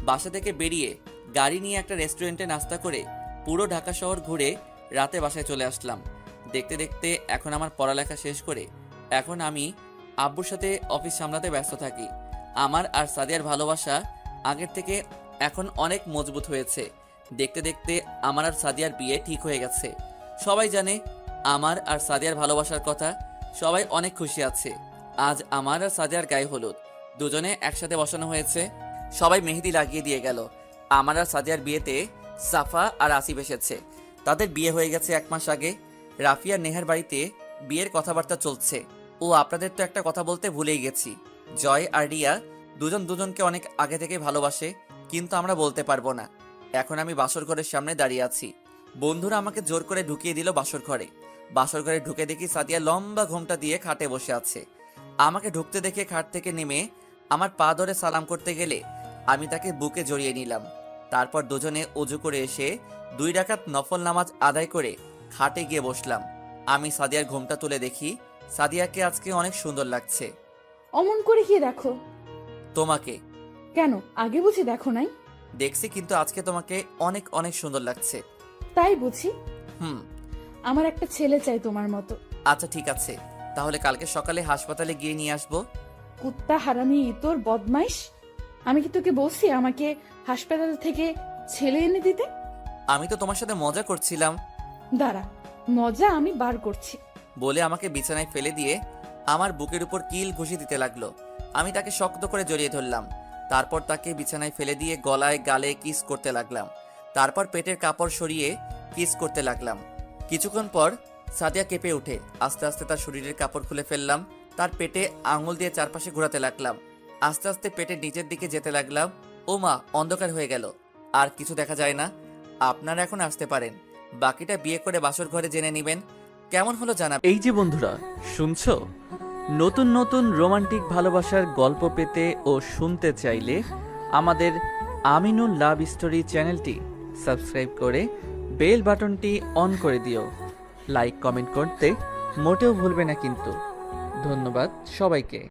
বাসা থেকে বেরিয়ে গাড়ি নিয়ে একটা রেস্টুরেন্টে নাস্তা করে পুরো ঢাকা শহর ঘুরে রাতে বাসায় চলে আসলাম। দেখতে দেখতে এখন আমার পড়ালেখা শেষ করে এখন আমি আব্বুর সাথে অফিস সামলাতে ব্যস্ত থাকি। আমার আর সাদিয়ার ভালোবাসা আগের থেকে এখন অনেক মজবুত হয়েছে। দেখতে দেখতে আমার আর সাদিয়ার বিয়ে ঠিক হয়ে গেছে। সবাই জানে আমার আর সাদিয়ার ভালোবাসার কথা। সবাই অনেক খুশি আছে। আজ আমার আর সাদিয়ার গায়ে হলুদ, দুজনে একসাথে বসানো হয়েছে। সবাই মেহেদি লাগিয়ে দিয়ে গেল। আমার আর সাদিয়ার বিয়েতে সাফা আর আসিফ এসেছে। তাদের বিয়ে হয়ে গেছে 1 মাস আগে। রাফিয়া নেহার বাড়িতে বিয়ের কথাবার্তা চলছে। ও আপনাদের তো একটা কথা বলতে ভুলেই গেছি, জয় আর রিয়া দুজন দুজনকে অনেক আগে থেকে ভালোবাসে, কিন্তু আমরা বলতে পারবো না। এখন আমি বাসর ঘরের সামনে দাঁড়িয়ে আছি। বন্ধুরা আমাকে জোর করে ঢুকিয়ে দিল বাসর ঘরে। বাসর ঘরে ঢুকে দেখি সাদিয়া লম্বা ঘোমটা দিয়ে খাটে বসে আছে। আমাকে ঢুকতে দেখে খাট থেকে নেমে আমার পা ধরে সালাম করতে গেলে আমি তাকে বুকে জড়িয়ে নিলাম। তারপর দুজনে অজু করে এসে 2 রাকাত নফল নামাজ আদায় করে খাটে গিয়ে বসলাম। আমি সাদিয়ার ঘোমটা তুলে দেখি সাদিয়াকে আজকে অনেক সুন্দর লাগছে। অমন করে কি দেখো? তোমাকে কেন, আগে বুঝি দেখো নাই? দেখছি, কিন্তু আজকে তোমাকে অনেক অনেক সুন্দর লাগছে। তাই বুঝি? হুম। আমার একটা ছেলে চাই তোমার মতো। আচ্ছা ঠিক আছে, তাহলে কালকে সকালে হাসপাতালে গিয়ে নিয়ে আসবো। কুত্তা হারামি তোর বদমাইশ! আমি কি তোকে বলছি আমাকে হাসপাতাল থেকে ছেলে এনে দিতে? আমি তো তোমার সাথে মজা করছিলাম। দাঁড়া, মজা আমি বার করছি। বলে আমাকে বিছানায় ফেলে দিয়ে আমার বুকের উপর কিল ঘুষি দিতে লাগলো। আমি তাকে শক্ত করে জড়িয়ে ধরলাম। তারপর তাকে বিছানায় ফেলে দিয়ে গলায় গালে কিস করতে লাগলাম। তারপর পেটের কাপড় সরিয়ে কিস করতে লাগলাম। কিছুক্ষণ পর সাদিয়া কেঁপে উঠে আস্তে আস্তে তার শরীরের কাপড় খুলে ফেললাম। তার পেটে আঙুল দিয়ে চারপাশে ঘোরাতে লাগলাম। আস্তে আস্তে পেটের নিচের দিকে যেতে লাগলাম। ও মা, অন্ধকার হয়ে গেল, আর কিছু দেখা যায় না। আপনারা এখন আসতে পারেন। বাকিটা বিয়ে করে বাসর ঘরে জেনে নেবেন। কেমন হলো জানাবেন। এই যে বন্ধুরা, শুনছো? নতুন নতুন রোমান্টিক ভালোবাসার গল্প পেতে ও শুনতে চাইলে আমাদের আমিনুল লাভ স্টোরি চ্যানেলটি সাবস্ক্রাইব করে বেল বাটনটি অন করে দিও। লাইক কমেন্ট করতে মোটেও ভুলবে না কিন্তু। ধন্যবাদ সবাইকে।